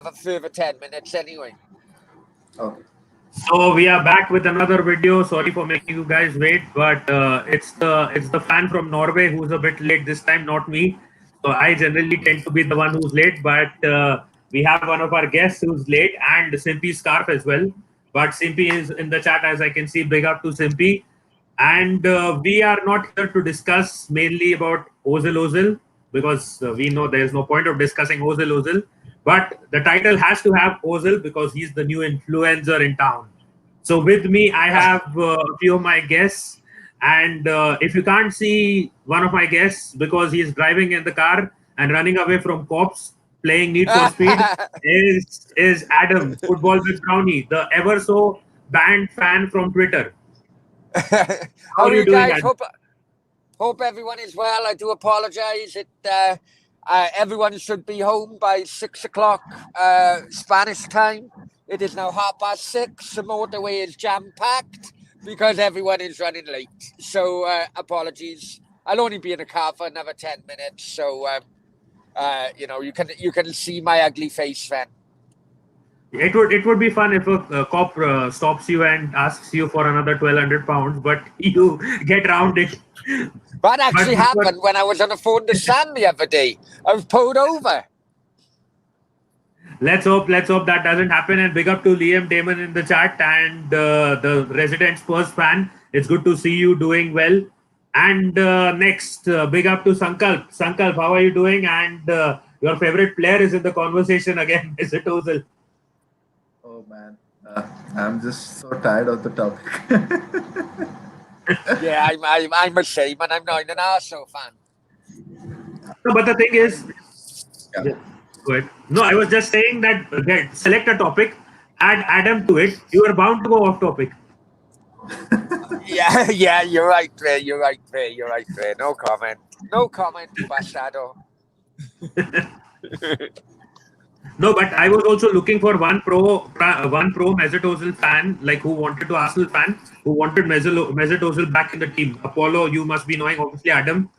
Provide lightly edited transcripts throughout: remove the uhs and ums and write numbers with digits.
a further 10 minutes anyway. Okay. So we are back with another video. Sorry for making you guys wait, but it's the fan from Norway who's a bit late this time, not me. So I generally tend to be the one who's late, but we have one of our guests who's late and Simpy Scarf as well. But Simpy is in the chat, as I can see. Big up to Simpy. And we are not here to discuss mainly about Ozil because we know there is no point of discussing Ozil. But the title has to have Ozil because he's the new influencer in town. So with me, I have a few of my guests. And if you can't see one of my guests because he's driving in the car and running away from cops, playing Need for Speed, is Adam, Football with Brownie, the ever so banned fan from Twitter. How are you guys? Hope everyone is well. I do apologize. Everyone should be home by 6 o'clock Spanish time. It is now 6:30. The motorway is jam-packed because everyone is running late. So apologies. I'll only be in the car for another 10 minutes. So you can see my ugly face then. It would be fun if a cop stops you and asks you for another 1,200 pounds, but you get around it. That actually happened when I was on the phone to Sam the other day. I was pulled over. Let's hope that doesn't happen. And big up to Liam Damon in the chat and the resident Spurs fan. It's good to see you doing well. And next, big up to Sankalp. Sankalp, how are you doing? And your favorite player is in the conversation again. Is it Ozil? Oh man, I'm just so tired of the topic. Yeah, I'm the same, and I'm not an Arsenal fan. No, but the thing is, go ahead. No, I was just saying that select a topic, add Adam to it. You are bound to go off topic. Yeah, you're right there. No comment, bastardo. No, but I was also looking for one pro Mesut Ozil fan, like who wanted to Arsenal fan, who wanted Mesut Ozil back in the team. Apollo, you must be knowing, obviously, Adam.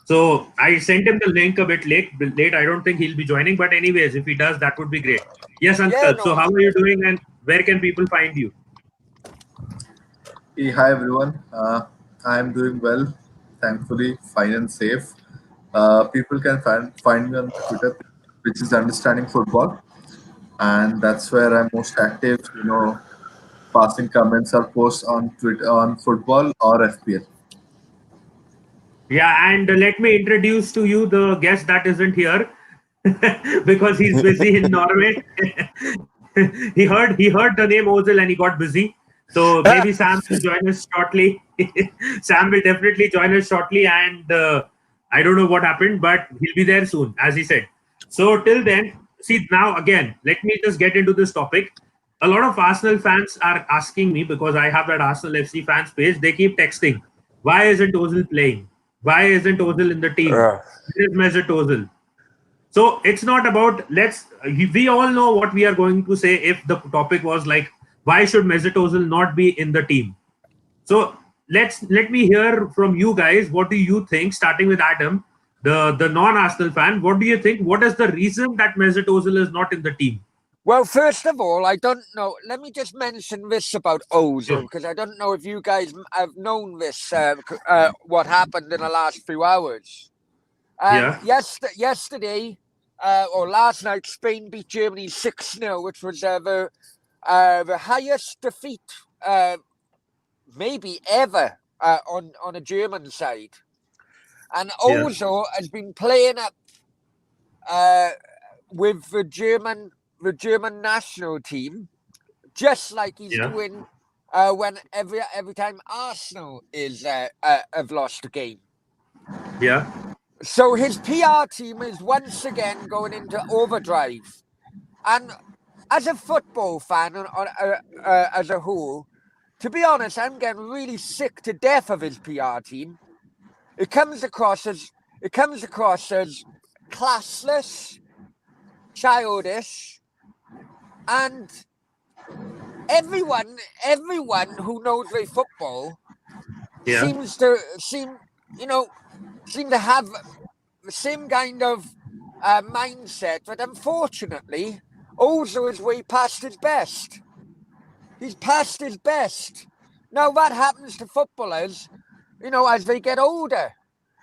So I sent him the link a bit late. I don't think he'll be joining, but anyways, if he does, that would be great. Yes, Uncle. Yeah, no. So how are you doing, and where can people find you? Hey, hi everyone. I'm doing well, thankfully, fine and safe. People can find me on Twitter, which is Understanding Football, and that's where I'm most active. Passing comments or posts on Twitter on football or FPL. Yeah, and let me introduce to you the guest that isn't here because he's busy in Norway. he heard the name Ozil and he got busy. So maybe Sam will join us shortly. Sam will definitely join us shortly, and I don't know what happened, but he'll be there soon, as he said. So till then, see now again, let me just get into this topic. A lot of Arsenal fans are asking me, because I have that Arsenal FC fans page, they keep texting, why isn't Ozil playing? Why isn't Ozil in the team? Where is Mesut Ozil? So it's not about, we all know what we are going to say if the topic was like, why should Mesut Ozil not be in the team? So let me hear from you guys. What do you think? Starting with Adam, the non-Arsenal fan. What do you think? What is the reason that Mesut Ozil is not in the team? Well, first of all, I don't know. Let me just mention this about Ozil, because I don't know if you guys have known this, what happened in the last few hours. Yesterday, or last night, Spain beat Germany 6-0, which was the highest defeat maybe ever on a German side. And Ozil has been playing up with the German national team, just like he's doing when every time Arsenal have lost a game. Yeah. So his PR team is once again going into overdrive, and as a football fan as a whole, to be honest, I'm getting really sick to death of his PR team. It comes across as classless, childish, and everyone who knows their football seems to have the same kind of mindset. But unfortunately, Ozil is way past his best. He's past his best. Now, that happens to footballers, as they get older.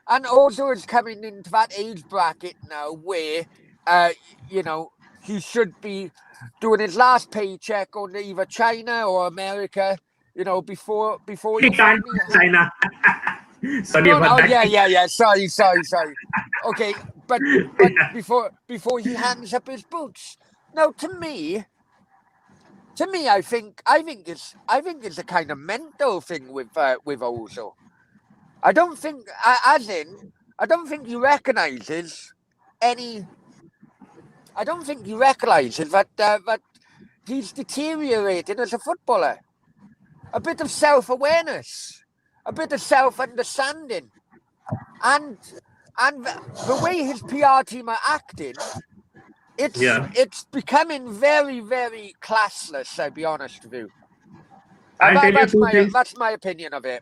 And Ozil is coming into that age bracket now where, he should be doing his last paycheck going to either China or America, before He can't finally... China. Sorry No, about that. yeah. Sorry. Okay, but before he hangs up his boots. Now, to me, I think it's a kind of mental thing with Ozil. I don't think he recognizes any. I don't think he recognizes that he's deteriorating as a footballer. A bit of self-awareness, a bit of self-understanding, and the way his PR team are acting, it's becoming very, very classless. I'll be honest with you. I'll tell you two things. That's my opinion of it.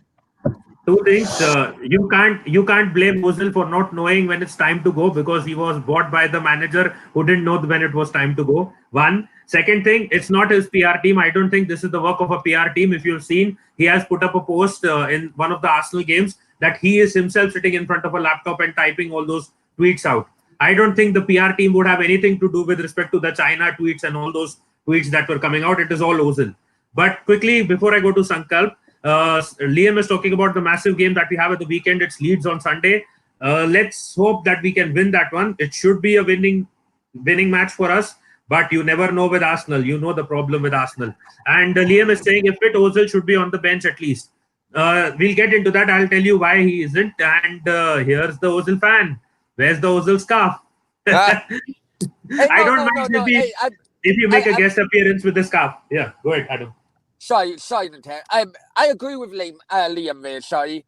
Two things. You can't blame Ozil for not knowing when it's time to go, because he was bought by the manager who didn't know when it was time to go. One. Second thing, it's not his PR team. I don't think this is the work of a PR team. If you've seen, he has put up a post in one of the Arsenal games that he is himself sitting in front of a laptop and typing all those tweets out. I don't think the PR team would have anything to do with respect to the China tweets and all those tweets that were coming out. It is all Ozil. But quickly, before I go to Sankalp, Liam is talking about the massive game that we have at the weekend. It's Leeds on Sunday. Let's hope that we can win that one. It should be a winning match for us. But you never know with Arsenal. You know the problem with Arsenal. And Liam is saying if fit, Ozil should be on the bench at least. We'll get into that. I'll tell you why he isn't. And here's the Ozil fan. Where's the Ozil scarf? I don't mind if you make a guest appearance with the scarf. Yeah, go ahead, Adam. Sorry, I agree with Liam there. Sorry.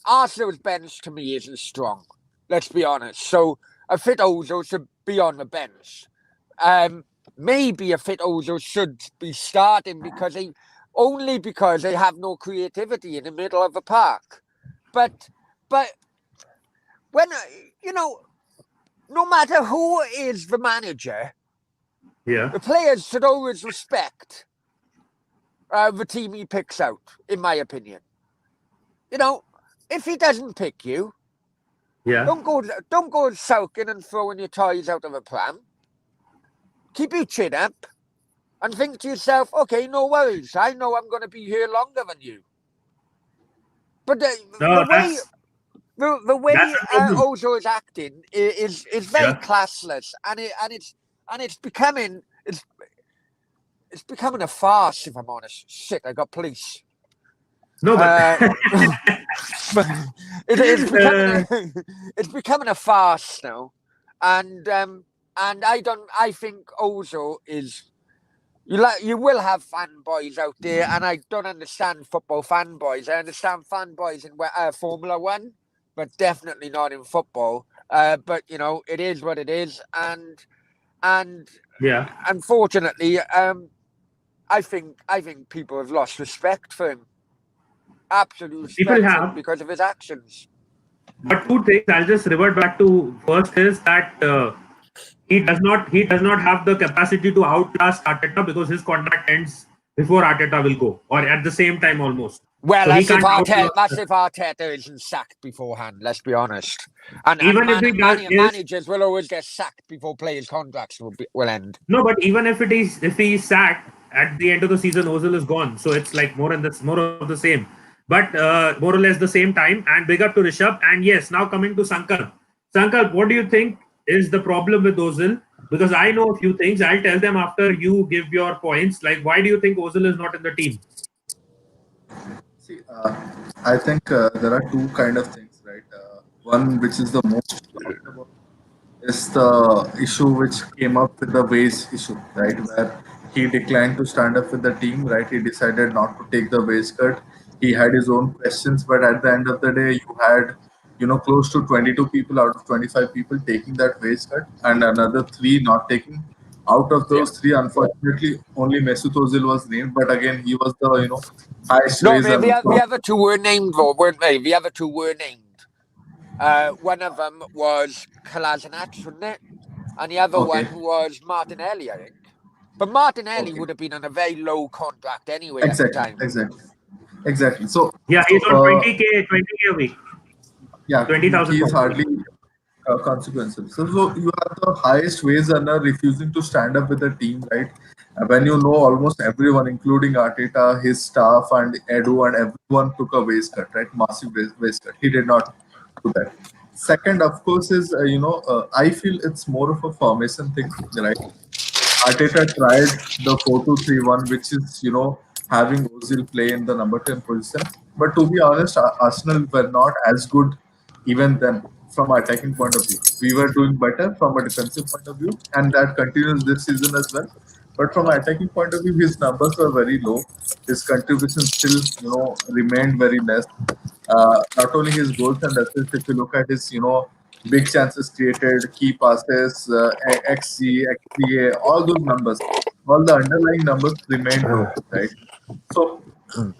Arsenal's bench to me isn't strong. Let's be honest. So a fit Ozil should be on the bench. Maybe a fit Ozil should be starting because they have no creativity in the middle of the park. But when no matter who is the manager, the players should always respect the team he picks out. In my opinion, if he doesn't pick you. Yeah. Don't go sulking and throwing your toys out of a pram. Keep your chin up and think to yourself, okay, no worries. I know I'm going to be here longer than you. But the way Ozil is acting is very classless, and it's becoming a farce. If I'm honest, shit, I got police. No, but it's becoming a farce now, and I think Ozil is. You will have fanboys out there, and I don't understand football fanboys. I understand fanboys in Formula One, but definitely not in football. But it is what it is, and unfortunately, I think people have lost respect for him. Absolute respect because of his actions. But two things I'll just revert back to. First is that he does not have the capacity to outlast Arteta because his contract ends before Arteta will go, or at the same time almost. Well, that's if Arteta isn't sacked beforehand. Let's be honest. And managers will always get sacked before players' contracts will end. No, but even if he's sacked at the end of the season, Ozil is gone. So it's like more of the same. But more or less the same time. And big up to Rishabh. And yes, now coming to Sankalp. Sankalp, what do you think is the problem with Ozil? Because I know a few things. I'll tell them after you give your points. Like, why do you think Ozil is not in the team? See, I think there are two kind of things, right? One, which is the most talked about, is the issue which came up with the wage issue, right? Where he declined to stand up with the team, right? He decided not to take the wage cut. He had his own questions, but at the end of the day, you had, close to 22 people out of 25 people taking that wage cut, and another 3 not taking. Out of those 3, unfortunately, only Mesut Ozil was named, but again, he was the highest. No, the other 2 were named, though, weren't they? The other 2 were named. One of them was Kolasinac, wasn't it? and the other Okay. one was Martinelli, I think. But Martinelli would have been on a very low contract anyway at the time. Exactly. So, Yeah, he's on 20K a week. yeah, 20,000. he is hardly consequential. So you are the highest wage earner refusing to stand up with the team, right? When you know almost everyone, including Arteta, his staff, and Edu, and everyone took a wage cut, right? Massive wage cut. He did not do that. Second, of course, is I feel it's more of a formation thing, right? Arteta tried the 4-2-3-1, which is, having Ozil play in the number 10 position. But to be honest, Arsenal were not as good even then from an attacking point of view. We were doing better from a defensive point of view, and that continues this season as well. But from an attacking point of view, his numbers were very low. His contribution still, remained very less. Not only his goals and assists, if you look at his, big chances created, key passes, XG, XGA, all those numbers, all the underlying numbers remain low, right? So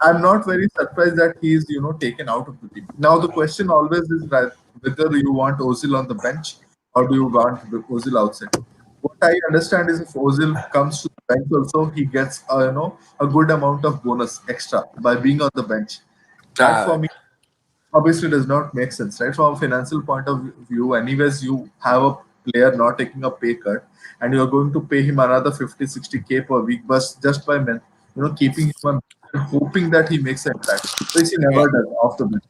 I'm not very surprised that he is, taken out of the team. Now the question always is that whether you want Ozil on the bench or do you want Ozil outside. What I understand is if Ozil comes to the bench also, he gets a good amount of bonus extra by being on the bench. That for me obviously does not make sense, right? From a financial point of view, anyways, you have a player not taking a pay cut and you're going to pay him another 50-60K per week, but just by keeping him on and hoping that he makes an impact, which he never does off the bench.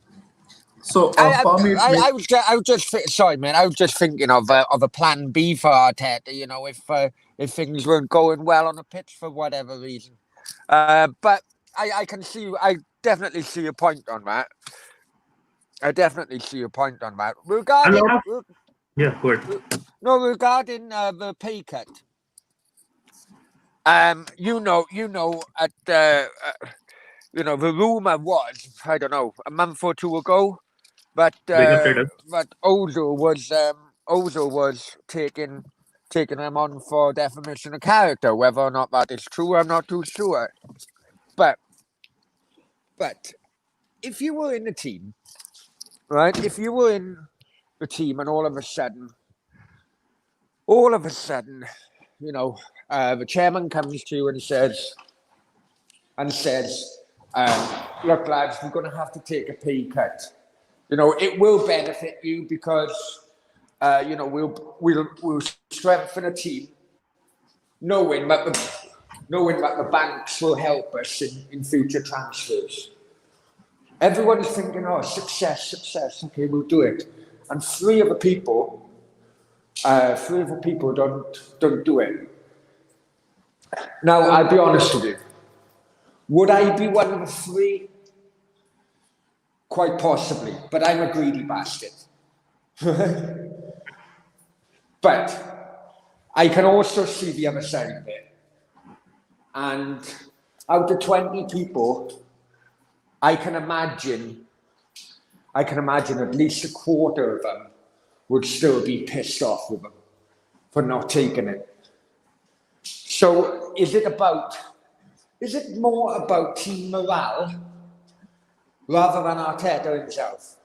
So for me, I was just sorry, man. I was just thinking of a plan B for Arteta. If things weren't going well on the pitch for whatever reason. But I can see. I definitely see your point on that. Regarding Yeah, good. No, regarding the pay cut. At the rumor was, I don't know, a month or two ago, but Ozil was taking them on for defamation of character. Whether or not that is true, I'm not too sure. But if you were in the team, right? If you were in the team and all of a sudden, the chairman comes to you and says, look, lads, we're going to have to take a pay cut. It will benefit you because, we'll strengthen a team, knowing that the banks will help us in future transfers. Everyone's thinking, oh, success. Okay, we'll do it. And three of the people don't do it. Now, I'll be honest with you. Would I be one of the three? Quite possibly, but I'm a greedy bastard. But I can also see the other side of it. And out of 20 people, I can imagine at least a quarter of them would still be pissed off with them for not taking it. So is it more about team morale rather than Arteta himself?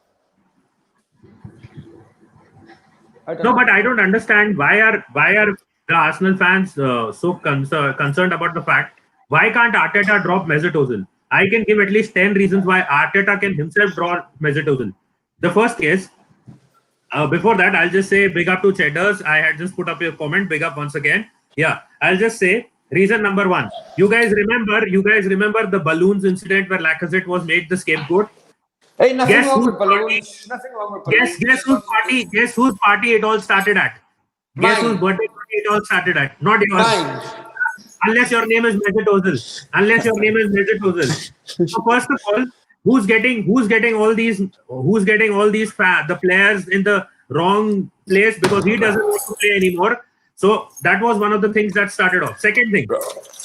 No, but I don't understand why are the Arsenal fans so concerned about the fact why can't Arteta drop Mesut Ozil? I can give at least 10 reasons why Arteta can himself drop Mesut Ozil. The first is, before that, I'll just say big up to Cheddars. I had just put up your comment. Big up once again. Yeah, I'll just say reason number one. You guys remember the balloons incident where Lacazette was made the scapegoat? Hey, nothing wrong with balloons. Guess whose party it all started at? Mine. Guess whose birthday party it all started at? Not yours. Mine. Unless your name is Mesut Ozil. So first of all, who's getting all these the players in the wrong place because he doesn't want to play anymore. So that was one of the things that started off. Second thing,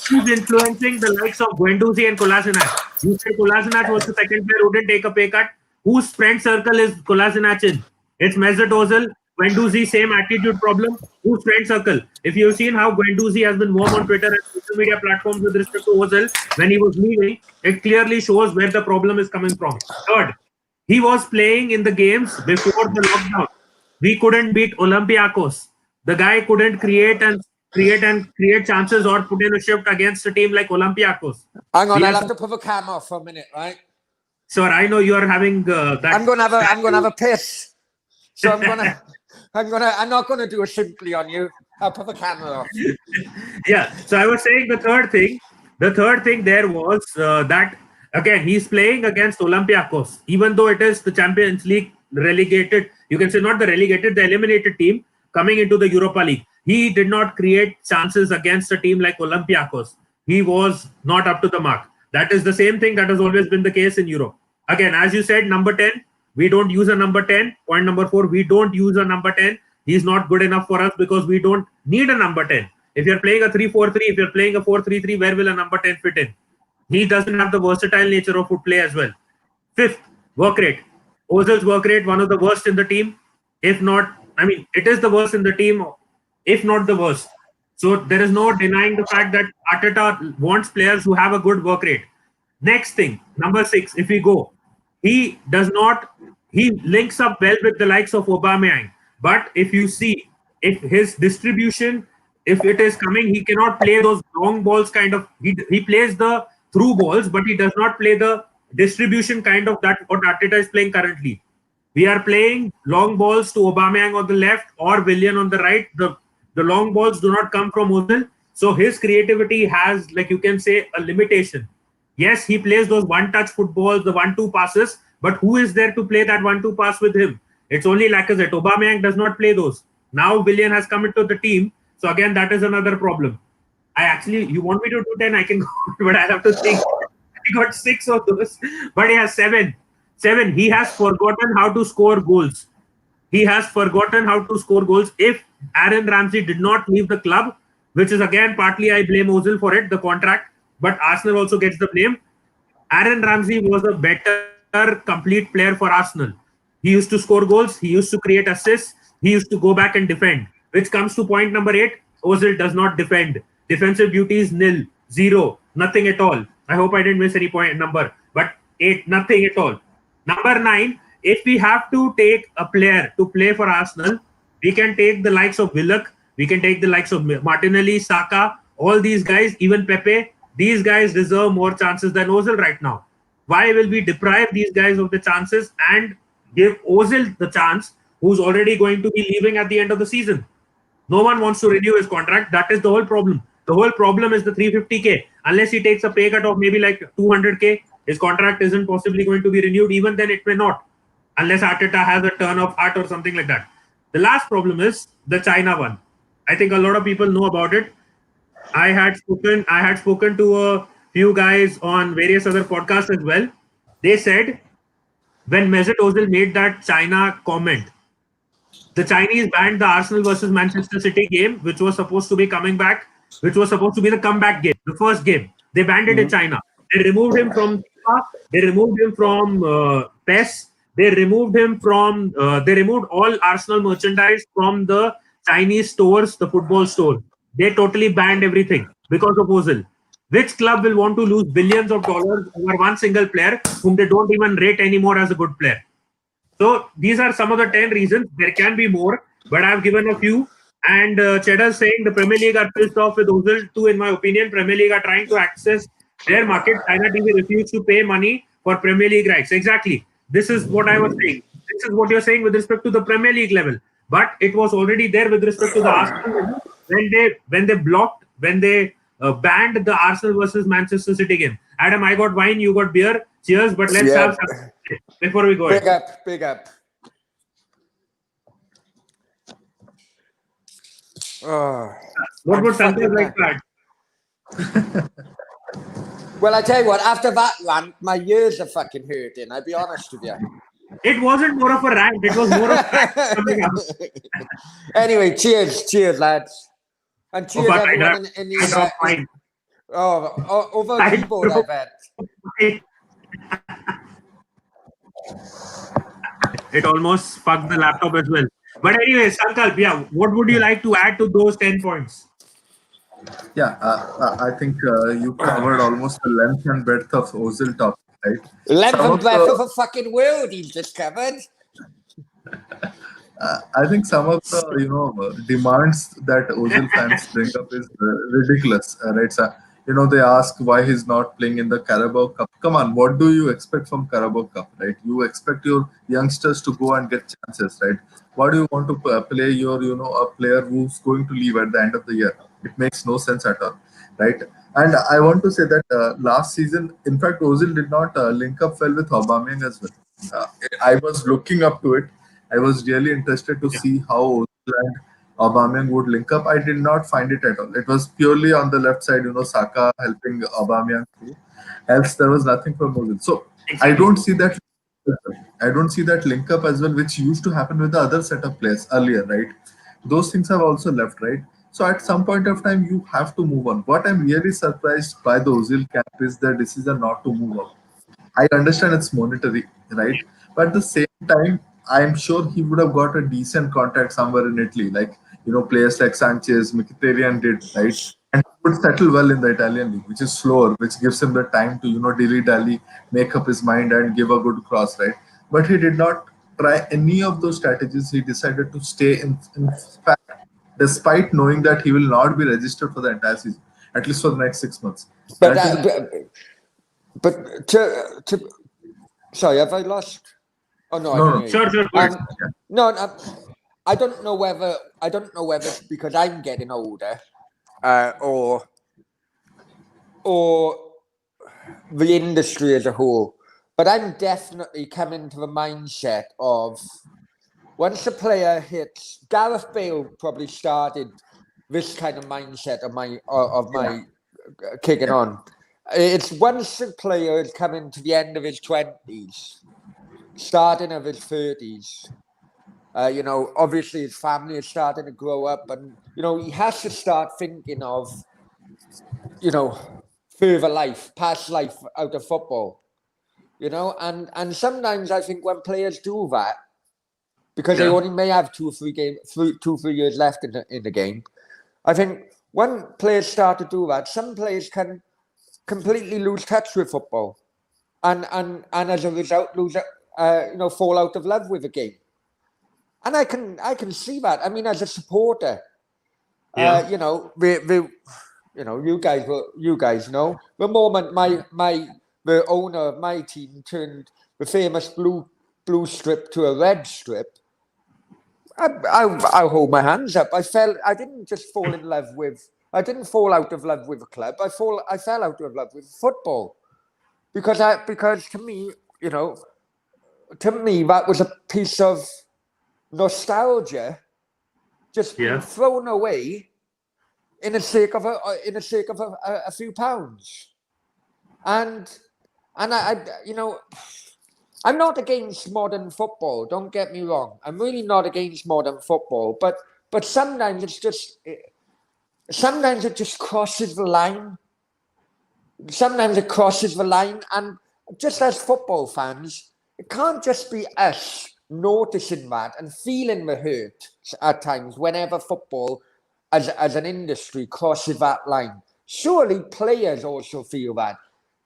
who's influencing the likes of Guendouzi and Kolasinac? You said Kolasinac was the second player who didn't take a pay cut. Whose friend circle is Kolasinac in? It's Mesut Ozil. Guendouzi, same attitude problem. Whose friend circle? If you've seen how Guendouzi has been warm on Twitter and social media platforms with respect to Ozil when he was leaving, it clearly shows where the problem is coming from. Third, he was playing in the games before the lockdown. We couldn't beat Olympiacos. the guy couldn't create chances or put in a shift against a team like Olympiacos. Hang on, I'll have to put the camera off for a minute, right? Sir, I know you are having that. I'm gonna have a piss. So I'm not gonna do a simply on you. I'll put the camera off. Yeah. So I was saying the third thing there was that again he's playing against Olympiacos, even though it is the Champions League relegated. You can say not the relegated, the eliminated team coming into the Europa League. He did not create chances against a team like Olympiacos. He was not up to the mark. That is the same thing that has always been the case in Europe. Again, as you said, number 10, we don't use a number 10. Point number 4, we don't use a number 10. He's not good enough for us because we don't need a number 10. If you're playing a 3-4-3, if you're playing a 4-3-3, where will a number 10 fit in? He doesn't have the versatile nature of foot play as well. Fifth, work rate. Ozil's work rate, one of the worst in the team. If not, I mean, it is the worst in the team, if not the worst. So there is no denying the fact that Arteta wants players who have a good work rate. Next thing, number 6, if we go, he links up well with the likes of Aubameyang. But if you see, if his distribution, if it is coming, he cannot play those long balls kind of, he plays the through balls, but he does not play the distribution kind of that what Arteta is playing currently. We are playing long balls to Aubameyang on the left or Willian on the right. The long balls do not come from Ozil. So his creativity has, like you can say, a limitation. Yes, he plays those one-touch footballs, the 1-2 passes, but who is there to play that 1-2 pass with him? It's only Lacazette. Aubameyang does not play those. Now Willian has come into the team. So again, that is another problem. You want me to do 10? I can go, but I have to think. He got 6 of those, but he has 7. He has forgotten how to score goals. If Aaron Ramsey did not leave the club, which is again partly I blame Ozil for it, the contract, but Arsenal also gets the blame. Aaron Ramsey was a better complete player for Arsenal. He used to score goals. He used to create assists. He used to go back and defend, which comes to point number 8. Ozil does not defend. Defensive duty is nil, 0, nothing at all. I hope I didn't miss any point number, but 8, nothing at all. Number 9, if we have to take a player to play for Arsenal, we can take the likes of Willock, we can take the likes of Martinelli, Saka, all these guys, even Pepe. These guys deserve more chances than Ozil right now. Why will we deprive these guys of the chances and give Ozil the chance, who's already going to be leaving at the end of the season? No one wants to renew his contract. That is the whole problem. The whole problem is the 350k. Unless he takes a pay cut of maybe like 200k, his contract isn't possibly going to be renewed. Even then, it may not, unless Arteta has a turn of heart or something like that. The last problem is the China one. I think a lot of people know about it. I had spoken to a few guys on various other podcasts as well. They said when Mesut Ozil made that China comment, the Chinese banned the Arsenal versus Manchester City game, which was supposed to be coming back, which was supposed to be the comeback game, the first game. They banned it in China. They removed him from FIFA. They removed him from PES. They removed him from. They removed all Arsenal merchandise from the Chinese stores, the football store. They totally banned everything because of Ozil. Which club will want to lose billions of dollars over one single player whom they don't even rate anymore as a good player? So these are some of the 10 reasons. There can be more, but I've given a few. And Cheddar's saying the Premier League are pissed off with Ozil too, in my opinion. Premier League are trying to access their market. China TV refused to pay money for Premier League rights. Exactly. This is what I was saying. This is what you're saying with respect to the Premier League level. But it was already there with respect to the Arsenal level when they banned the Arsenal versus Manchester City game. Adam, I got wine, you got beer. Cheers, but let's have some before we go. Big up. Oh, what would something like that? Well, I tell you what, after that rant, my ears are fucking hurting, I'll be honest with you. It wasn't more of a rant, it was more of Anyway, cheers, lads. And cheers, everyone in the... over a keyboard, I bet. It almost fucked the laptop as well. But anyway, Sankalp, what would you like to add to those 10 points? Yeah, I think you covered almost the length and breadth of Ozil topic, right? Length and breadth of a fucking world he's just covered. I think some of the demands that Ozil fans bring up is ridiculous, right? So, they ask why he's not playing in the Carabao Cup. Come on, what do you expect from Carabao Cup, right? You expect your youngsters to go and get chances, right? Why do you want to play your a player who's going to leave at the end of the year? It makes no sense at all, right? And I want to say that last season, in fact, Ozil did not link up well with Aubameyang as well. Uh, I was looking up to it. I was really interested to Yeah. see how Ozil and Aubameyang would link up. I did not find it at all. It was purely on the left side, Saka helping Aubameyang through. Else there was nothing from Ozil. So I Exactly. don't see that. I don't see that link up as well, which used to happen with the other set of players earlier, right? Those things have also left, right? So at some point of time, you have to move on. What I'm really surprised by the Ozil camp is their decision not to move on. I understand it's monetary, right? But at the same time, I'm sure he would have got a decent contract somewhere in Italy, like players like Sanchez, Mkhitaryan did, right? And he would settle well in the Italian league, which is slower, which gives him the time to dilly dally, make up his mind, and give a good cross, right? But he did not try any of those strategies. He decided to stay in fact, despite knowing that he will not be registered for the entire season, at least for the next 6 months. But That is but to sorry, have I lost? Oh no, I no, can no. hear you. Sure, sure. Go ahead. No, I don't know whether it's because I'm getting older, or the industry as a whole. But I'm definitely coming to the mindset of once a player hits, Gareth Bale probably started this kind of mindset of my kicking on. It's once a player is coming to the end of his 20s, starting of his 30s. Obviously his family is starting to grow up, and he has to start thinking of further life, past life out of football. And sometimes I think when players do that, because they only may have 2-3 years left in the game, I think when players start to do that, some players can completely lose touch with football, and as a result fall out of love with the game. And I can see that. I mean, as a supporter, you guys know the moment the owner of my team turned the famous blue strip to a red strip, I hold my hands up. I didn't just fall in love with. I didn't fall out of love with a club. I fell out of love with football, because to me, that was a piece of nostalgia just being thrown away in the sake of a few pounds. And I'm not against modern football. Don't get me wrong. I'm really not against modern football, but sometimes it just crosses the line. Sometimes it crosses the line, and just as football fans, it can't just be us noticing that and feeling the hurt at times whenever football as an industry crosses that line. Surely players also feel that.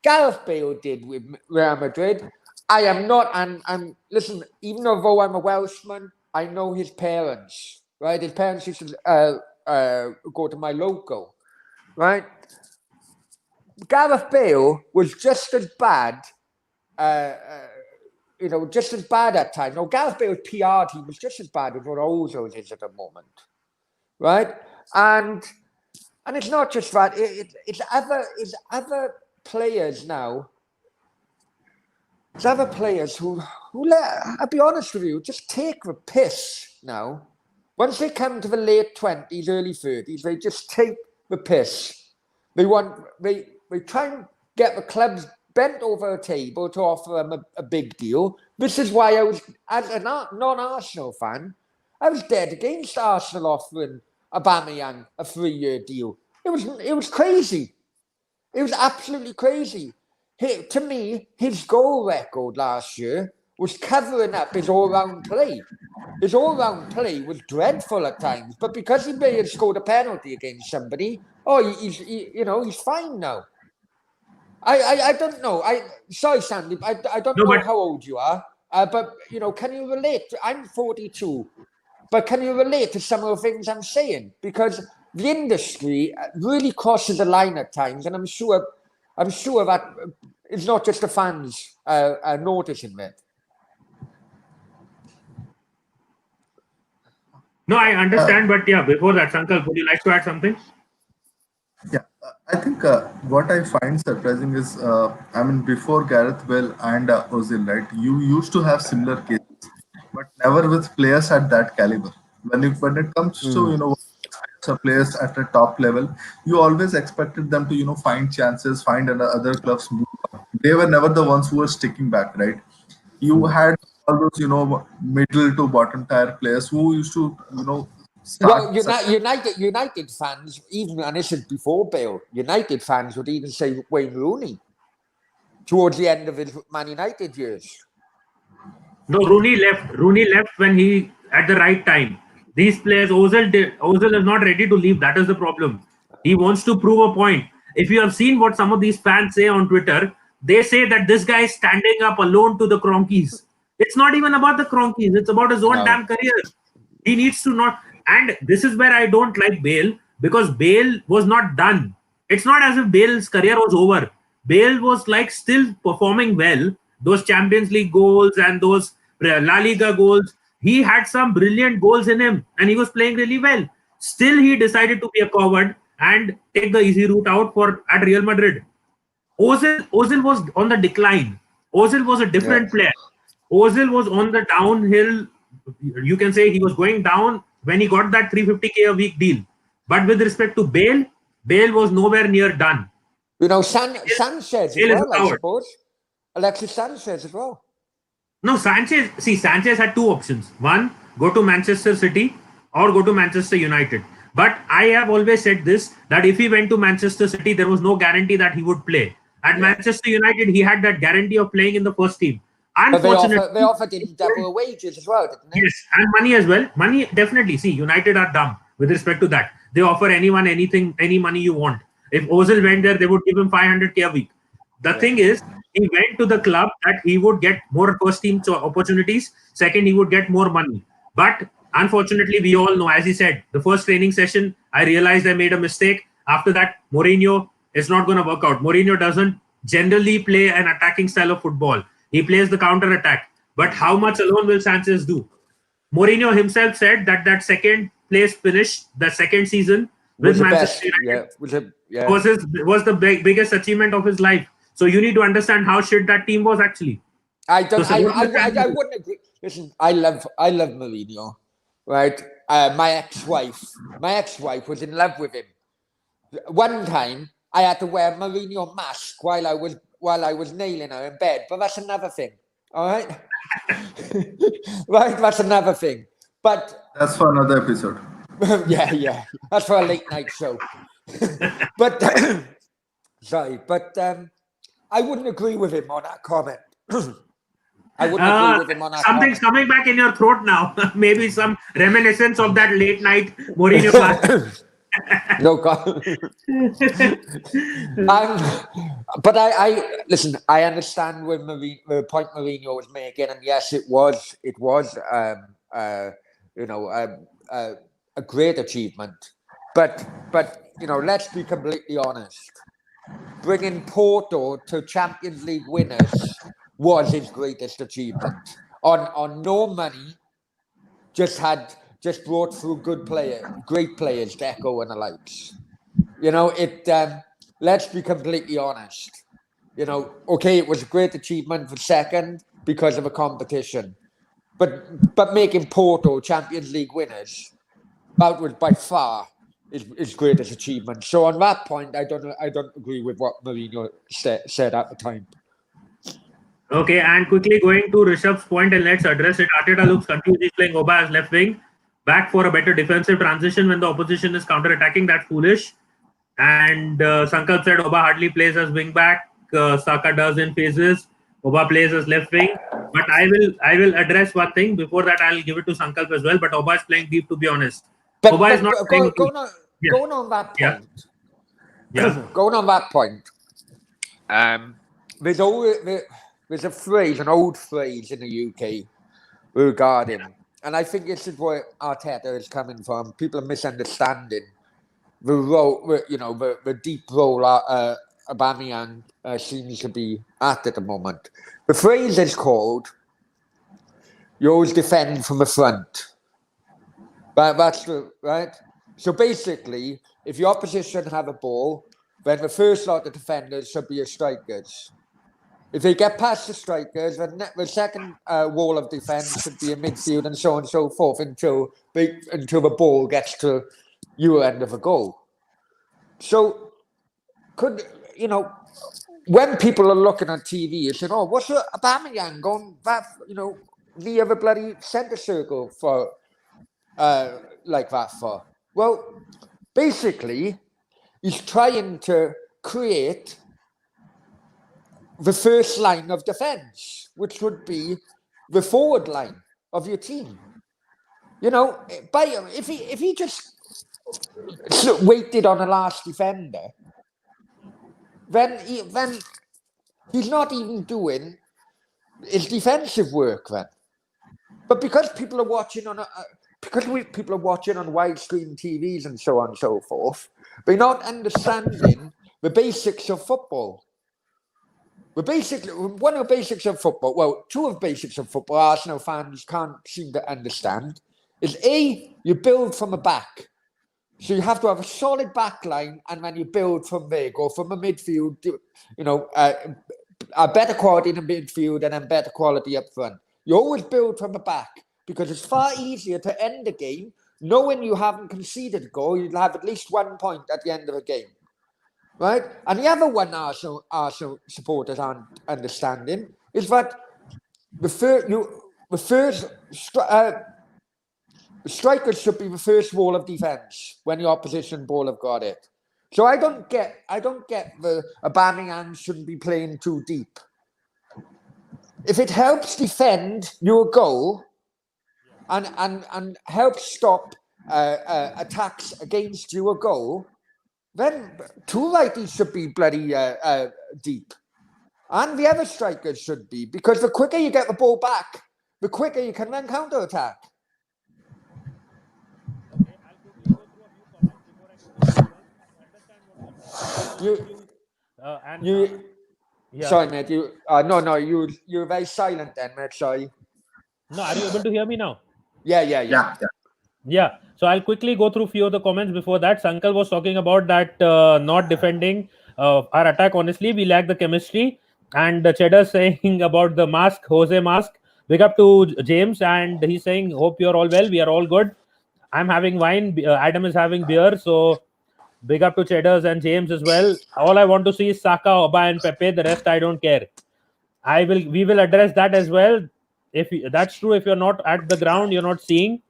Gareth Bale did with Real Madrid. I am not, and listen, even though I'm a Welshman, I know his parents, right? His parents used to go to my local, right? Gareth Bale was just as bad, just as bad at times. No, Gareth Bale's PR team was just as bad as what Ozil is at the moment, right? And it's not just that. It's other players now. There's other players who I'll be honest with you, just take the piss now. Once they come to the late 20s, early 30s, they just take the piss. They try and get the clubs bent over a table to offer them a big deal. This is why I was, as a non-Arsenal fan, I was dead against Arsenal offering Aubameyang a 3-year deal. It was crazy. It was absolutely crazy. To me, his goal record last year was covering up his all-round play. His all-round play was dreadful at times, but because he may have scored a penalty against somebody, he's fine now. I don't know. Sorry, Sandy. I don't know how old you are, but can you relate? I'm 42. but can you relate to some of the things I'm saying? Because the industry really crosses the line at times, and I'm sure that it's not just the fans noticing it. No, I understand, but yeah, before that, Sankalp, would you like to add something? Yeah, I think what I find surprising is, I mean, before Gareth Bale and Ozil, right? You used to have similar cases, but never with players at that caliber. When it comes to players at the top level, you always expected them to find chances, find other clubs move up. They were never the ones who were sticking back, right? You had all those middle to bottom tier players who used to Well, start. United fans, even, and this is before Bale, United fans would even say Wayne Rooney towards the end of his Man United years. No, Rooney left. Rooney left when he at the right time. These players, Ozil is not ready to leave. That is the problem. He wants to prove a point. If you have seen what some of these fans say on Twitter, they say that this guy is standing up alone to the Cronkies. It's not even about the Cronkies. It's about his own damn career. He needs to not. And this is where I don't like Bale, because Bale was not done. It's not as if Bale's career was over. Bale was like still performing well. Those Champions League goals and those La Liga goals, he had some brilliant goals in him and he was playing really well. Still, he decided to be a coward and take the easy route out at Real Madrid. Ozil was on the decline. Ozil was a different player. Ozil was on the downhill. You can say he was going down when he got that 350k a week deal. But with respect to Bale, Bale was nowhere near done. Sanchez as well, I suppose. Alexis Sanchez as well. No, Sanchez had two options. One, go to Manchester City or go to Manchester United. But I have always said this, that if he went to Manchester City, there was no guarantee that he would play. At Manchester United, he had that guarantee of playing in the first team. Unfortunately, they offered him double wages as well, didn't they? Yes, and money as well. Money, definitely. See, United are dumb with respect to that. They offer anyone anything, any money you want. If Ozil went there, they would give him 500k a week. The thing is, he went to the club that he would get more first team opportunities. Second, he would get more money. But unfortunately, we all know, as he said, the first training session, I realized I made a mistake. After that, Mourinho is not going to work out. Mourinho doesn't generally play an attacking style of football. He plays the counter attack. But how much alone will Sanchez do? Mourinho himself said that second place finish, the second season with Manchester United was the biggest achievement of his life. So you need to understand how shit that team was actually. I wouldn't agree. Listen, I love Mourinho, right? My ex-wife was in love with him. One time, I had to wear a Mourinho mask while I was nailing her in bed, but that's another thing. All right, right? That's another thing. But that's for another episode. yeah, that's for a late night show. But sorry, but I wouldn't agree with him on that comment. I wouldn't agree with him on that. Something's coming back in your throat now. Maybe some reminiscence of that late night Mourinho class. No God. But I listen. I understand the point Mourinho was making, and yes, it was a great achievement. But let's be completely honest. Bringing Porto to Champions League winners was his greatest achievement. On no money, just brought through great players, Deco and the likes. Let's be completely honest. Okay, it was a great achievement for second because of a competition, but making Porto Champions League winners, that was by far his greatest achievement. So on that point, I don't agree with what Mourinho said at the time. Okay, and quickly going to Rishabh's point, and let's address it. Arteta looks confused. He's playing Oba as left wing, back for a better defensive transition when the opposition is counter-attacking. That's foolish. And Sankalp said Oba hardly plays as wing back. Saka does in phases. Oba plays as left wing. But I will address one thing. Before that, I'll give it to Sankalp as well. But Oba is playing deep, to be honest. Oba is not playing going on that point. Yeah. Going on that point. There's an old phrase in the UK regarding and I think this is where Arteta is coming from. People are misunderstanding the role, the deep role Aubameyang seems to be at the moment. The phrase is called, "You always defend from the front." That's the right. So basically, if the opposition have a ball, then the first lot of defenders should be your strikers. If they get past the strikers, then the second wall of defence should be a midfield and so on and so forth until the ball gets to your end of the goal. So, when people are looking at TV, you say, "Oh, what's Aubameyang going that, near the bloody centre circle for, like that for?" Well, basically, he's trying to create the first line of defence, which would be the forward line of your team. If he just waited on the last defender, then he's not even doing his defensive work then. But because people are watching on widescreen TVs and so on and so forth, they're not understanding the basics of football. One of the basics of football, well, two of the basics of football Arsenal fans can't seem to understand is A, you build from the back. So you have to have a solid back line, and then you build from there, go from a midfield, a better quality in the midfield and then better quality up front. You always build from the back because it's far easier to end the game knowing you haven't conceded a goal. You'll have at least 1 point at the end of the game. Right? And the other one Arsenal supporters aren't understanding is that the strikers should be the first wall of defence when the opposition ball have got it. So I don't get the Aubameyang shouldn't be playing too deep. If it helps defend your goal and helps stop attacks against your goal, then two righties should be bloody deep. And the other strikers should be, because the quicker you get the ball back, the quicker you can then counter-attack. Sorry, mate. You're very silent then, mate. Sorry. No, are you able to hear me now? Yeah. So I'll quickly go through a few of the comments before that. Sankal was talking about that not defending our attack. Honestly, we lack the chemistry. And Cheddar saying about the mask, Jose mask. Big up to James, and he's saying, "Hope you're all well. We are all good. I'm having wine. Adam is having beer. So big up to Cheddars and James as well. All I want to see is Saka, Oba, and Pepe. The rest I don't care. We will address that as well. If that's true, if you're not at the ground, you're not seeing.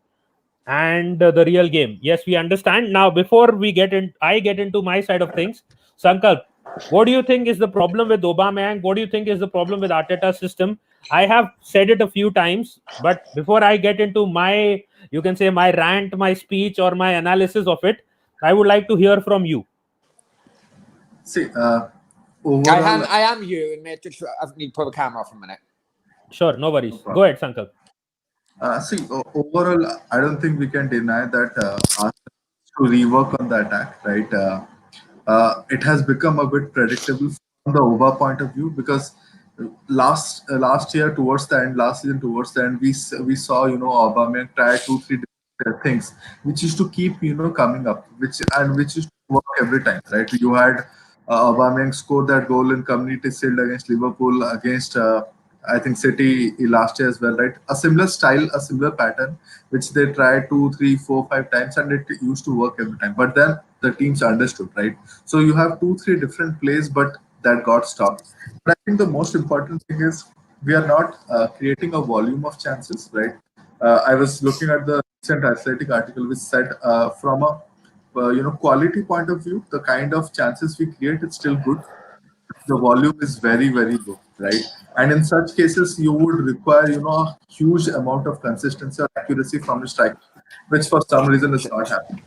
And the real game. Yes, we understand. Now, before I get into my side of things, Sankalp, what do you think is the problem with Aubameyang? What do you think is the problem with Arteta's system? I have said it a few times, but before I get into my rant, my speech, or my analysis of it, I would like to hear from you. See, overall, I am you, and mate, just I need to put the camera off a minute. Sure, no worries. Go ahead, Sankalp. See, overall, I don't think we can deny that Arsenal to rework on the attack, right? It has become a bit predictable from the Oba point of view, because last year towards the end, last season towards the end, we saw Aubameyang try 2-3 different things, which used to keep coming up, which used to work every time, right? You had Aubameyang score that goal in Community Shield against Liverpool, against I think City last year as well, right? A similar style, a similar pattern, which they tried 2, 3, 4, 5 times, and it used to work every time. But then the teams understood, right? So you have 2, 3 different plays, but that got stopped. But I think the most important thing is we are not creating a volume of chances, right? I was looking at the recent Athletic article which said from a quality point of view, the kind of chances we create is still good. The volume is very, very low, right? And in such cases, you would require, a huge amount of consistency or accuracy from the strike, which for some reason is not happening.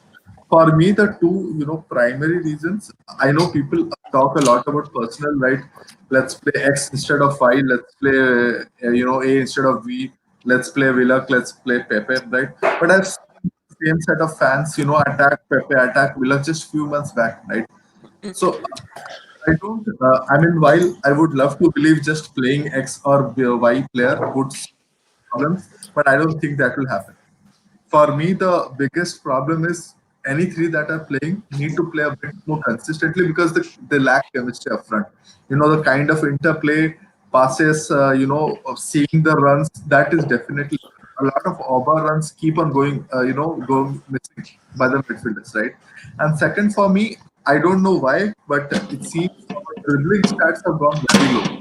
For me, the two, primary reasons, I know people talk a lot about personnel, right? Let's play X instead of Y. Let's play, A instead of V. let's play Willock, let's play Pepe, right? But I've seen the same set of fans, attack Pepe, attack Willock just few months back, right? So I don't. I mean, while I would love to believe just playing X or Y player would solve problems, but I don't think that will happen. For me, the biggest problem is any three that are playing need to play a bit more consistently because they lack chemistry up front. The kind of interplay, passes, of seeing the runs, that is definitely a lot of Oba runs keep on going, going missing by the midfielders, right? And second, for me, I don't know why, but it seems our dribbling stats have gone very low.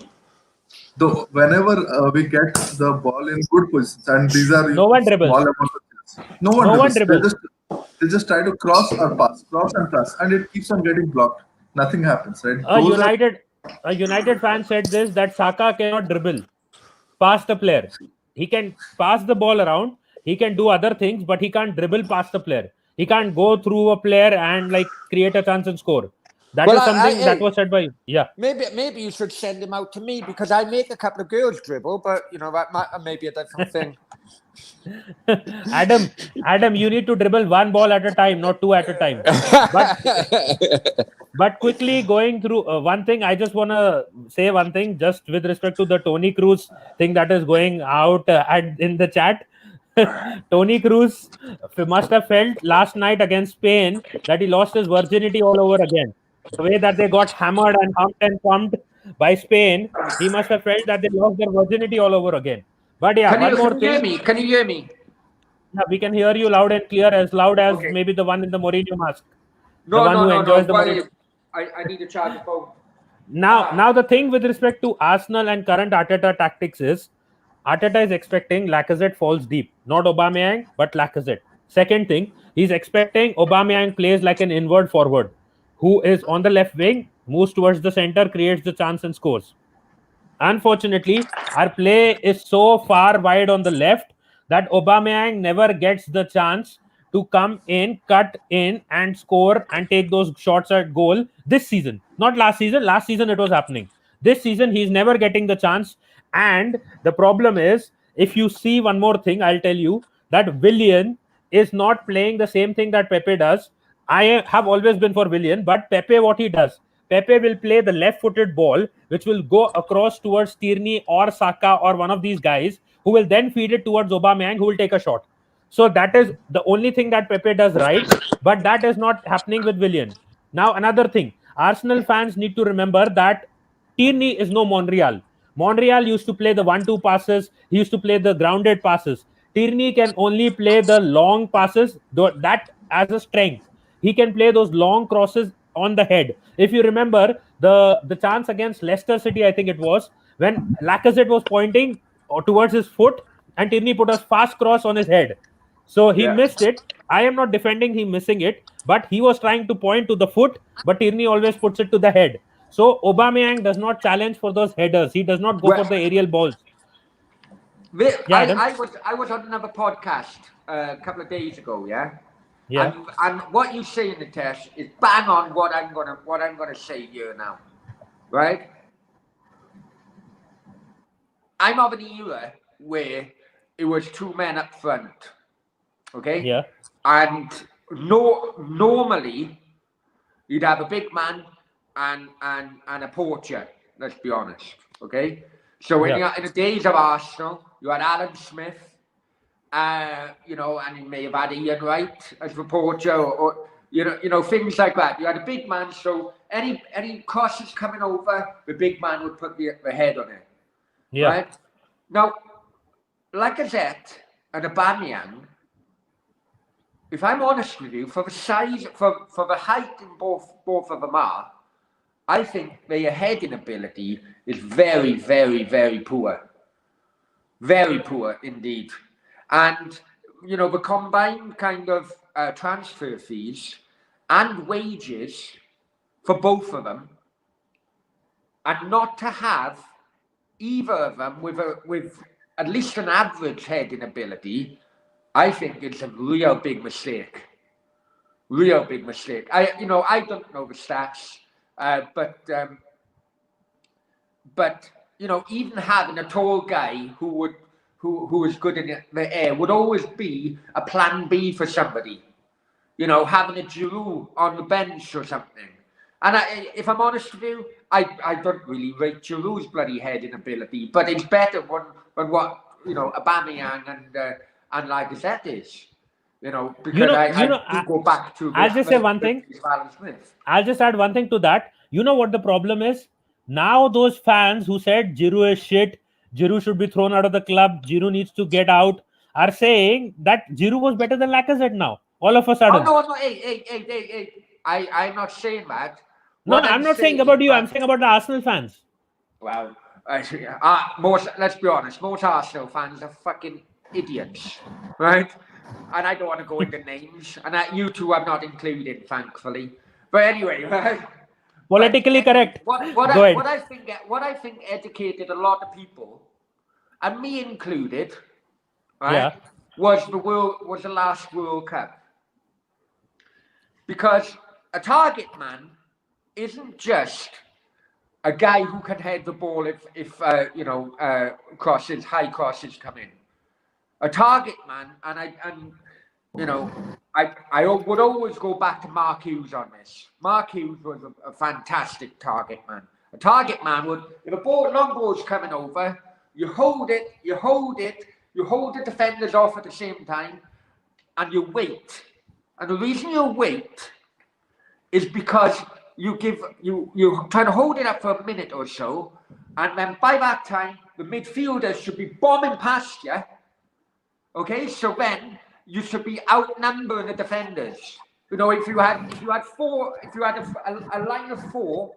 Though whenever we get the ball in good positions, and these are No one small dribbles. amount of chance, no one No one dribbles. dribbles. They just try to cross or pass, cross and pass, and it keeps on getting blocked. Nothing happens, right? A Those are United fan said this, that Saka cannot dribble past the player. He can pass the ball around. He can do other things, but he can't dribble past the player. He can't go through a player and like create a chance and score. That Well, is something that was said by maybe you should send him out to me because I make a couple of girls dribble, but that might maybe a different thing. Adam, you need to dribble one ball at a time, not two at a time. But quickly going through one thing, I just want to say one thing just with respect to the Tony Cruz thing that is going out in the chat. Tony Cruz must have felt last night against Spain that he lost his virginity all over again. The way that they got hammered and humped and pumped by Spain, he must have felt that they lost their virginity all over again. But yeah, Can you hear me? Can you hear me? Yeah, we can hear you loud and clear, as loud as maybe the one in the Mourinho mask. No. The I need to charge the phone. Now the thing with respect to Arsenal and current Arteta tactics is Arteta is expecting Lacazette falls deep, not Aubameyang, but Lacazette. Second thing, he's expecting Aubameyang plays like an inward forward, who is on the left wing, moves towards the center, creates the chance and scores. Unfortunately, our play is so far wide on the left that Aubameyang never gets the chance to come in, cut in, and score and take those shots at goal this season. Not last season. Last season it was happening. This season he's never getting the chance. And the problem is, if you see one more thing, I'll tell you that Willian is not playing the same thing that Pepe does. I have always been for Willian, but Pepe, what he does, Pepe will play the left-footed ball, which will go across towards Tierney or Saka or one of these guys, who will then feed it towards Aubameyang, who will take a shot. So that is the only thing that Pepe does right, but that is not happening with Willian. Now, another thing, Arsenal fans need to remember that Tierney is no Monreal. Monreal used to play the 1-2 passes. He used to play the grounded passes. Tierney can only play the long passes, that as a strength. He can play those long crosses on the head. If you remember the chance against Leicester City, I think it was, when Lacazette was pointing towards his foot and Tierney put a fast cross on his head. So he missed it. I am not defending him missing it, but he was trying to point to the foot, but Tierney always puts it to the head. So Aubameyang does not challenge for those headers. He does not go for the aerial balls. I was on another podcast a couple of days ago, Yeah. And what you say in the test is bang on what I'm gonna say here now, right? I'm of an era where it was two men up front, okay? Yeah. And normally you'd have a big man and a poacher. Let's be honest, okay? So in the days of Arsenal, you had Alan Smith. And he may have had Ian Wright as the poacher, or things like that. You had a big man, so any crosses coming over, the big man would put the head on it. Yeah. Right? Now, Lacazette and Aubameyang, if I'm honest with you, for the size, for the height in both of them are, I think their heading ability is very, very, very poor. Very poor indeed. And, the combined kind of transfer fees and wages for both of them, and not to have either of them with at least an average heading ability, I think it's a real big mistake. Real big mistake. I don't know the stats, but even having a tall guy who would who is good in the air would always be a plan B for somebody. You know, having a Giroud on the bench or something. And if I'm honest with you, I don't really rate Giroud's bloody heading ability, but it's better than what, you know, Aubameyang and Lacazette is. You know, because I do go back to... I'll just say one thing. I'll just add one thing to that. You know what the problem is? Now those fans who said Giroud is shit, Giroud should be thrown out of the club, Giroud needs to get out, are saying that Giroud was better than Lacazette now. All of a sudden. Oh, no, hey. I'm not saying that. No, I'm not saying about you. I'm saying about the Arsenal fans. Well, let's be honest. Most Arsenal fans are fucking idiots, right? And I don't want to go into names. And you two I'm not included, thankfully. But anyway, right? Politically correct. What I think educated a lot of people, and me included, right? Yeah. Was the last World Cup. Because a target man isn't just a guy who can head the ball if high crosses come in. A target man, I would always go back to Mark Hughes on this. Mark Hughes was a fantastic target man. A target man would, if a long ball's coming over, you hold the defenders off at the same time, and you wait. And the reason you wait is because you try to hold it up for a minute or so, and then by that time the midfielders should be bombing past you. Okay, so then you should be outnumbering the defenders. You know, if you had a line of four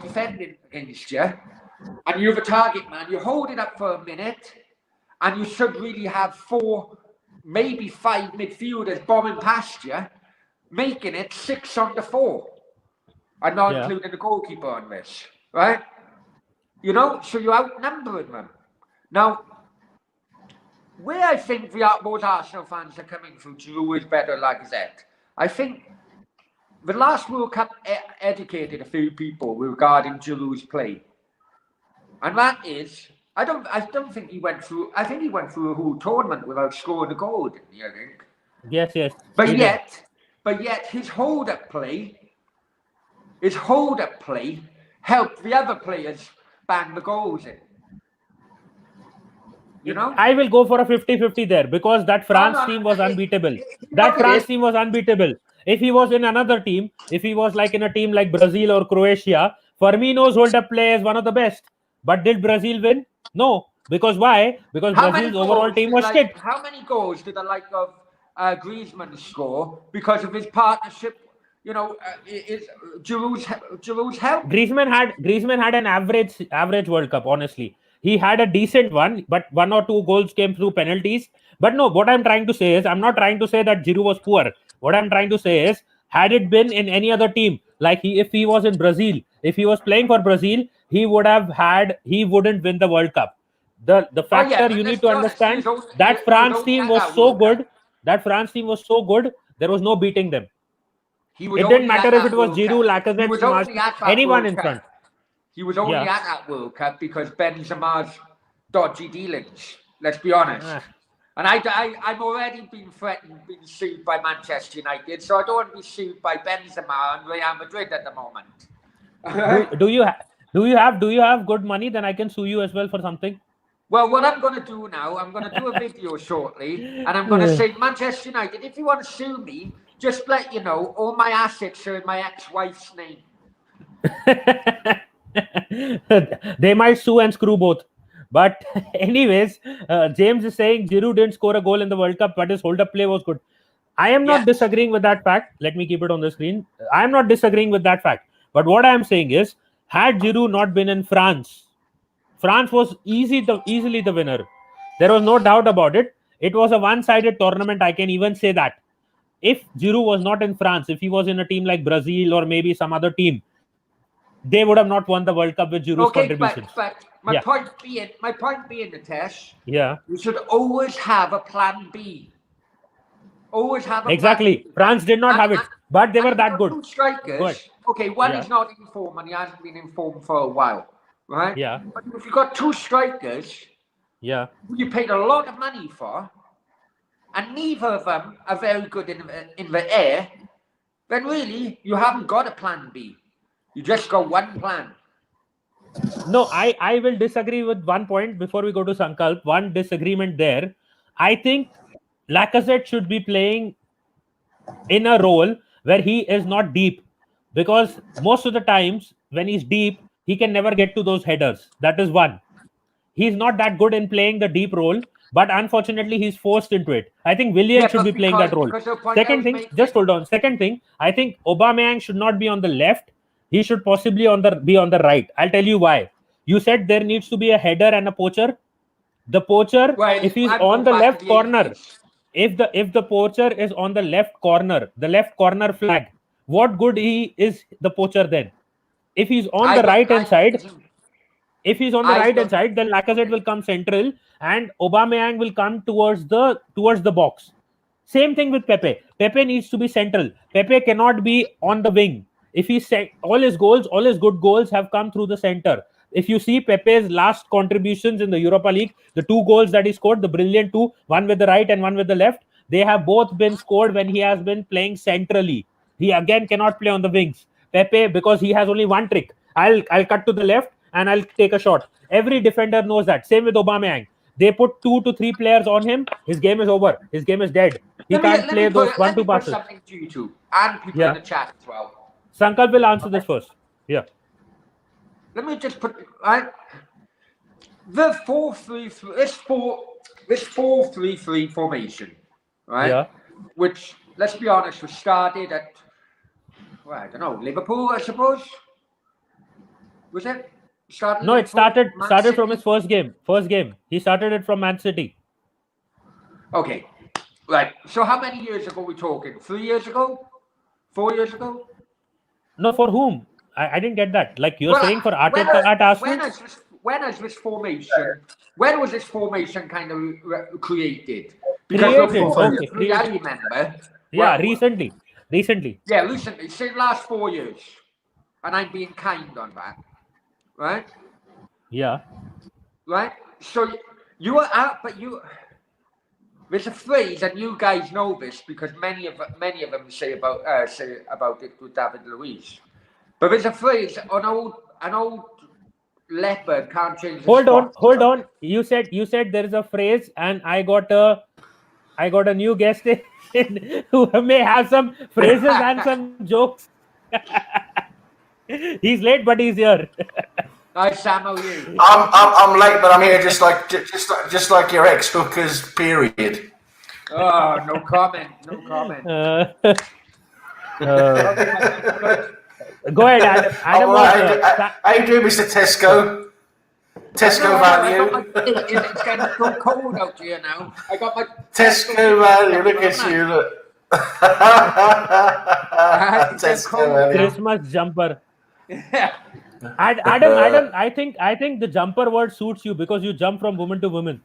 defending against you, and you have a target man, you hold it up for a minute, and you should really have 4, maybe 5 midfielders bombing past you, making it 6-4. I'm not including the goalkeeper on this, right? You know, so you're outnumbering them. Now, where I think most Arsenal fans are coming from, Giroud is better like that. I think the last World Cup educated a few people regarding Giroud's play. And that is, I don't think he went through, I think he went through a whole tournament without scoring a goal, didn't he, I think? Yes. But yet his hold-up play helped the other players bang the goals in. You know? I will go for a 50-50 there, because that France team was unbeatable. That France team was unbeatable. If he was in another team, if he was like in a team like Brazil or Croatia, Firmino's hold-up play is one of the best. But did Brazil win? No. Because why? Because Brazil's overall team was shit. How many goals did the like of Griezmann score because of his partnership? You know, Giroud's help. Griezmann had an average World Cup. Honestly, he had a decent one, but 1 or 2 goals came through penalties. But no, what I'm trying to say is, I'm not trying to say that Giroud was poor. What I'm trying to say is, had it been in any other team, like if he was in Brazil, if he was playing for Brazil, he wouldn't win the World Cup. The factor you need to understand, that France team was so good. That France team was so good, there was no beating them. It didn't matter if it was Giroud, Lacazette, anyone in front. He was only at that World Cup because Benzema's dodgy dealings. Let's be honest. And I'm already being sued by Manchester United, so I don't want to be sued by Benzema and Real Madrid at the moment. Do you have good money? Then I can sue you as well for something. Well, what I'm going to do now, I'm going to do a video shortly, and I'm going to say, Manchester United, if you want to sue me, just let you know, all my assets are in my ex-wife's name. They might sue and screw both. But anyways, James is saying Giroud didn't score a goal in the World Cup, but his hold-up play was good. I am not disagreeing with that fact. Let me keep it on the screen. I am not disagreeing with that fact. But what I am saying is, had Giroud not been in France was easily the winner. There was no doubt about it. It was a one-sided tournament. I can even say that. If Giroud was not in France, if he was in a team like Brazil or maybe some other team, they would have not won the World Cup with Giroud's contributions. But my point being, Nitesh, you should always have a plan B. Always have a exactly. Plan B. France did not have it, but they were that good. 2 strikers. Okay, one is not in form and he hasn't been in form for a while, right? Yeah. But if you've got 2 strikers Yeah. who you paid a lot of money for, and neither of them are very good in the air, then really you haven't got a plan B. You just got one plan. No, I will disagree with one point before we go to Sankalp. One disagreement there. I think Lacazette should be playing in a role where he is not deep, because most of the times when he's deep, he can never get to those headers. That is one. He's not that good in playing the deep role, but unfortunately he's forced into it. I think Willian should be playing that role. Second thing, just hold on. Second thing, I think Aubameyang should not be on the left. He should possibly be on the right. I'll tell you why. You said there needs to be a header and a poacher. The poacher, if he's on the left corner, if the poacher is on the left corner flag, what good is the poacher then? If he's on the right hand side, then Lacazette will come central and Aubameyang will come towards the box. Same thing with Pepe. Pepe needs to be central. Pepe cannot be on the wing. If all his good goals have come through the center. If you see Pepe's last contributions in the Europa League, the 2 goals that he scored, the brilliant 2, one with the right and one with the left, they have both been scored when he has been playing centrally. He again cannot play on the wings. Pepe, because he has only one trick. I'll cut to the left and I'll take a shot. Every defender knows that. Same with Aubameyang. They put 2 to 3 players on him. His game is over. His game is dead. He can't play those 1-2 passes. Something to you two and people in the chat as well. Sankalp will answer this first. Yeah. Let me just put the 4-3-3. This 4-3-3 formation, right? Yeah. Which, let's be honest, was started at, well, I don't know, Liverpool, I suppose. Was it? No, it started from his first game. He started it from Man City. Okay. Right. So how many years ago are we talking? 3 years ago? 4 years ago? No, for whom? I didn't get that. Like you're saying for Arteta at Arsenal? When was this formation kind of created? Because created. I remember. Yeah, recently. Yeah, recently. Say last 4 years. And I'm being kind on that. Right? Yeah. Right? So you are out, but there's a phrase, and you guys know this because many of them say about it with David Luiz. But there's a phrase, an old leopard can't change his spots. Hold on. You said there is a phrase, and I got a new guest in who may have some phrases and some jokes. He's late, but he's here. Hi, Sam, how are you? I'm late, but I'm here just like your ex-hookers. Period. Oh, no comment. Go ahead, Adam. How you doing, Mr. Tesco? Tesco value. It's getting so cold out here now. I got my Tesco value. Look at you. Look. Tesco value. Christmas jumper. Adam, I think the jumper word suits you because you jump from woman to woman.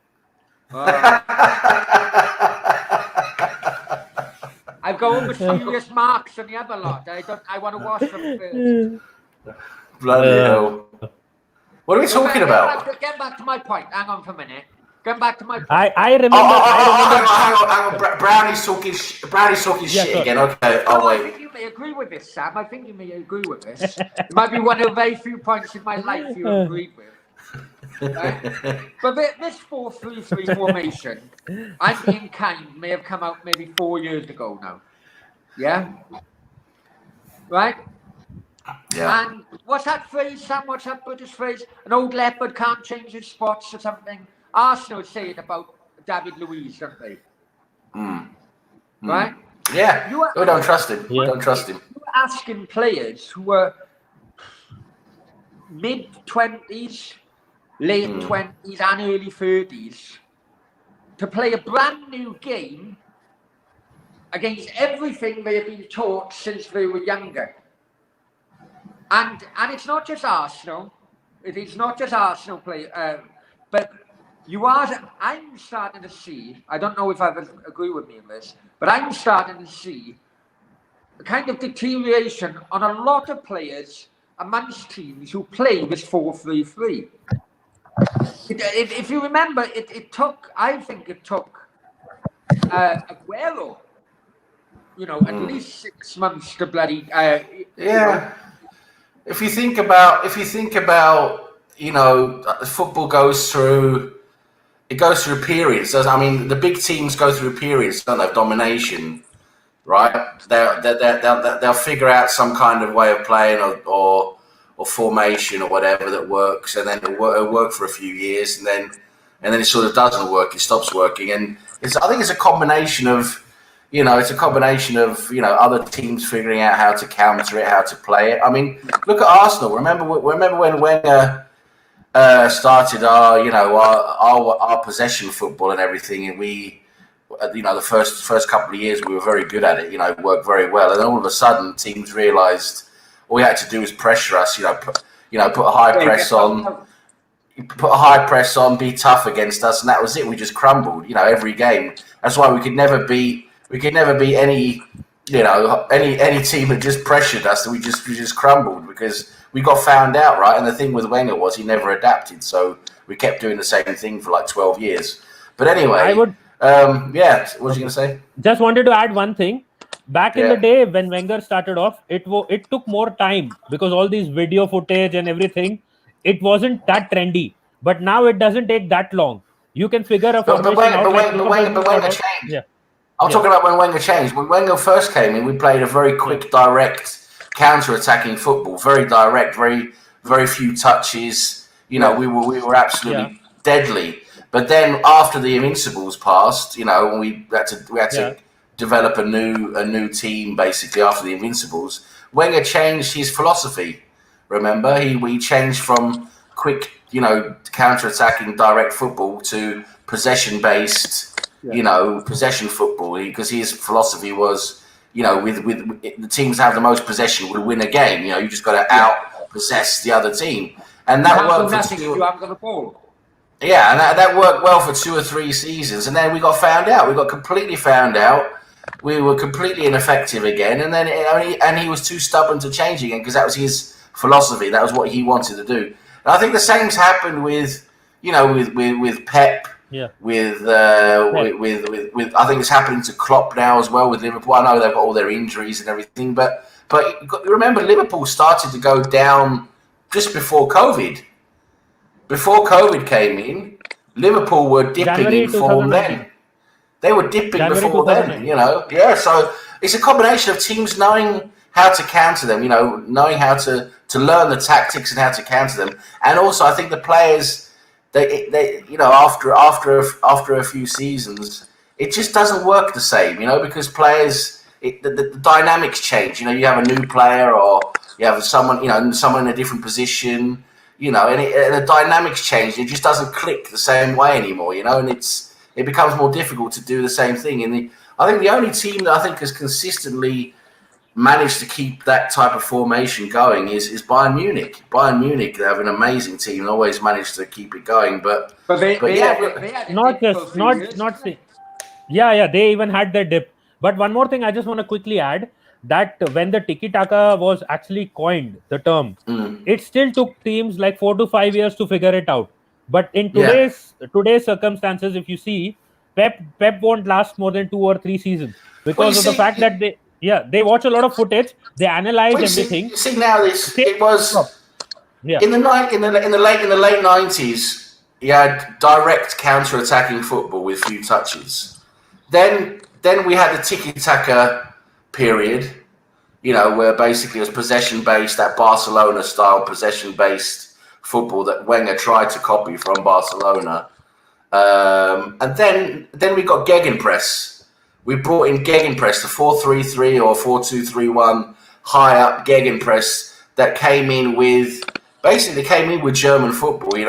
I've got all the serious marks on the other lot. I want to wash them first. Bloody hell. What are we talking about? Get back to my point. Hang on for a minute. Get back to my point. I remember. Hang on. Brownie's talking shit again. Okay, I'll wait. I think you may agree with this, Sam. I think you may agree with this. It might be one of the very few points in my life you agreed with. Right? But this 4-3-3 formation, I'm being kind, may have come out maybe 4 years ago now. Yeah? Right? Yeah. And what's that phrase, Sam? What's that British phrase? An old leopard can't change his spots or something. Arsenal say it about David Luiz, don't they? Right? Yeah. Don't trust him. Yeah. Don't trust him. You're asking players who are mid-20s, late 20s and early 30s to play a brand new game against everything they have been taught since they were younger. And it's not just Arsenal. It is not just Arsenal play, but I'm starting to see, I don't know if I agree with me on this, but I'm starting to see a kind of deterioration on a lot of players amongst teams who play this 4-3-3. If you remember, I think it took Aguero, at least 6 months to bloody. If you think about, football goes through periods. I mean, the big teams go through periods, don't they, of domination, right? They'll figure out some kind of way of playing or formation or whatever that works, and then it'll work for a few years, and then it sort of doesn't work. It stops working, and I think it's a combination of. Other teams figuring out how to counter it, how to play it. I mean, look at Arsenal. Remember when Wenger started our possession football and everything, and we, the first couple of years we were very good at it. It worked very well, and then all of a sudden teams realised all we had to do was pressure us. Put a high press on, be tough against us, and that was it. We just crumbled. Every game. That's why we could never beat any team that just pressured us. We just crumbled because we got found out, right? And the thing with Wenger was he never adapted, so we kept doing the same thing for like 12 years. But anyway, what was you going to say? Just wanted to add one thing. Back in the day when Wenger started off, it took more time because all these video footage and everything, it wasn't that trendy. But now it doesn't take that long. You can figure a formation out. But Wenger changed. Yeah. I'm talking about when Wenger changed. When Wenger first came in, we played a very quick, direct, counter-attacking football. Very direct, very few touches. We were absolutely deadly. But then after the Invincibles passed, we had to develop a new team basically after the Invincibles. Wenger changed his philosophy. Remember, we changed from quick, counter-attacking, direct football to possession-based. Possession football, because his philosophy was, with the teams that have the most possession will win a game. You just got to out-possess the other team, and that worked. You haven't got the ball. Yeah, and that worked well for 2 or 3 seasons, and then we got found out. We got completely found out. We were completely ineffective again, and then he was too stubborn to change again because that was his philosophy. That was what he wanted to do. And I think the same's happened with Pep. Yeah. With I think it's happening to Klopp now as well with Liverpool. I know they've got all their injuries and everything, but remember Liverpool started to go down just before COVID. Before COVID came in, Liverpool were dipping in form then. They were dipping before then, So it's a combination of teams knowing how to counter them, knowing how to learn the tactics and how to counter them, and also I think the players. They after a few seasons, it just doesn't work the same, because players, the dynamics change. You have a new player or you have someone in a different position, and the dynamics change. It just doesn't click the same way anymore, and it becomes more difficult to do the same thing. And I think the only team that I think has consistently managed to keep that type of formation going is Bayern Munich. Bayern Munich, they have an amazing team and always managed to keep it going. But they they even had their dip. But one more thing I just want to quickly add, that when the tiki-taka was actually coined, the term, it still took teams like 4 to 5 years to figure it out. But in today's circumstances, if you see, Pep won't last more than 2 or 3 seasons because of the fact that they watch a lot of footage, they analyze everything. See now it was in the late 90s. You had direct counter-attacking football with few touches. Then we had the tiki-taka period, where basically it was possession-based, that Barcelona-style possession-based football that Wenger tried to copy from Barcelona. And then we got gegenpress. We brought in gegenpress, the 4-3-3 or 4-2-3-1 high up gegenpress that came in with German football. With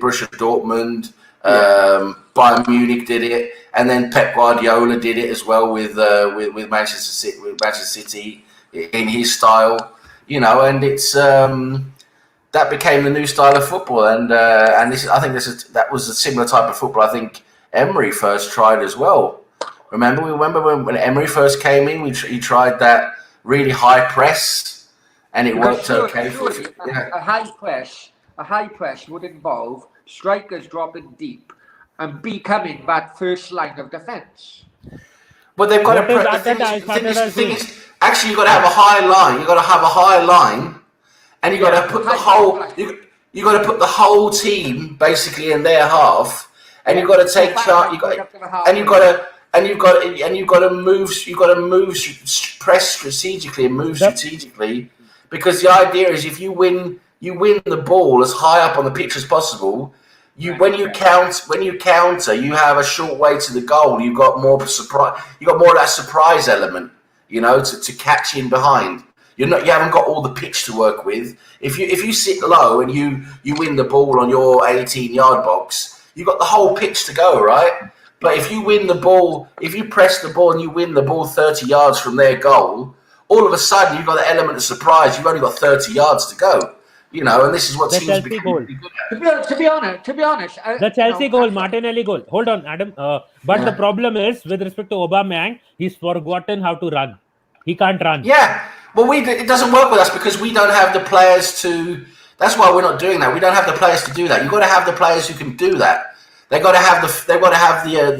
Borussia Dortmund, Bayern Munich did it, and then Pep Guardiola did it as well with Manchester City in his style. And it's that became the new style of football, and that was a similar type of football I think Emery first tried as well. Remember when Emery first came in, he tried that really high press, and it worked okay. A high press, a high press would involve strikers dropping deep and becoming that first line of defence. But they've got the thing is, actually, you've got to have a high line. You've got to have a high line, and you've got to put the whole. You got to put the whole team basically in their half, and you've got to take charge. You've got to move. You've got to move, press strategically and move strategically, because the idea is if you win the ball as high up on the pitch as possible. When you counter, you have a short way to the goal. You've got more surprise. You got more of that surprise element, to catch in behind. You haven't got all the pitch to work with. If you sit low and you win the ball on your 18-yard box, you've got the whole pitch to go, right? But if you win the ball, if you press the ball and you win the ball 30 yards from their goal, all of a sudden you've got the element of surprise. You've only got 30 yards to go. And this is what teams become really good at. To be honest, the Chelsea goal, Martinelli goal. Hold on, Adam. But the problem is, with respect to Aubameyang, he's forgotten how to run. He can't run. Yeah. Well, it doesn't work with us because we don't have the players to. That's why we're not doing that. We don't have the players to do that. You've got to have the players who can do that. They've got to have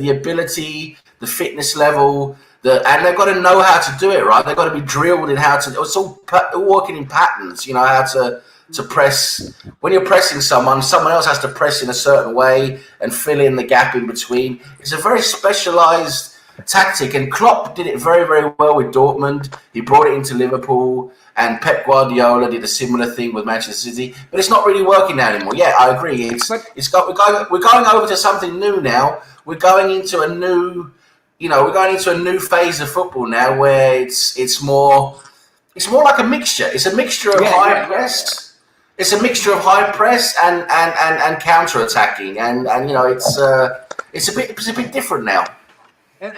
the ability, the fitness level, and they've got to know how to do it. Right? They've got to be drilled in how to. It's all working in patterns. How to press. When you're pressing someone else has to press in a certain way and fill in the gap in between. It's a very specialised tactic, and Klopp did it very, very well with Dortmund. He brought it into Liverpool, and Pep Guardiola did a similar thing with Manchester City. But it's not really working now anymore. Yeah, I agree. We're going over to something new now. We're going into a new, phase of football now where it's more like a mixture. It's a mixture of high press. It's a mixture of high press and counter attacking, and it's a bit different now. And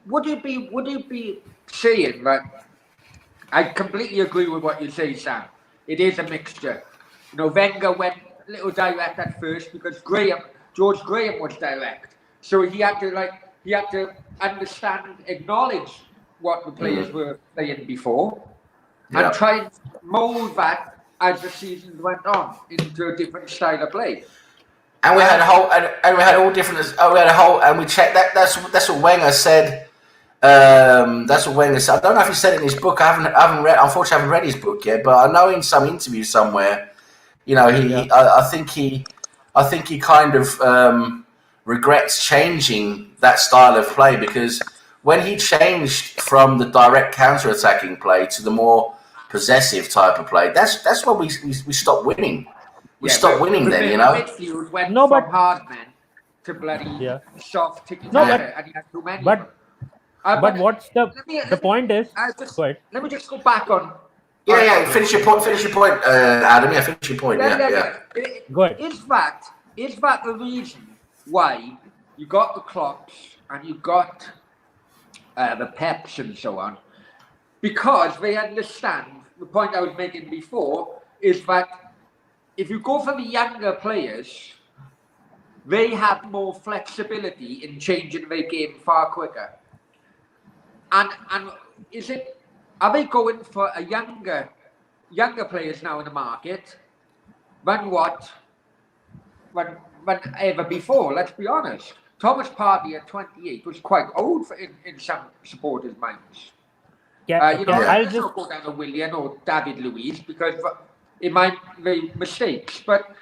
would you be saying that? I completely agree with what you say, Sam. It is a mixture. Wenger went a little direct at first because George Graham was direct, so he had to understand, acknowledge what the players were playing before, and try and mould that as the season went on into a different style of play. And we had and we checked that. That's what Wenger said. That's what Wenger said. I don't know if he said it in his book. Unfortunately, I haven't read his book yet. But I know in some interview somewhere, I think he kind of regrets changing that style of play, because when he changed from the direct counter-attacking play to the more possessive type of play, that's when we stopped winning. We stopped winning then, Midfield went from hard men to bloody soft tiki-taka, and he had too many. But what's the point is? Let me just go back on. Finish your point, Adam. Yeah, finish your point. Go ahead. Is that the reason why you got the Klopps and you got the Peps and so on? Because they understand, the point I was making before is that if you go for the younger players, they have more flexibility in changing their game far quicker. And are they going for a younger players now in the market than ever before? Let's be honest. Thomas Partey at 28 was quite old in some supporters' minds. Let's not go down to Willian or David Luiz because it might be mistakes. But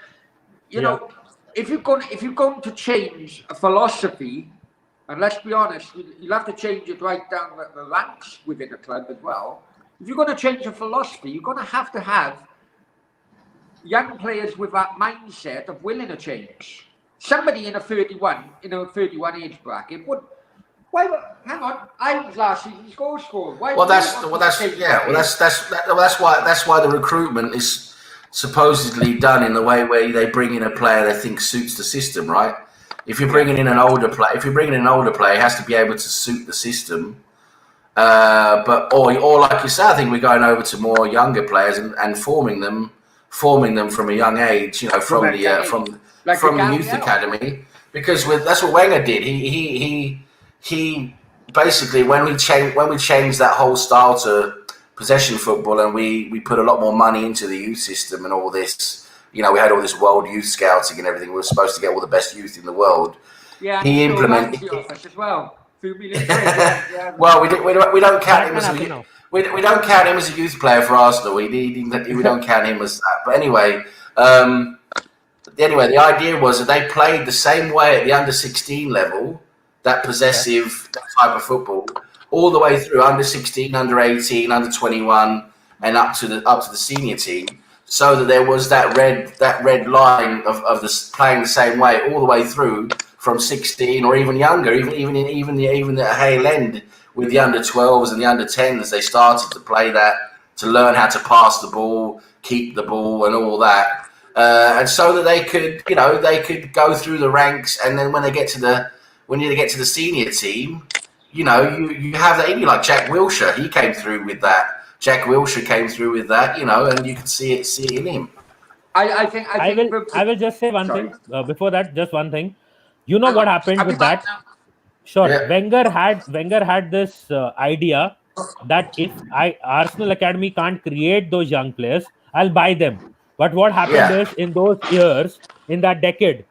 if you're going to change a philosophy, and let's be honest, you'll have to change it right down the ranks within a club as well. If you're going to change a philosophy, you're going to have young players with that mindset of willing to change. Somebody in a 31 age bracket would. Hang on, I was last season's goal scorer. That's why the recruitment is supposedly done in the way where they bring in a player they think suits the system, right? If you're bringing in an older player, it has to be able to suit the system. Or like you said, I think we're going over to more younger players and forming them from a young age, from the youth academy. Because that's what Wenger did. He basically when we changed that whole style to possession football, and we put a lot more money into the youth system and all this, we had all this world youth scouting and everything. We were supposed to get all the best youth in the world. Yeah, he implemented the office as well. Well, we don't count him as we don't count him as a youth player for Arsenal. We don't count him as that. But anyway, the idea was that they played the same way at the under-16 level, that possessive type of football, all the way through under-16, under-18, under-21, and up to the senior team, so that there was that red line of the playing the same way all the way through from 16 or even younger, even the Hale End with the under-12s and the under-10s. They started to play that, to learn how to pass the ball, keep the ball, and all that. And so that they could go through the ranks, and then when they get to the senior team, you have that in you, like Jack Wilshere. He came through with that. Jack Wilshere came through with that, and you could see it in him. I will just say one thing before that. Just one thing. What happened with that? Sure. Yeah. Wenger had this idea that if Arsenal Academy can't create those young players, I'll buy them. But what happened is, in those years, in that decade,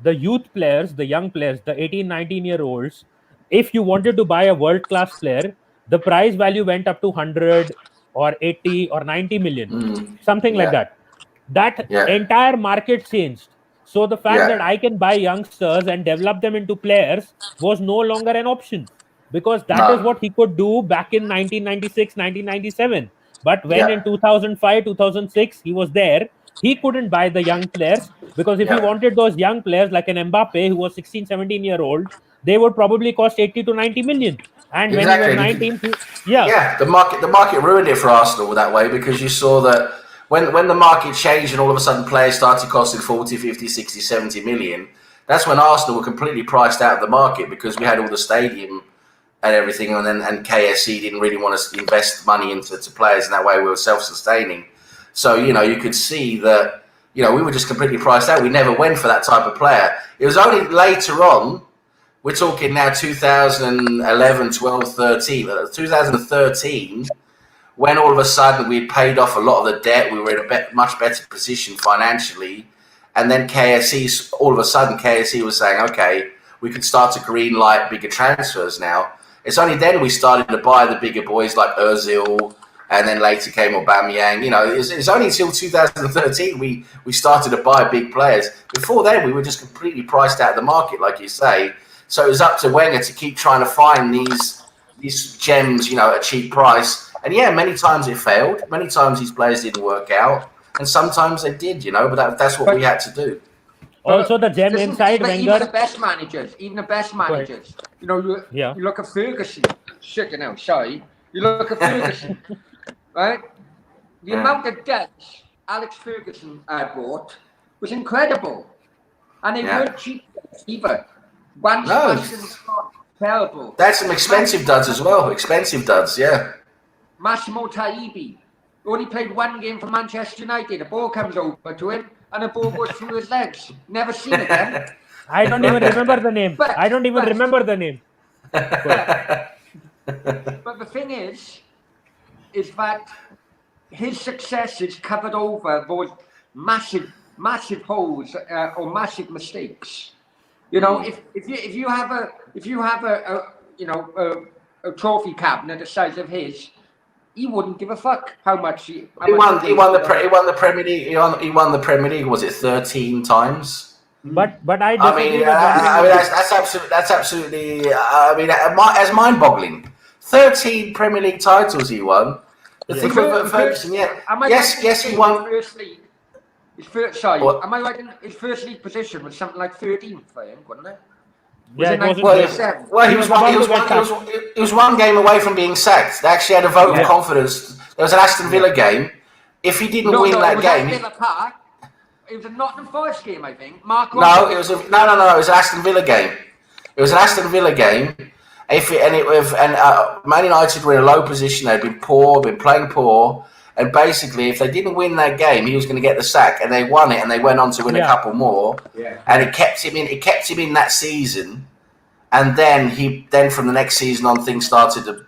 the youth players, the young players, the 18, 19-year-olds, if you wanted to buy a world-class player, the price value went up to 100 or 80 or 90 million, something like that. That entire market changed. So the fact that I can buy youngsters and develop them into players was no longer an option, because that is what he could do back in 1996, 1997. But when in 2005, 2006, he was there, he couldn't buy the young players, because if he wanted those young players like an Mbappe, who was 16, 17-year-old, they would probably cost 80 to 90 million. And when he was 19, the market ruined it for Arsenal that way, because you saw that when the market changed and all of a sudden players started costing 40, 50, 60, 70 million, that's when Arsenal were completely priced out of the market, because we had all the stadium and everything, and KSC didn't really want to invest money into players, and that way we were self-sustaining. So, you could see that, we were just completely priced out. We never went for that type of player. It was only later on, we're talking now 2011, 12, 13, 2013, when all of a sudden we'd paid off a lot of the debt, we were in a much better position financially, and then all of a sudden KSC was saying, okay, we could start to green light bigger transfers now. It's only then we started to buy the bigger boys like Ozil, and then later came Aubameyang. It's only until 2013 we started to buy big players. Before then, we were just completely priced out of the market, like you say. So it was up to Wenger to keep trying to find these gems, at a cheap price. And many times it failed. Many times these players didn't work out, and sometimes they did. But that's what we had to do. Also, the gem inside Wenger. Even the best managers. You look at Ferguson. Sorry. You look at Ferguson, right? The amount of debts Alex Ferguson bought was incredible, and they weren't cheap either. Terrible. That's some expensive duds as well. Expensive duds, Massimo Taibi only played one game for Manchester United. The ball comes over to him, and the ball goes through his legs. Never seen again. I don't even remember the name. But the thing is that his success is covered over those massive holes or massive mistakes. If you have a trophy cabinet the size of his, he wouldn't give a fuck how much he won the Premier League. He won the Premier League. Was it 13 times? But that's absolutely. That's mind-boggling. 13 Premier League titles he won. The thing with Ferguson, yes, he won. Am I right? His first league position was something like 13th for him, wasn't it? He was one game away from being sacked. They actually had a vote of confidence. There was an Aston Villa game. If he didn't win that game, it was a Nottingham Forest game, I think. It was it was an Aston Villa game. It was an Aston Villa game. Man United were in a low position. They'd been playing poor, and basically, if they didn't win that game, he was going to get the sack. And they won it, and they went on to win a couple more. Yeah. And it kept him in. It kept him in that season, and then from the next season on, things started to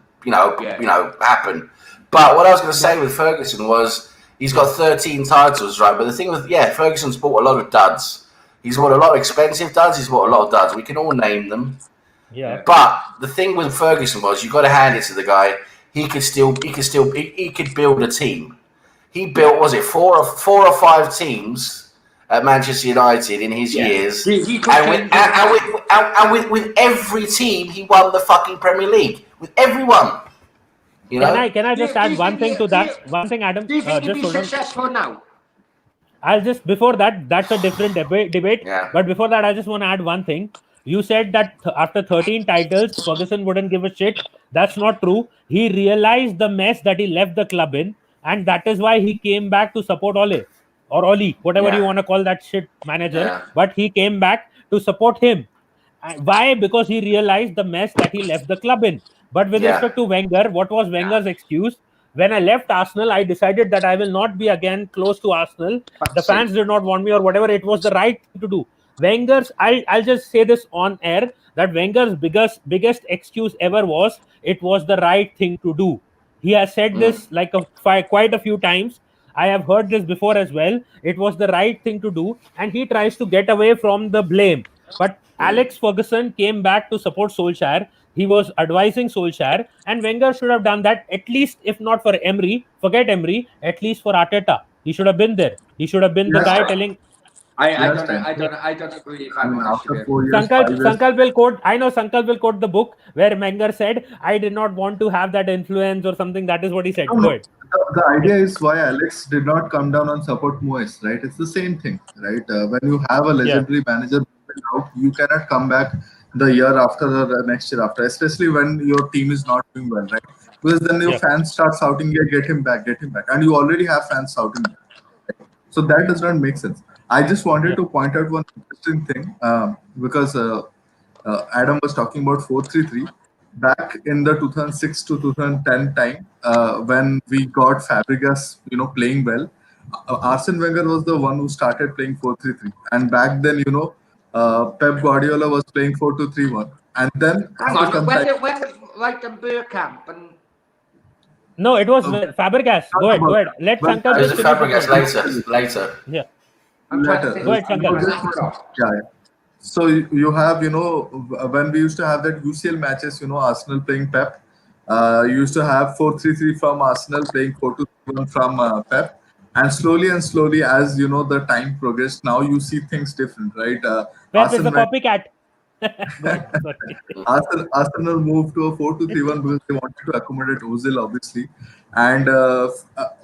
happen. But what I was going to say with Ferguson was, He's got 13 titles, right? But the thing with Ferguson's bought a lot of duds. He's bought a lot of expensive duds. He's bought a lot of duds. We can all name them. Yeah. But the thing with Ferguson was, you got to hand it to the guy. He could build a team. He built, was it four or five teams at Manchester United in his years, and with every team he won the fucking Premier League with everyone. You know? Can I just add one thing to that? One thing, Adam. Do you think he'd just be hold on. successful now? I'll just, before that, that's a different debate. Yeah. But before that, I just want to add one thing. You said that after 13 titles, Ferguson wouldn't give a shit. That's not true. He realized the mess that he left the club in, and that is why he came back to support Ole or Oli, whatever you want to call that shit manager. Yeah. But he came back to support him. Why? Because he realized the mess that he left the club in. But with respect to Wenger, what was Wenger's excuse? When I left Arsenal, I decided that I will not be again close to Arsenal. The fans did not want me or whatever. It was the right thing to do. Wenger's, I'll just say this on air, that Wenger's biggest excuse ever was, it was the right thing to do. He has said this like quite a few times. I have heard this before as well. It was the right thing to do, and he tries to get away from the blame. But Alex Ferguson came back to support Solskjaer. He was advising Solskjaer, and Wenger should have done that, at least, if not for Emery, forget Emery, at least for Arteta. He should have been there. He should have been the guy telling. I don't agree. If I'm honest with you. Sankalp will quote. I know Sankalp will quote the book where Wenger said, "I did not want to have that influence" or something. That is what he said. Go ahead. The idea is why Alex did not come down and support Moyes, right? It's the same thing, right? When you have a legendary manager out, you cannot come back the year after the next year after, especially when your team is not doing well, right? Because then your fans start shouting, "Get him back," and you already have fans shouting. Right? So that does not make sense. I just wanted to point out one interesting thing because Adam was talking about 4-3-3. Back in the 2006 to 2010 time, when we got Fabregas, playing well, Arsene Wenger was the one who started playing 4-3-3. And back then, Pep Guardiola was playing 4-2-3-1. And then hang on, when was Reich Bergkamp and no, it was Fabregas. Go ahead. Let Sankalp. It was Fabregas later. Yeah. Later. Go ahead, Sankalp. Yeah. So you have, when we used to have that UCL matches, Arsenal playing Pep. You used to have 4-3-3 from Arsenal playing 4-2-3-1 from Pep. And slowly, as the time progressed, now you see things different, right? Pep is a copycat. Arsenal moved to a 4-2-3-1 because they wanted to accommodate Ozil, obviously. And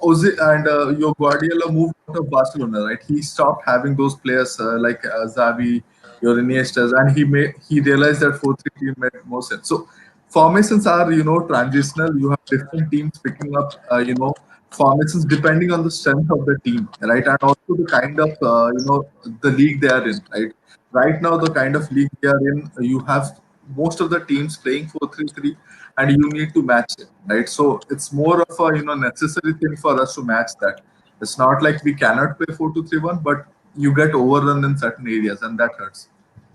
Ozil and your Guardiola moved out of Barcelona, right? He stopped having those players like Xavi, your Iniestas, and he realized that 4-3-3 made more sense. So formations are transitional. You have different teams picking up formations depending on the strength of the team, right? And also the kind of the league they are in, right? Right now, the kind of league they are in, you have most of the teams playing 4-3-3, and you need to match it, right? So it's more of a necessary thing for us to match that. It's not like we cannot play 4-2-3-1, but you get overrun in certain areas, and that hurts.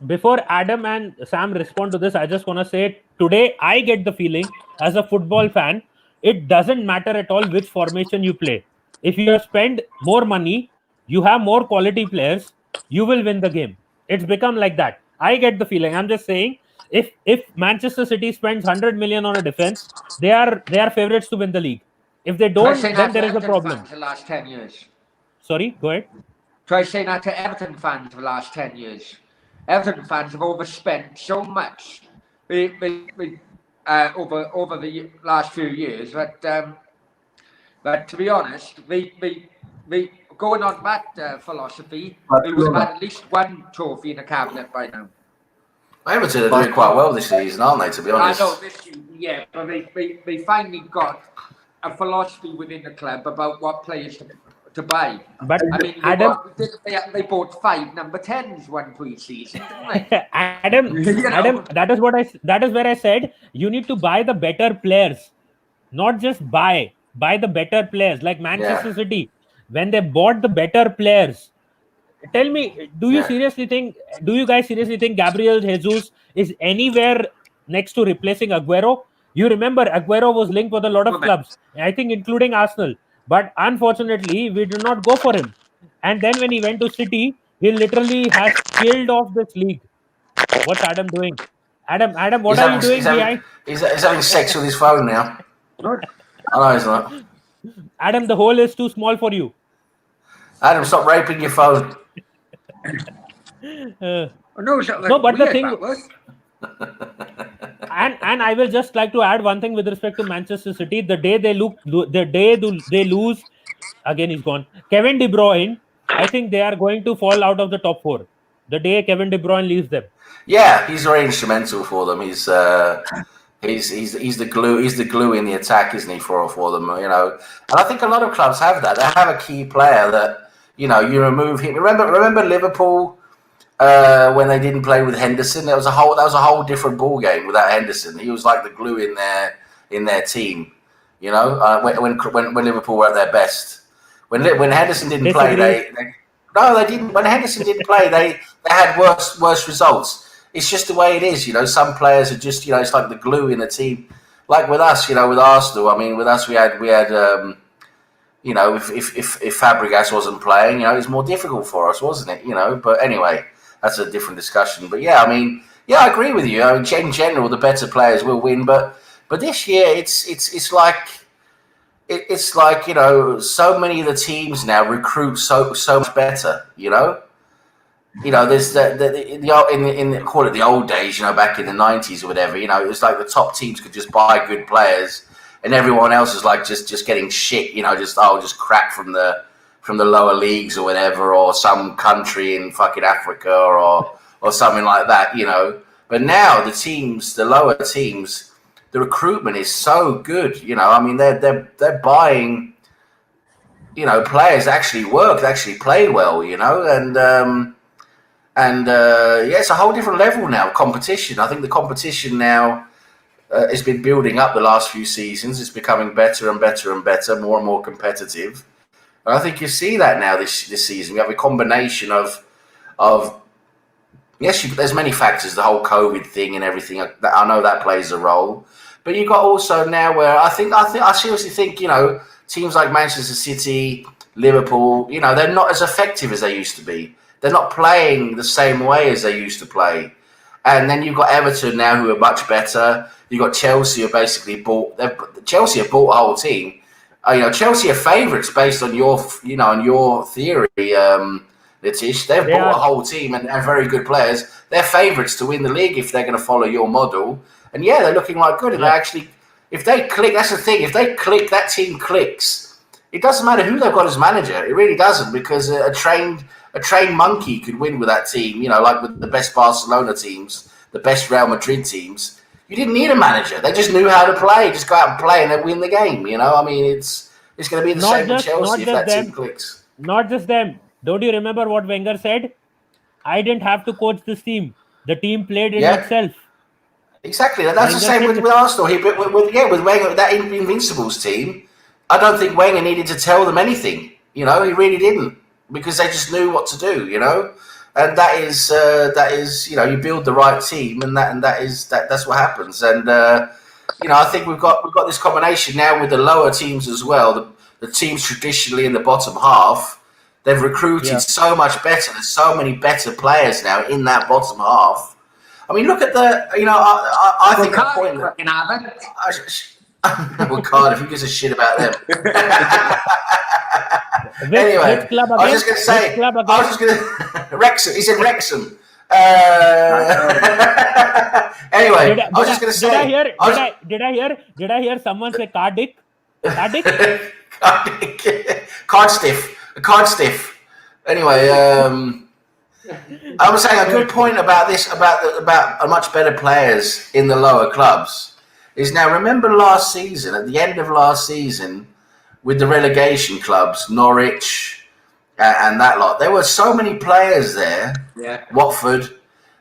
Before Adam and Sam respond to this, I just want to say today I get the feeling as a football fan, it doesn't matter at all which formation you play. If you have spent more money, you have more quality players, you will win the game. It's become like that. I get the feeling. I'm just saying, if Manchester City spends 100 million on a defense, they are favorites to win the league. If they don't, then there is a problem. For the last 10 years. Sorry, go ahead. Try saying that to Everton fans for the last 10 years. Everton fans have overspent so much over the last few years that to be honest, we going on that philosophy, we would have had at least one trophy in the cabinet by now. Everton are doing quite well this season, aren't they, to be honest? I know this season, yeah, but we finally got a philosophy within the club about what players to buy. But I mean, Adam, they bought 5 number 10s one pre-season, didn't they? Adam, that is where I said you need to buy the better players, not just buy the better players like Manchester City. When they bought the better players, tell me, do you guys seriously think Gabriel Jesus is anywhere next to replacing Aguero? You remember Aguero was linked with a lot of clubs, I think including Arsenal. But unfortunately, we did not go for him. And then when he went to City, he literally has killed off this league. What's Adam doing? Adam, what are you doing behind? He's having sex with his phone now. Good. I know he's not. Adam, the hole is too small for you. Adam, stop raping your phone. No, but the thing, and I will just like to add one thing with respect to Manchester City. The day they lose, again he's gone, Kevin De Bruyne, I think they are going to fall out of the top 4. The day Kevin De Bruyne leaves them. Yeah, he's very instrumental for them. He's the glue. He's the glue in the attack, isn't he? For them, and I think a lot of clubs have that. They have a key player that you remove him. Remember Liverpool when they didn't play with Henderson. That was a whole different ball game without Henderson. He was like the glue in their team. When Liverpool were at their best. When Henderson didn't play, they didn't. When Henderson didn't play, they had worse results. It's just the way it is, Some players are just, it's like the glue in the team. Like with us, with Arsenal. I mean, with us, we had, if Fabregas wasn't playing, it was more difficult for us, wasn't it? But anyway, that's a different discussion. But yeah, I mean, yeah, I agree with you. I mean, in general, the better players will win. But this year, it's like so many of the teams now recruit so much better. There's call it the old days, back in the 90s or whatever. It was like the top teams could just buy good players, and everyone else is like just getting shit. Just crap from the lower leagues or whatever, or some country in fucking Africa or something like that. But now the lower teams, the recruitment is so good. I mean, they're buying, players that actually work, that actually play well. And it's a whole different level now. Competition. I think the competition now has been building up the last few seasons. It's becoming better and better and better, more and more competitive. And I think you see that now this season. We have a combination of yes, there's many factors. The whole COVID thing and everything. I know that plays a role. But you've got also now where I seriously think teams like Manchester City, Liverpool, they're not as effective as they used to be. They're not playing the same way as they used to play. And then you've got Everton now who are much better. You've got Chelsea who basically Chelsea have bought a whole team. Chelsea are favourites based on your theory, Nitish. They've bought a whole team and have very good players. They're favourites to win the league if they're going to follow your model. And yeah, they're looking like good. And they actually, if they click, that's the thing. If they click, that team clicks. It doesn't matter who they've got as manager. It really doesn't, because a trained monkey could win with that team, like with the best Barcelona teams, the best Real Madrid teams. You didn't need a manager. They just knew how to play. Just go out and play and they win the game, I mean, it's going to be the same with Chelsea if that team clicks. Not just them. Don't you remember what Wenger said? I didn't have to coach this team. The team played in itself. Exactly. That's the same with Arsenal. With Wenger, that Invincibles team, I don't think Wenger needed to tell them anything. He really didn't. Because they just knew what to do, and that is you build the right team, and that's what happens. And I think we've got this combination now with the lower teams as well. The teams traditionally in the bottom half, they've recruited so much better. There's so many better players now in that bottom half. I mean, look at the I think the point. Well, Cardiff, who gives a shit about them? Anyway, I was just going to say, Wrexham. He said Wrexham. Anyway, I was just going to say. Did I hear someone say Cardiff? Cardiff? Cardstiff. Anyway, I was saying a good point about this, about a much better players in the lower clubs. Is now, remember last season, at the end of last season, with the relegation clubs, Norwich and that lot, there were so many players there. Yeah. Watford,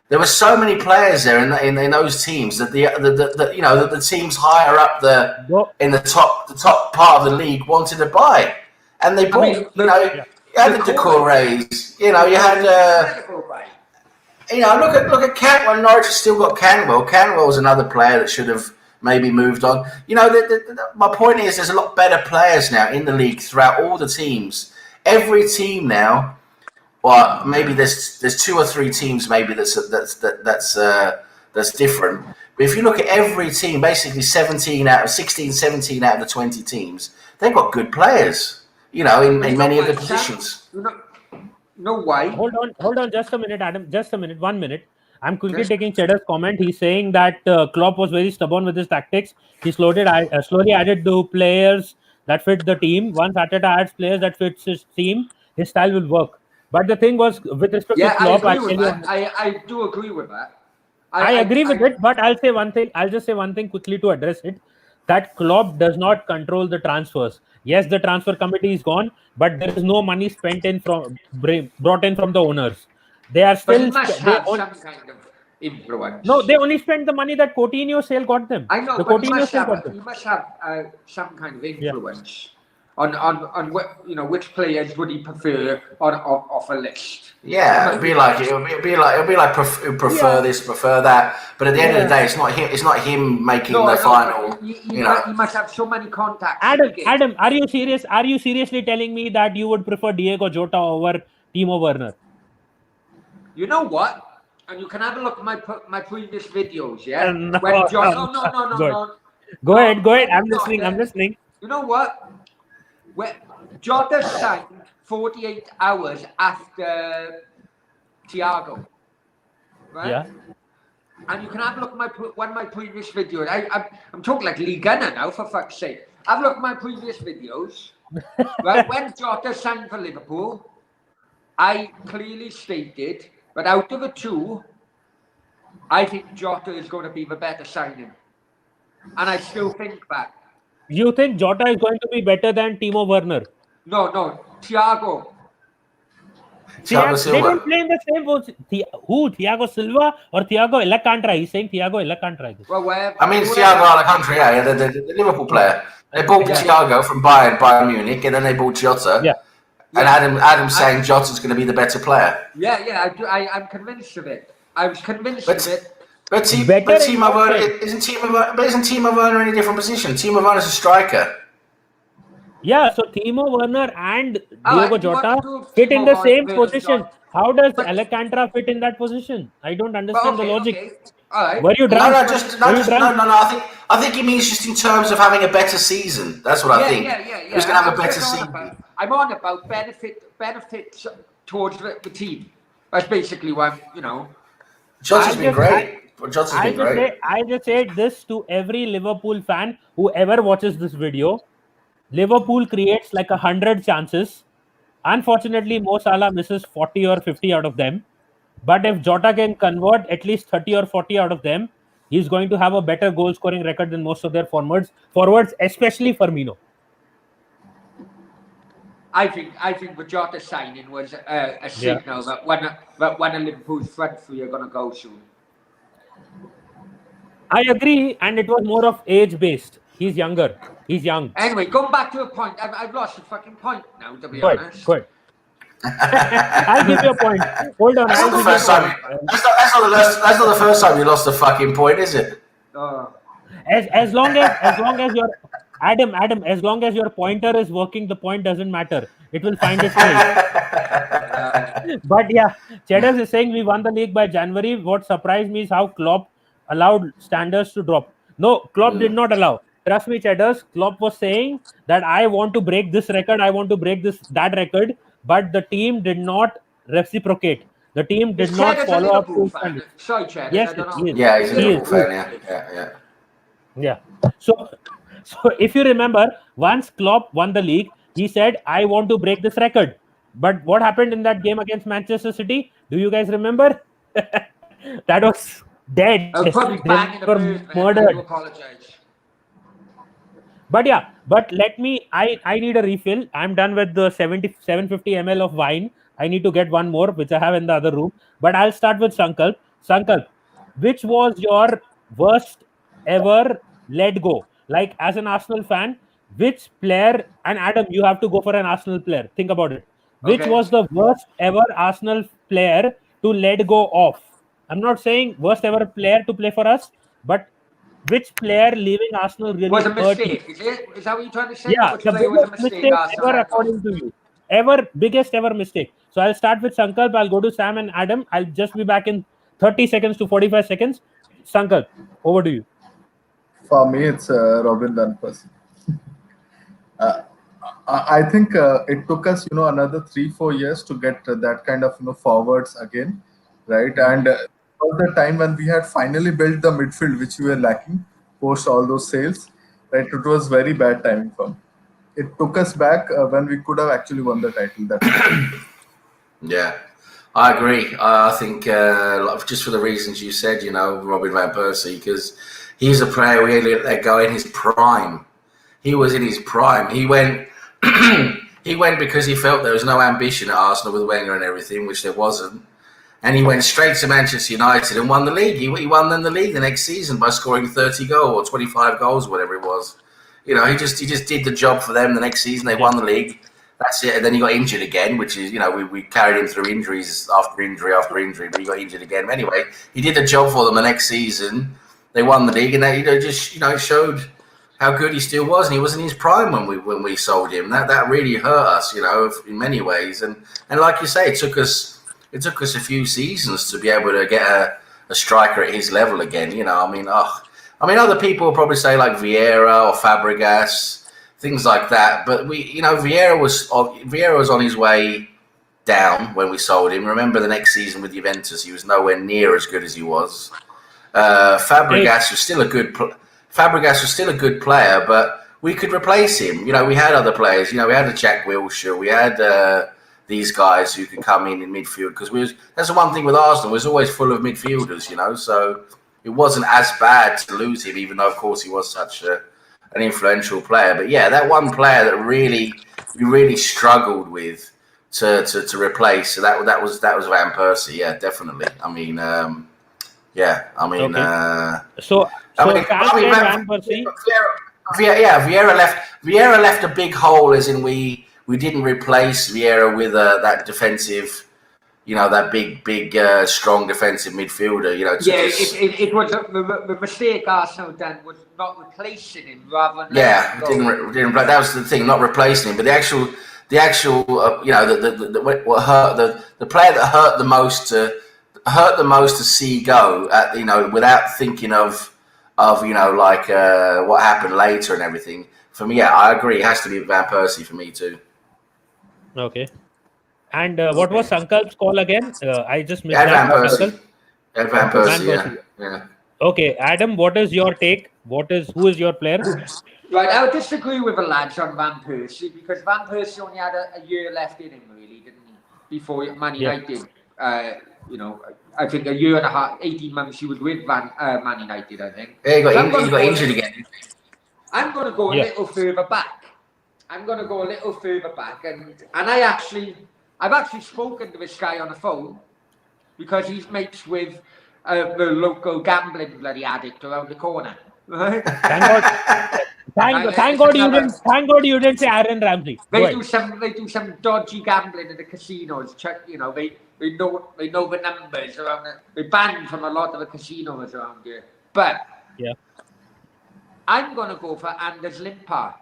there were so many players there in those teams that the teams higher up in the top part of the league wanted to buy, and they bought. You had the Decorays. You had. Look at Cantwell. Norwich has still got Cantwell. Cantwell was another player that should have maybe moved on. My point is, there's a lot better players now in the league throughout all the teams. Every team now, well, maybe there's 2 or 3 teams maybe that's different. But if you look at every team, basically 17 out of the 20 teams, they've got good players. In many of the positions. No way. Hold on, just a minute, Adam. Just a minute, 1 minute. I'm quickly taking Cheddar's comment. He's saying that Klopp was very stubborn with his tactics. He slowly added the players that fit the team. Once Arteta adds players that fits his team, his style will work. But the thing was, with respect to Klopp, I do agree with that. I agree with it, but I'll say one thing. I'll just say one thing quickly to address it. That Klopp does not control the transfers. Yes, the transfer committee is gone, but there is no money brought in from the owners. They are still. But he must have some kind of influence. No, they only spent the money that Coutinho sale got them. I know, but he must have some kind of influence on what, which players would he prefer off a list. Yeah, it'll be like prefer this, prefer that. But at the end of the day, it's not him making the final. He must have so many contacts. Adam, are you serious? Are you seriously telling me that you would prefer Diego Jota over Timo Werner? You know what? And you can have a look at my previous videos. Yeah. No. Go ahead. I'm listening. You know what? When Jota signed 48 hours after Thiago, right? Yeah. And you can have a look at one of my previous videos. I'm talking like Lee Gunner now, for fuck's sake. Have a look at my previous videos. Right? When Jota signed for Liverpool, I clearly stated that out of the two, I think Jota is going to be the better signing. And I still think that. You think Jota is going to be better than Timo Werner? No, Thiago. They don't play in the same position. Who? Thiago Silva or Thiago Alcantara? He's saying Thiago Alcantara. Well, Thiago Alcantara, the Liverpool player. They bought Thiago from Bayern Munich, and then they bought Jota. Yeah. And Adam's saying Jota's going to be the better player. I'm convinced of it. I was convinced of it. But Timo Werner isn't Timo Werner in a different position? Timo Werner's a striker. Yeah, so Timo Werner and Diego Jota fit in the same position. How does Alcantara fit in that position? I don't understand the logic. Okay. All right. Were you drunk? No. I think he means just in terms of having a better season. That's what I think. Yeah. He's going to have a better season. I'm on about benefits towards the team. That's basically what Jota's been great. I just said this to every Liverpool fan who ever watches this video. Liverpool creates like 100 chances. Unfortunately, Mo Salah misses 40 or 50 out of them. But if Jota can convert at least 30 or 40 out of them, he's going to have a better goal scoring record than most of their forwards, especially Firmino. I think the Jota signing was a signal that one of Liverpool's front three are going to go soon. I agree, and it was more of age-based. He's younger. He's young. Anyway, going back to a point. I've lost the fucking point now, to be honest. Good. I'll give you a point. Hold on. That's not the first time you lost the fucking point, is it? As long as your Adam, as long as your pointer is working, the point doesn't matter. It will find its way. But yeah, Cheddars is saying we won the league by January. What surprised me is how Klopp allowed standards to drop. No, Klopp did not allow. Trust me, Cheddars. Klopp was saying that I want to break this record. I want to break that record. But the team did not reciprocate. The team did not follow up to standards. Sorry, Chad. Yes, he's a Liverpool fan. Yeah. So if you remember, once Klopp won the league, he said, I want to break this record. But what happened in that game against Manchester City? Do you guys remember? That was dead. I was probably banging the booth, murdered. I do apologize. But yeah, I need a refill. I'm done with the 750 ml of wine. I need to get one more, which I have in the other room. But I'll start with Sankalp. Sankalp, which was your worst ever let go? Like, as an Arsenal fan, which player, and Adam, you have to go for an Arsenal player. Think about it. Which was the worst ever Arsenal player to let go of? I'm not saying worst ever player to play for us, but which player leaving Arsenal really was a hurt you? mistake, is it? Is that what you're trying to say? Yeah, Which the player was a biggest mistake? mistake Arsenal ever had? according to you. Biggest ever mistake. So I'll start with Sankalp. I'll go to Sam and Adam. I'll just be back in 30 seconds to 45 seconds. Sankalp, over to you. For me, it's Robin Van Persie. I think it took us, another 3-4 years to get that kind of, forwards again, right? And it was the time when we had finally built the midfield, which we were lacking post all those sales, right? It was very bad timing for me. It took us back when we could have actually won the title. Yeah, I agree. I think just for the reasons you said, Robin Van Persie, because he's a player we let go in his prime. He was in his prime. He went he went because he felt there was no ambition at Arsenal with Wenger and everything, which there wasn't. And he went straight to Manchester United and won the league. He won them the league the next season by scoring 30 goals or 25 goals, whatever it was. He just did the job for them the next season. They won the league. That's it. And then he got injured again, which is, we carried him through injuries after injury after injury, but he got injured again. But anyway, he did the job for them the next season. They won the league, and they, it showed how good he still was, and he was in his prime when we sold him. That really hurt us, in many ways. And like you say, it took us a few seasons to be able to get a striker at his level again. Other people will probably say like Vieira or Fabregas, things like that. But Vieira was on his way down when we sold him. Remember the next season with Juventus, he was nowhere near as good as he was. Fabregas was still a good player, but we could replace him. We had other players. We had a Jack Wilshere. We had these guys who could come in midfield, because that's the one thing with Arsenal. It was always full of midfielders. So it wasn't as bad to lose him, even though of course he was such an influential player. But yeah, that one player that we really struggled with to replace. So that was Van Persie. Yeah, definitely. Van Persie. Vieira left a big hole, as in we didn't replace Vieira with that defensive, that big strong defensive midfielder. It was the mistake Arsenal done was not replacing him rather than didn't. That was the thing, not replacing him, but the actual what hurt the player that hurt the most to see go at without thinking of what happened later and everything. For me, yeah, I agree. It has to be Van Persie for me too. Okay. And what was Sankalp's call again? I just missed that. Van Persie. Van Persie. Yeah. Okay, Adam, what is your take? Who is your player? Right, I would disagree with the lads on Van Persie, because Van Persie only had a year left in him, really, didn't he? Before Man United. I think a year and a half, 18 months he was with Man United, I think. Yeah, he got injured again. I'm going to go a little further back. And I've actually spoken to this guy on the phone, because he's mates with the local gambling bloody addict around the corner. Right? Thank God you didn't say Aaron Ramsey. They do some dodgy gambling in the casinos. They know the numbers around it. They're banned from a lot of the casinos around here. But I'm gonna go for Anders Limpar.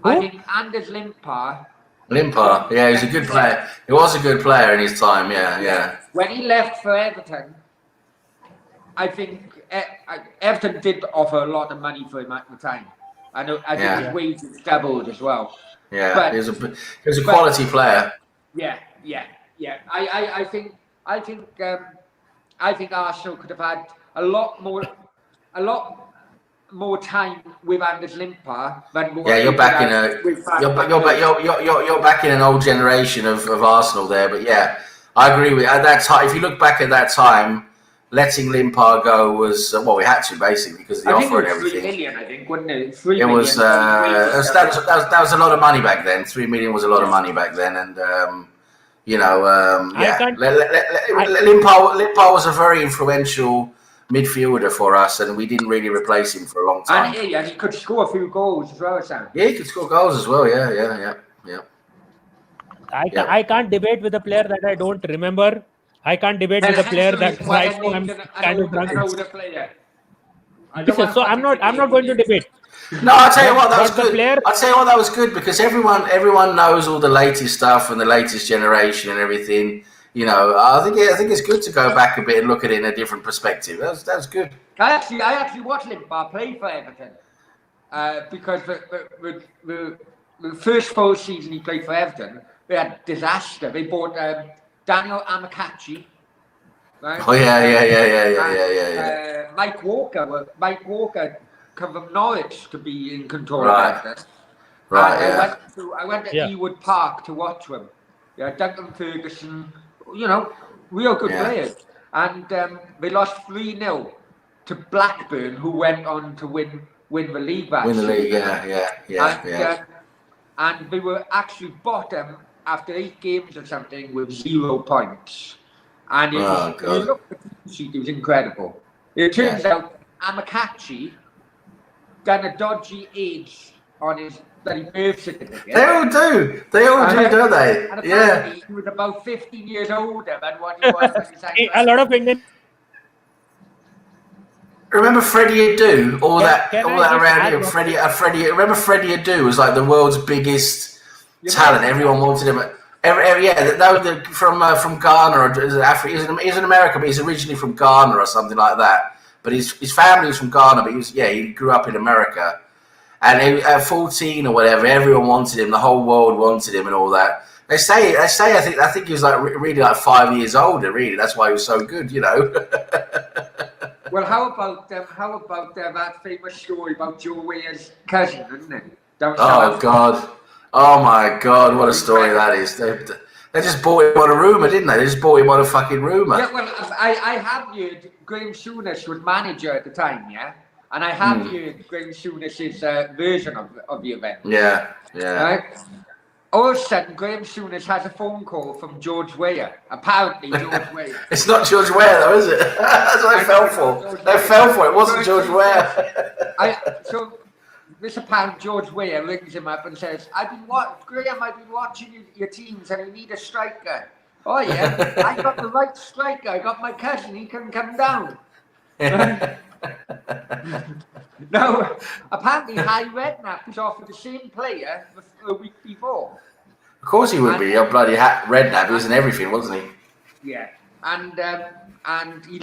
I think Anders Limpar. Yeah, he's a good player. He was a good player in his time. Yeah. When he left for Everton, I think Everton did offer a lot of money for him at the time. I think his wages doubled as well. Yeah, but he was a quality player. Yeah. I think Arsenal could have had a lot more time with Anders Limpar than what. Yeah, you're back in an old generation of Arsenal there. But yeah, I agree with at that time. If you look back at that time, letting Limpar go was we had to, basically, because of the offer and everything. 3 million, I think, wasn't it? It was that was a lot of money back then. 3 million was a lot of money back then, and Limpar was a very influential midfielder for us, and we didn't really replace him for a long time. And he could score a few goals as well, Sam. Yeah, he could score goals as well. Yeah. I can't debate with a player that I don't remember. I can't debate with a player that right now I'm kind of drunk. So I'm not going to debate. No, I'll tell you what, that was But the good. player- I'll tell you what, that was good because everyone knows all the latest stuff and the latest generation and everything. You know, I think it's good to go back a bit and look at it in a different perspective. That's good. I actually watched Limpar play for Everton because the first full season he played for Everton, they had disaster. They bought Daniel Amokachi. Right? Oh yeah. Mike Walker come from Norwich to be in control Right. of Everton. Right. And I went to Ewood Park to watch them. Yeah, Duncan Ferguson, you know, real good players. And they lost 3-0 to Blackburn, who went on to win the league that Win the league, season. And they were actually bottom after 8 games or something with 0 points. And it was incredible. It turns out Amokachi done a dodgy age on his bloody birth certificate. They all do, don't they? And apparently he was about 15 years older than what he was when he signed. A lot of Indian. Remember Freddie Adu? All that around him. Remember Freddie Adu was like the world's biggest talent. Everyone wanted him. That was from Ghana or Africa. He's in America, but he's originally from Ghana or something like that. But his family was from Ghana, but he grew up in America. And at 14 or whatever, everyone wanted him. The whole world wanted him, and all that. They say. I think he was like really like 5 years older. Really, that's why he was so good. You know. Well, how about that famous story about Joe Weah's cousin, isn't it? Oh God! Oh my God! What a story that is. They just bought him on a rumour, didn't they? They just bought him on a fucking rumour. Yeah, well, I have heard Graham Souness was manager at the time, yeah? And I have heard Graham Souness's version of the event. Yeah. Right? All of a sudden, Graham Souness has a phone call from George Weah. Apparently, George Weah. It's not George Weah, though, is it? That's what I fell for. They fell for it. It wasn't George Weah. So this apparent George Weah rings him up and says, Graham, I've been watching your teams and you need a striker. Oh, yeah, I got the right striker. I got my cousin. He can come down. No, apparently Harry Redknapp was offered the same player a week before. Of course he would be. You're bloody Redknapp. He was in everything, wasn't he? Yeah, and he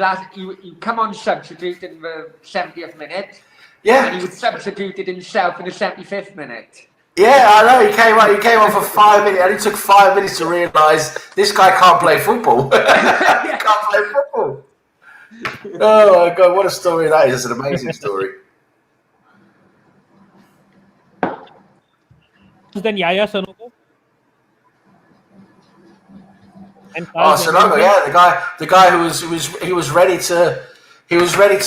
come on substitute in the 70th minute. Yeah. And he was substituted himself in the 75th minute. Yeah, I know. He came on for 5 minutes, and it took 5 minutes to realise this guy can't play football. He can't play football. Oh my God, what a story that is. It's an amazing story. Then Yaya Sanogo. Sanogo, yeah, the guy who was ready to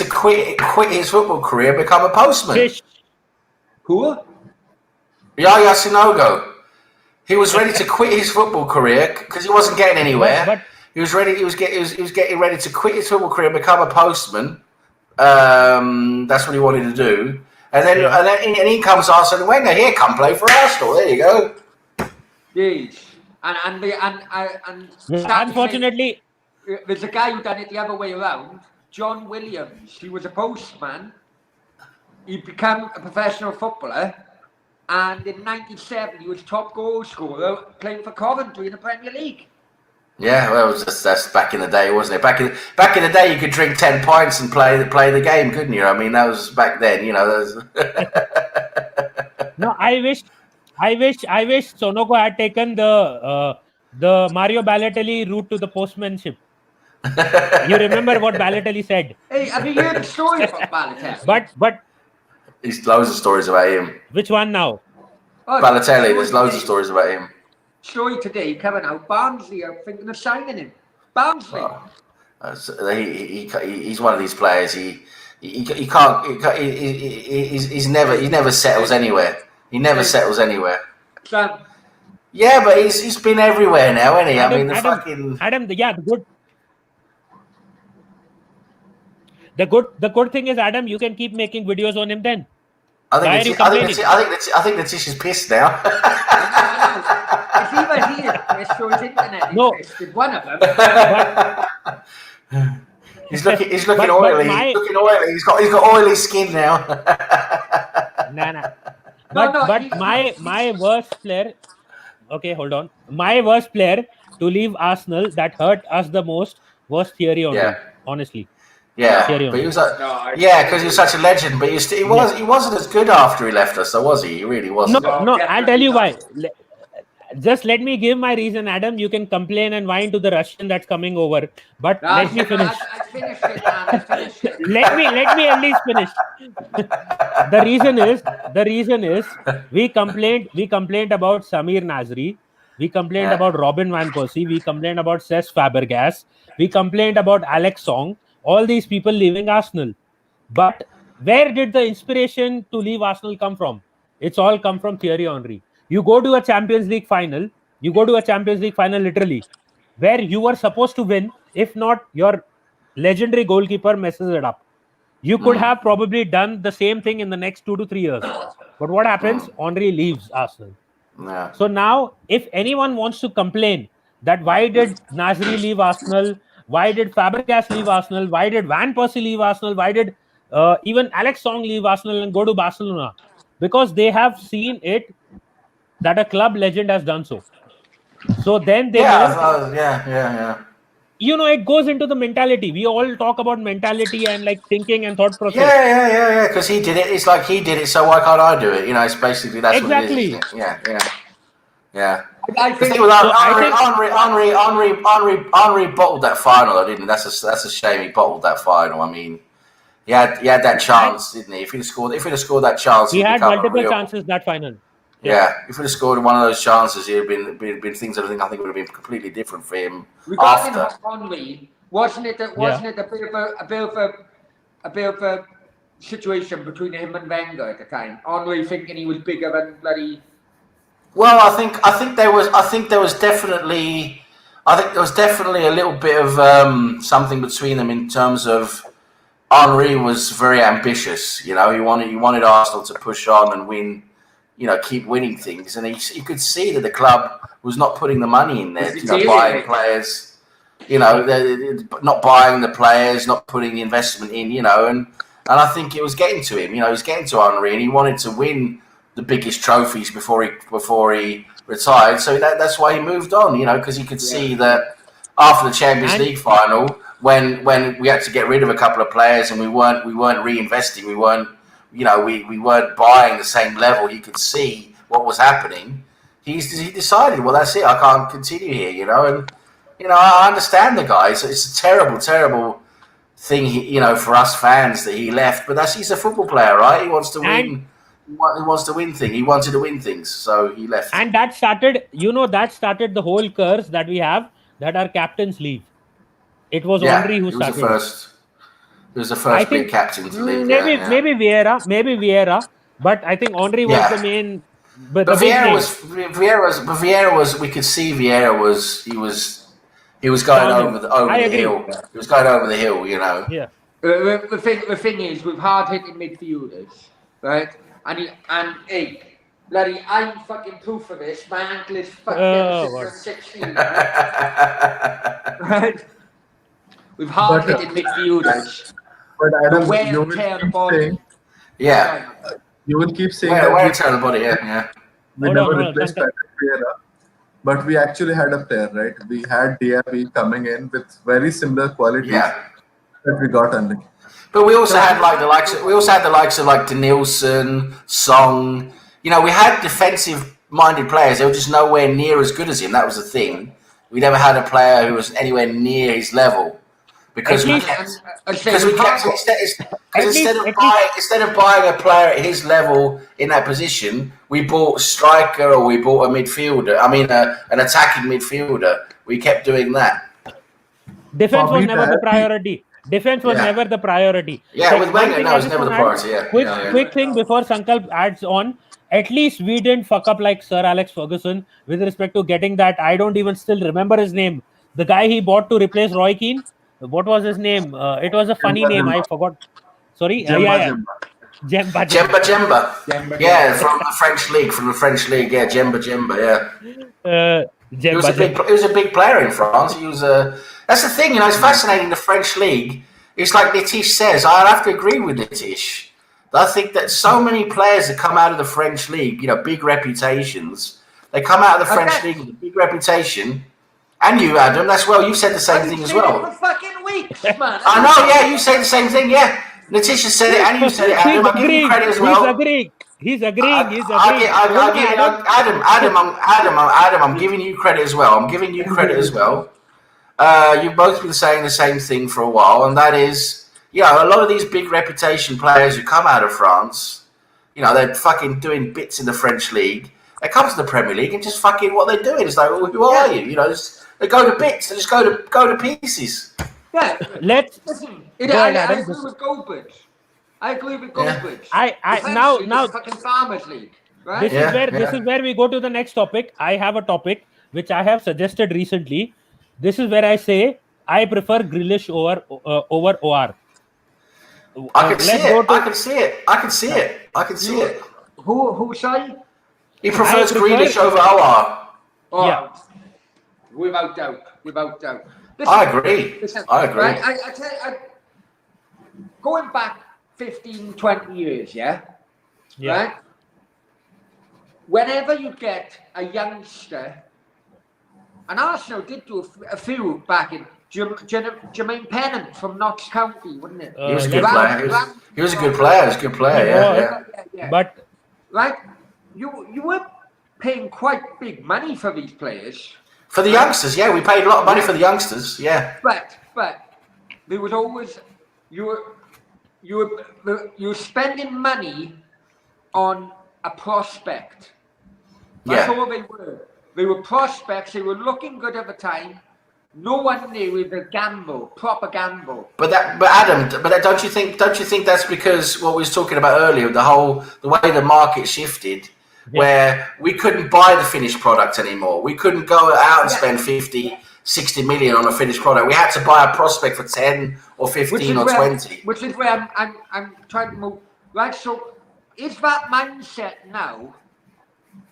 quit his football career and become a postman. Who? Yaya Sanogo. He was ready to quit his football career because he wasn't getting anywhere. But he was getting ready to quit his football career and become a postman. That's what he wanted to do. And then he comes to Arsene Wenger. Here, come play for Arsenal. There you go. Yes. And unfortunately, there's a guy who done it the other way around. John Williams. He was a postman. He became a professional footballer. And in '97, he was top goal scorer playing for Coventry in the Premier League. Yeah, well, that's back in the day, wasn't it? Back in the day, you could drink 10 pints and play the game, couldn't you? I mean, that was back then, you know. No, I wish Sonogo had taken the Mario Balotelli route to the postmanship. You remember what Balotelli said? Hey, have you heard the story about Balotelli? But there's loads of stories about him. Which one now? Oh, Balotelli, there's loads of stories about him. Story today coming out. Barnsley are thinking of signing him. Barnsley. He's one of these players. He never settles anywhere. He never settles anywhere. Yeah, but he's been everywhere now, hasn't he? The good thing is, Adam, you can keep making videos on him then. I think the Tish is pissed now. If he was here, his internet. No. One of them. He's looking But oily. my- He's looking oily. He's got oily skin now. Nah. No, But he's my worst player. Okay, hold on. My worst player to leave Arsenal that hurt us the most was Thierry Henry. Yeah. Honestly, Yeah, Thierry but he Henry. was like, because he was such a legend. But he wasn't as good after he left us, though, was he? He really wasn't. No, I'll tell you why. Just let me give my reason, Adam. You can complain and whine to the Russian that's coming over, but let me finish. I finished it, man. I finished it. let me at least finish. the reason is we complained about Samir Nasri, we complained about Robin van Persie, we complained about Cesc Fabregas, we complained about Alex Song, all these people leaving Arsenal. But where did the inspiration to leave Arsenal come from? It's all come from Thierry Henry. You go to a Champions League final literally, where you were supposed to win. If not, your legendary goalkeeper messes it up. You could have probably done the same thing in the next 2 to 3 years. But what happens? Henry leaves Arsenal. Yeah. So now, if anyone wants to complain that why did Nasri leave Arsenal, why did Fabregas leave Arsenal, why did Van Persie leave Arsenal, why did even Alex Song leave Arsenal and go to Barcelona? Because they have seen it that a club legend has done so. So then they know. You know, it goes into the mentality. We all talk about mentality and like thinking and thought process. Yeah. Because he did it. It's like he did it, so why can't I do it? You know, it's basically that's Exactly. what it is. Yeah. I think Henry bottled that final, though, didn't he? That's a shame he bottled that final. I mean, he had that chance, didn't he? If he'd have scored that chance, he had multiple chances that final. Yeah, if he'd have scored one of those chances, it'd have been things that I think would have been completely different for him. Regarding After Henry, wasn't it a bit of a situation between him and Wenger at the time? Henry thinking he was bigger than bloody. Well, I think there was definitely a little bit of something between them in terms of Henry was very ambitious. You know, he wanted Arsenal to push on and win. You know, keep winning things, and you could see that the club was not putting the money in there. You know, buying players. You know, not buying the players, not putting the investment in. You know, and I think it was getting to him. You know, it was getting to Henry, and he wanted to win the biggest trophies before he retired. So that's why he moved on. You know, because he could see that after the Champions League final, when we had to get rid of a couple of players and we weren't reinvesting, we weren't buying the same level. He could see what was happening. He decided, well, that's it. I can't continue here. You know, and you know, I understand the guy. So it's a terrible thing. You know, for us fans that he left. But he's a football player, right? He wants to win. He wants to win things. He wanted to win things, so he left. And that started the whole curse that we have, that our captains leave. It was Henry who started. It was the first big captain to leave. Maybe Vieira, but I think Henry was the main. But Vieira was. We could see Vieira was. He was going over the hill. He was going over the hill. You know. Yeah. The thing is, with hard-hitting midfielders, right? And bloody, I'm fucking proof of this. My ankle is fucking 16. Right? With hard-hitting midfielders. But Adam, you will keep saying, you will keep saying we never replaced Patrick Vieira, but we actually had a player, right? We had Diaby coming in with very similar qualities that we got unlucky. But we also had the likes of like Denilson, Song. You know, we had defensive-minded players. They were just nowhere near as good as him. That was the thing. We never had a player who was anywhere near his level. Because instead of buying a player at his level in that position, we bought a striker or we bought a midfielder. I mean, an attacking midfielder. We kept doing that. Defense was never the priority. Never the priority. Yeah, with Wenger, no, it was never the priority. Quick thing before Sankalp adds on. At least we didn't fuck up like Sir Alex Ferguson with respect to getting that. I don't even still remember his name. The guy he bought to replace Roy Keane. What was his name? It was a funny name. I forgot. Sorry. Jemba. Yeah, from the French league. Yeah, Jemba. Yeah. He was a big player in France. He was a. That's the thing, you know. It's fascinating. The French league. it's like Nitish says. I have to agree with Nitish. I think that so many players that come out of the French league, big reputations, they come out of the French league with a big reputation. And you, Adam, that's well. You said the same thing as well. For fucking weeks, man. I know, yeah. You say the same thing, yeah. Natisha said it, and you said it, Adam. I'll give you credit as well. He's agreeing. Adam, I'm giving you credit as well. You've both been saying the same thing for a while, and that is, a lot of these big reputation players who come out of France, they're fucking doing bits in the French league. They come to the Premier League and just fucking what they're doing is like, well, who are you? They go to bits. They just go to pieces. Yeah. Listen. I agree with Goldbridge. Now fucking Farmers League, right? This is where we go to the next topic. I have a topic which I have suggested recently. This is where I say I prefer Grealish over OR. I can see it. Who say? He prefers Grealish over OR. Oh, yeah. Without doubt. Listen, I agree. Right? I tell you, going back 15, 20 years, right? Whenever you get a youngster, and Arsenal did do a few back in Jermaine Pennant from Notts County, wasn't it? He was a good player. He was a good player. Yeah. But right, you were paying quite big money for these players. For the youngsters, we paid a lot of money for the youngsters, But there was always you were spending money on a prospect. That's all they were. They were prospects. They were looking good at the time. No one knew it was a gamble, proper gamble. But Adam, don't you think that's because what we was talking about earlier, the way the market shifted, where we couldn't buy the finished product anymore. We couldn't go out and spend 50, 60 million on a finished product. We had to buy a prospect for 10 or 15 or 20. Which is where I'm trying to move. Right, so is that mindset now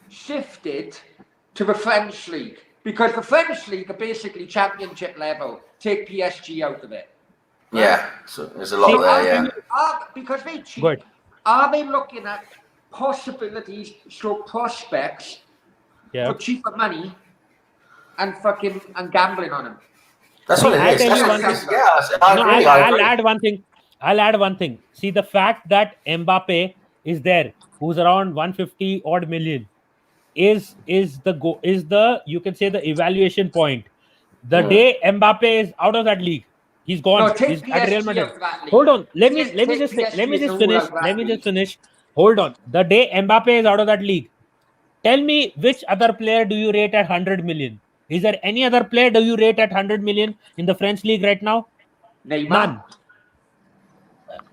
shifted to the French league? Because the French league are basically championship level. Take PSG out of it. Right? Yeah, so there's a lot there, because they cheat. Good. Are they looking at possibilities, prospects for cheaper money and gambling on them? That's what it is. I'll add one thing. See, the fact that Mbappe is there, who's around 150 odd million, is the you can say the evaluation point. The day Mbappe is out of that league, he's gone. He's at Real Madrid. Hold on. Let me just finish. Hold on. The day Mbappe is out of that league, tell me which other player do you rate at 100 million? Is there any other player do you rate at 100 million in the French league right now? Neymar. None.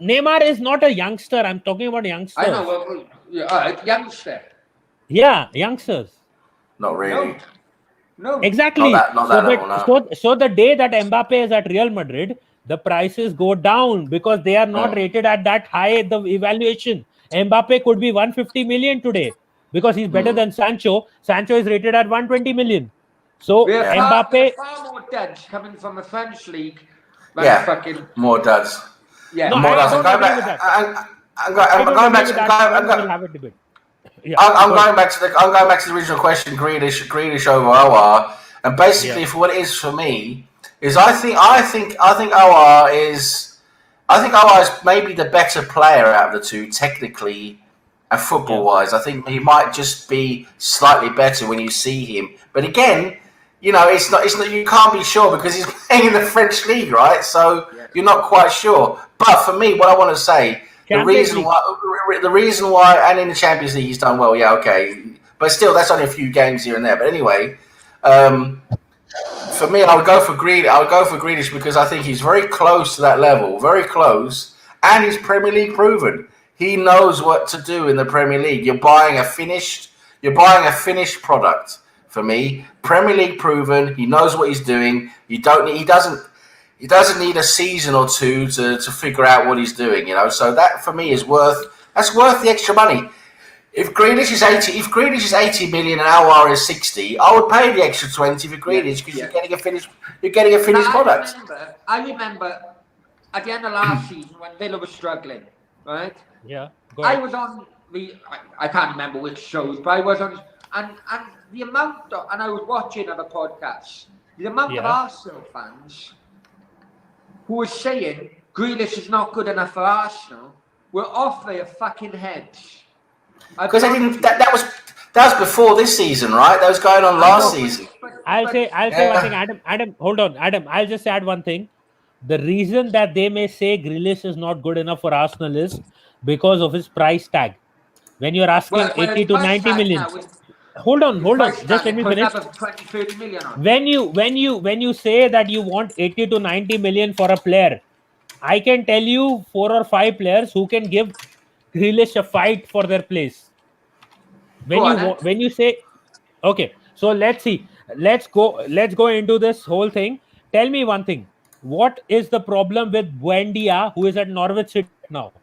Neymar is not a youngster. I'm talking about youngsters. I know. Youngster. Yeah, youngsters. Not really. No. Exactly. So the day that Mbappe is at Real Madrid, the prices go down because they are not rated at that high, the evaluation. Mbappe could be 150 million today because he's better than Sancho. Sancho is rated at 120 million. So Mbappe... far more duds coming from the French league than more duds. Yeah. No, more duds. I'm going back to the original question, Grealish over OR, and basically for what it is for me is I think OR is maybe the better player out of the two technically and football wise. I think he might just be slightly better when you see him, but again, it's not you can't be sure because he's playing in the French league, right? So you're not quite sure. But for me, what I want to say. The reason why, and in the Champions League he's done well, but still that's only a few games here and there. But anyway, for me, I would go for Grealish because I think he's very close to that level, very close, and he's Premier League proven. He knows what to do in the Premier League. You're buying a finished product. For me, Premier League proven. He knows what he's doing. He doesn't need a season or two to figure out what he's doing, So that for me is worth the extra money. If Grealish is 80 million and OR is 60, I would pay the extra 20 for Grealish because you're getting a finished product. I remember at the end of last season when Villa was struggling, right? Yeah. I was on I can't remember which shows, but I was on, and the amount of, and I was watching other podcasts, the amount of Arsenal fans who were saying Grealish is not good enough for Arsenal were off their fucking heads. Because that was before this season, right? That was going on last season. I'll say one thing, Adam, hold on, Adam. I'll just add one thing. The reason that they may say Grealish is not good enough for Arsenal is because of his price tag. When you're asking 80 to 90 million. Hold on. Just let me finish. 20, 30 million on. When you say that you want 80 to 90 million for a player, I can tell you 4 or 5 players who can give Grealish a fight for their place. When you say, okay, so let's see. Let's go into this whole thing. Tell me one thing. What is the problem with Buendia, who is at Norwich City now?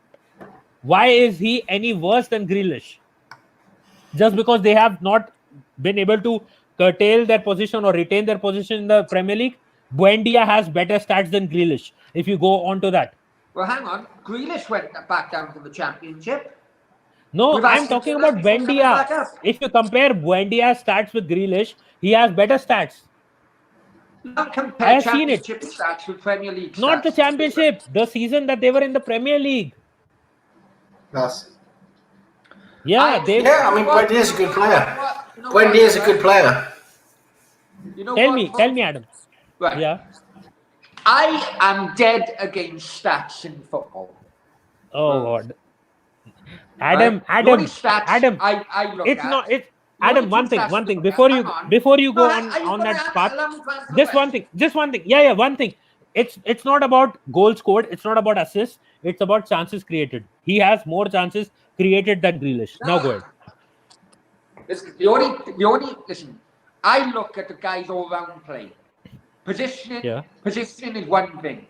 Why is he any worse than Grealish? Just because they have not been able to curtail their position or retain their position in the Premier League, Buendia has better stats than Grealish. If you go on to that. Well, hang on. Grealish went back down to the Championship. No, I'm talking about Buendia. If you compare Buendia's stats with Grealish, he has better stats. Not compare I have Championship seen it. Stats with Premier League. Not stats. The Championship. The season that they were in the Premier League. Yes. I mean, Buendia is a good player. Buendia is a good player. Tell me, Adam. Right. Yeah. I am dead against stats in football. Oh God. Adam. I look it's at. not. It's Adam. One thing. Before you go on that path. Just one thing. Yeah. One thing. It's not about goals scored. It's not about assists. It's about chances created. He has more chances created than Grealish. Now go ahead. Listen, the only listen. I look at the guys all round play. Positioning is one thing,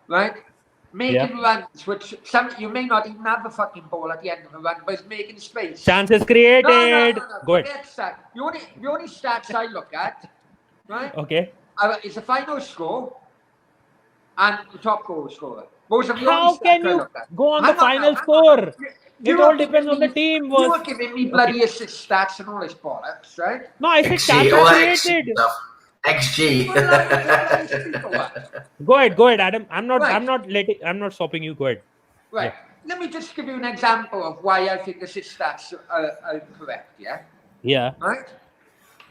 right? Making runs, which you may not even have the fucking ball at the end of the run, but it's making space. Chances created. No. Go ahead. The only stats I look at, right? Okay. Is the final score and the top goal scorer. Those are the How only can stats I you look at. go on the final score? It all depends on the team. You were giving me bloody assist stats and all this bollocks, right? No, I said chances created. XG. Go ahead, Adam. I'm not stopping you. Go ahead. Right. Yeah. Let me just give you an example of why I think assist stats are correct. Yeah. Yeah. Right.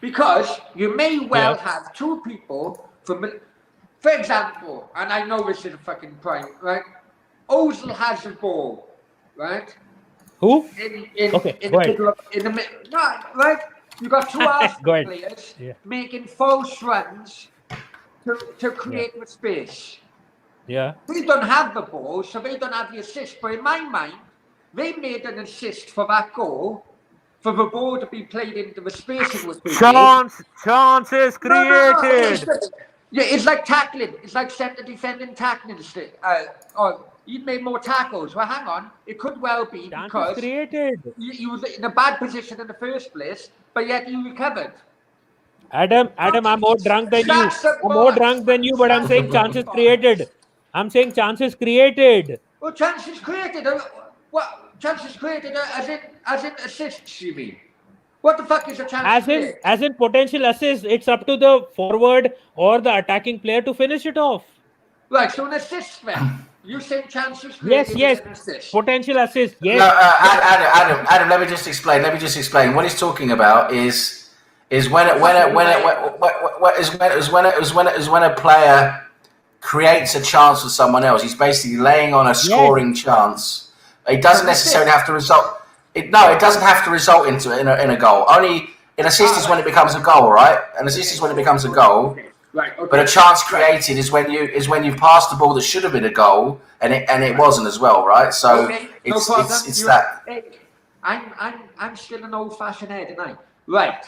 Because you may well have two people from, for example, and I know this is a fucking point, right? Ozil has the ball, right? Who? In the middle, right? You got two Arsenal players making false runs to create the space. Yeah. They don't have the ball, so they don't have the assist. But in my mind, they made an assist for that goal, for the ball to be played into the space it was being chances created. No, it's like tackling. It's like centre defending tackling. He made more tackles. Well, hang on. It could well be because he was in a bad position in the first place, but yet he recovered. Adam, I'm more drunk than you. But I'm saying chances created. I'm saying chances created. Well, chances created. What chances created? As in assists, you mean? What the fuck is a chance? As in potential assist. It's up to the forward or the attacking player to finish it off. Right. So an assist, man. You say chances created. Yes. Assist. Potential assist. Yes. No, Adam. Let me just explain. What he's talking about is when a player creates a chance for someone else. He's basically laying on a scoring chance. It doesn't necessarily have to result. It doesn't have to result in a goal. Only an assist is when it becomes a goal, right? An assist is when it becomes a goal. Right. Okay. But a chance created is when you passed the ball that should have been a goal and it wasn't as well, right? So it's that. Hey, I'm still an old-fashioned head, and right.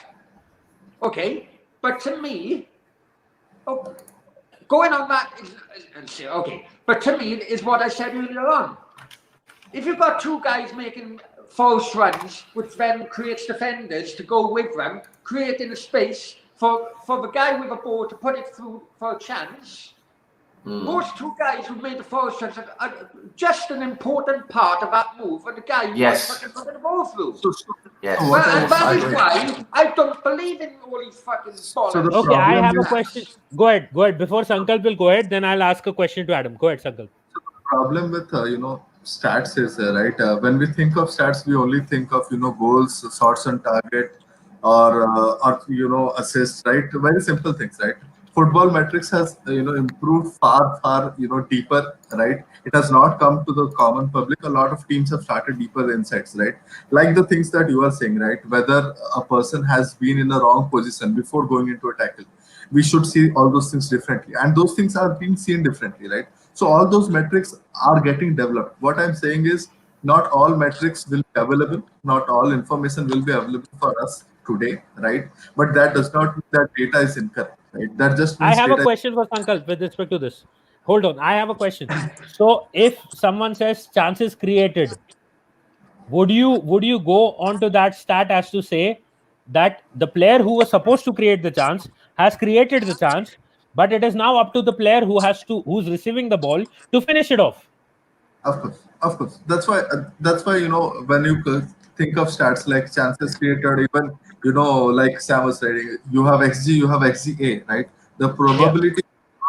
Okay, but to me, going on that but to me is what I said earlier on. If you've got two guys making false runs, which then creates defenders to go with them, creating a space for the guy with a ball to put it through for a chance, Those two guys who made the first shots are just an important part of that move, and the guy who Yes. was fucking putting the ball through. Yes. And that is why I don't believe in all these fucking bollocks. Okay, I have a is- question. Go ahead. Before Sankalp will go ahead, then I'll ask a question to Adam. Go ahead, Sankalp. Problem with stats is right. When we think of stats, we only think of goals, shots on target, or assists, right? Very simple things, right? Football metrics has improved far deeper, right? It has not come to the common public. A lot of teams have started deeper insights, right? Like the things that you are saying, right? Whether a person has been in a wrong position before going into a tackle, we should see all those things differently, and those things are being seen differently, right? So all those metrics are getting developed. What I'm saying is, not all metrics will be available, not all information will be available for us today, right? But that does not mean that data is incorrect, right? That just I means have a data. question for Sankalp with respect to this. Hold on, I have a question. So, if someone says chances created, would you go onto that stat as to say that the player who was supposed to create the chance has created the chance, but it is now up to the player who's receiving the ball to finish it off? Of course. That's why when you think of stats like chances created, even like Sam was saying, you have XG, you have XGA, right? The probability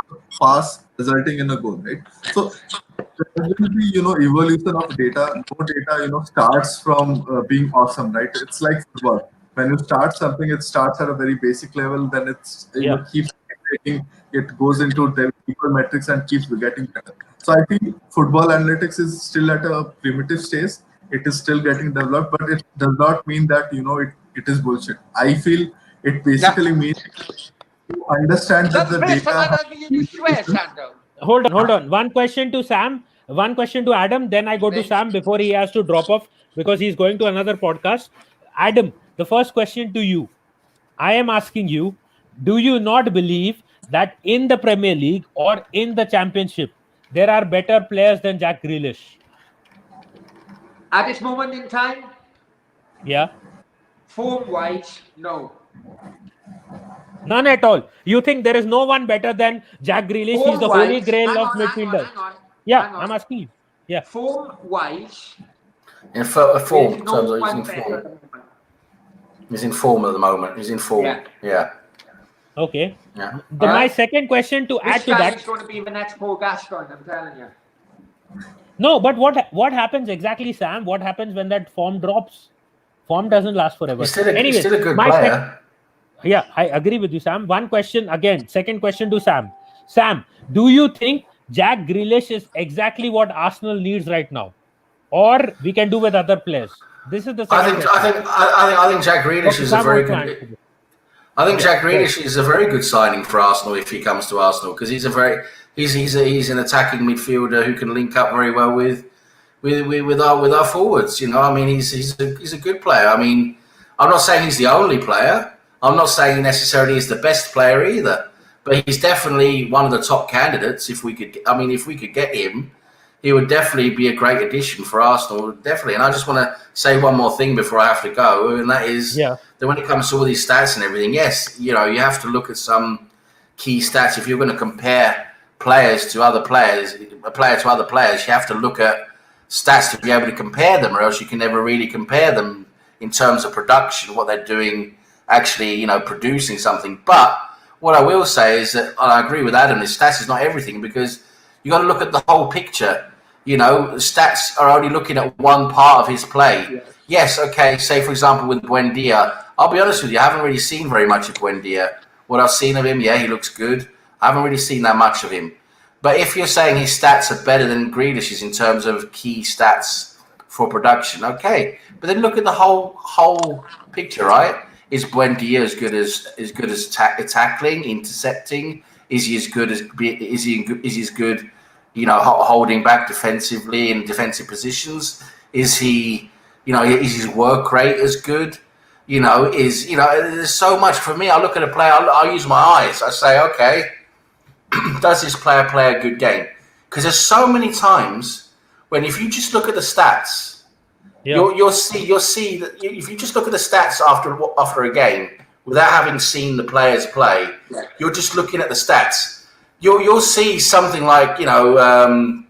of pass resulting in a goal, right? So there will be evolution of data. No data starts from being awesome, right? It's like football. When you start something, it starts at a very basic level, then it's keeps iterating, it goes into the deeper metrics and keeps getting better. So I think football analytics is still at a primitive stage. It is still getting developed, but it does not mean that it is bullshit. I feel it basically means to understand that the data. Hold on. One question to Sam, one question to Adam, then I go to Sam before he has to drop off because he's going to another podcast. Adam, the first question to you. I am asking you, do you not believe that in the Premier League or in the Championship, there are better players than Jack Grealish? At this moment in time, Yeah. form-wise, no. None at all. You think there is no one better than Jack Grealish? He's the holy grail of midfielders. Yeah, I'm asking you. Yeah. Form-wise, In form, there's no terms of one he's in better form. at the moment. He's in form at the moment. He's in form. Yeah. Okay. Yeah. My second question to add This to guy that. is going to be the next Paul Gascoigne, I'm telling you. No, but what happens exactly, Sam? What happens when that form drops? Form doesn't last forever. He's still a good player. Yeah, I agree with you, Sam. One question again. Second question to Sam. Sam, do you think Jack Grealish is exactly what Arsenal needs right now, or we can do with other players? This is the second question. I think Jack Grealish is a very good. I think Jack Grealish is a very good signing for Arsenal if he comes to Arsenal, because he's an attacking midfielder who can link up very well with our forwards. I mean, he's a good player. I mean, I'm not saying he's the only player. I'm not saying he necessarily is the best player either, but he's definitely one of the top candidates. If we could get him, he would definitely be a great addition for Arsenal. Definitely. And I just want to say one more thing before I have to go, and that is that when it comes to all these stats and everything, yes, you have to look at some key stats. If you're going to compare players to other players, a player to other players, you have to look at stats to be able to compare them, or else you can never really compare them in terms of production, what they're doing, actually, producing something. But what I will say is that, and I agree with Adam, is stats is not everything, because you got to look at the whole picture. Stats are only looking at one part of his play. Yes, okay, say for example with Buendia, I'll be honest with you, I haven't really seen very much of Buendia. What I've seen of him, he looks good. I haven't really seen that much of him. But if you're saying his stats are better than Grealish's in terms of key stats for production, okay. But then look at the whole picture, right? Is Buendia as good as tackling, intercepting? Is he as good holding back defensively in defensive positions? Is he, is his work rate as good? There's so much. For me, I look at a player, I use my eyes. I say, okay, does this player play a good game? Because there's so many times when, if you just look at the stats, you'll see that if you just look at the stats after a game without having seen the players play, you're just looking at the stats. you'll see something like, you know,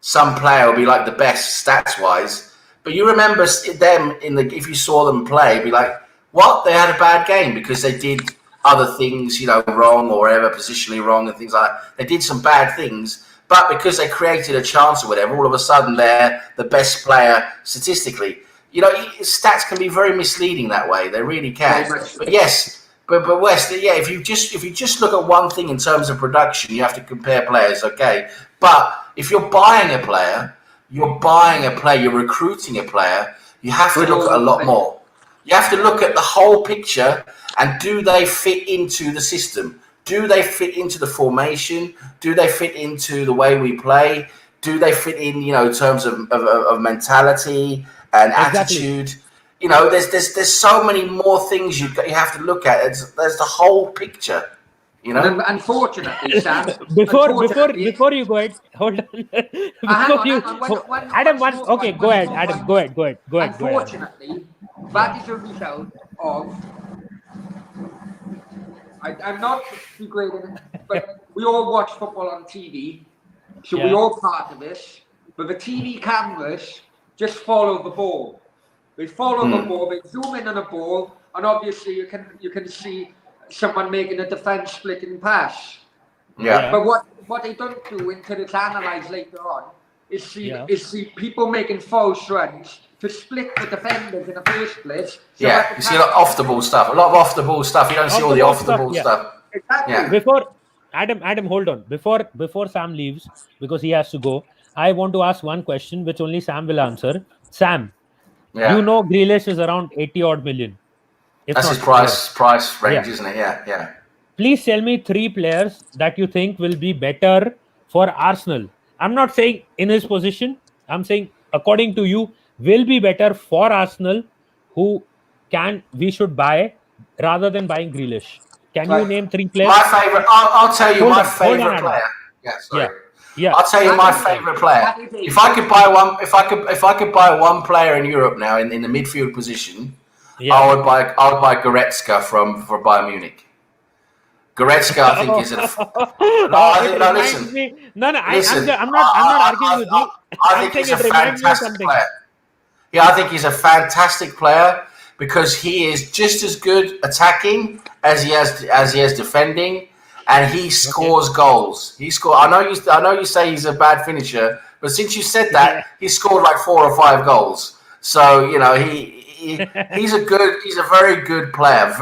some player will be like the best stats wise, but you remember them if you saw them play, be like, what? They had a bad game because they did other things, you know, wrong or whatever, positionally wrong and things like that. They did some bad things, but because they created a chance or whatever, all of a sudden they're the best player statistically. You know, stats can be very misleading that way. They really can. But yes, but West, yeah, if you just look at one thing in terms of production, you have to compare players, okay? But if you're buying a player, you're recruiting a player, you have to look at a lot more. You have to look at the whole picture and do they fit into the system? Do they fit into the formation? Do they fit into the way we play? Do they fit in, you know, in terms of mentality and attitude? You know, there's so many more things you have to look at. There's the whole picture. You know, unfortunately, Sam. Before you go ahead, hold on. Adam, okay, go ahead, Adam. Go ahead. Unfortunately, that is a result of. I'm not degrading, but we all watch football on TV, so we all part of this. But the TV cameras just follow the ball. They follow the ball. They zoom in on a ball, and obviously you can see someone making a defense splitting pass. Yeah. But what they don't do until it's analysed later on is see people making false runs to split the defenders in the first place. So you see a lot of off the ball stuff. A lot of off the ball stuff. You don't see all the off the ball stuff. Exactly. Yeah. Before Adam, hold on. Before Sam leaves, because he has to go, I want to ask one question which only Sam will answer. Sam, you know Grealish is around 80 odd million. That's his price range, isn't it? Yeah. Please tell me 3 players that you think will be better for Arsenal. I'm not saying in his position. I'm saying according to you will be better for Arsenal who we should buy rather than buying Grealish. Can you name 3 players? My favorite. I'll tell you my favorite player. Yeah, sorry. Yeah. I'll tell you my favorite player. If I could buy one, if I could buy one player in Europe now in the midfield position, I would buy Goretzka for Bayern Munich. Goretzka, I think, is listen. I'm not arguing with you. I think he's a fantastic player. Yeah, I think he's a fantastic player because he is just as good attacking as he has defending, and he scores goals. I know you say he's a bad finisher, but since you said that, he scored like 4 or 5 goals. So you know he's a very good player,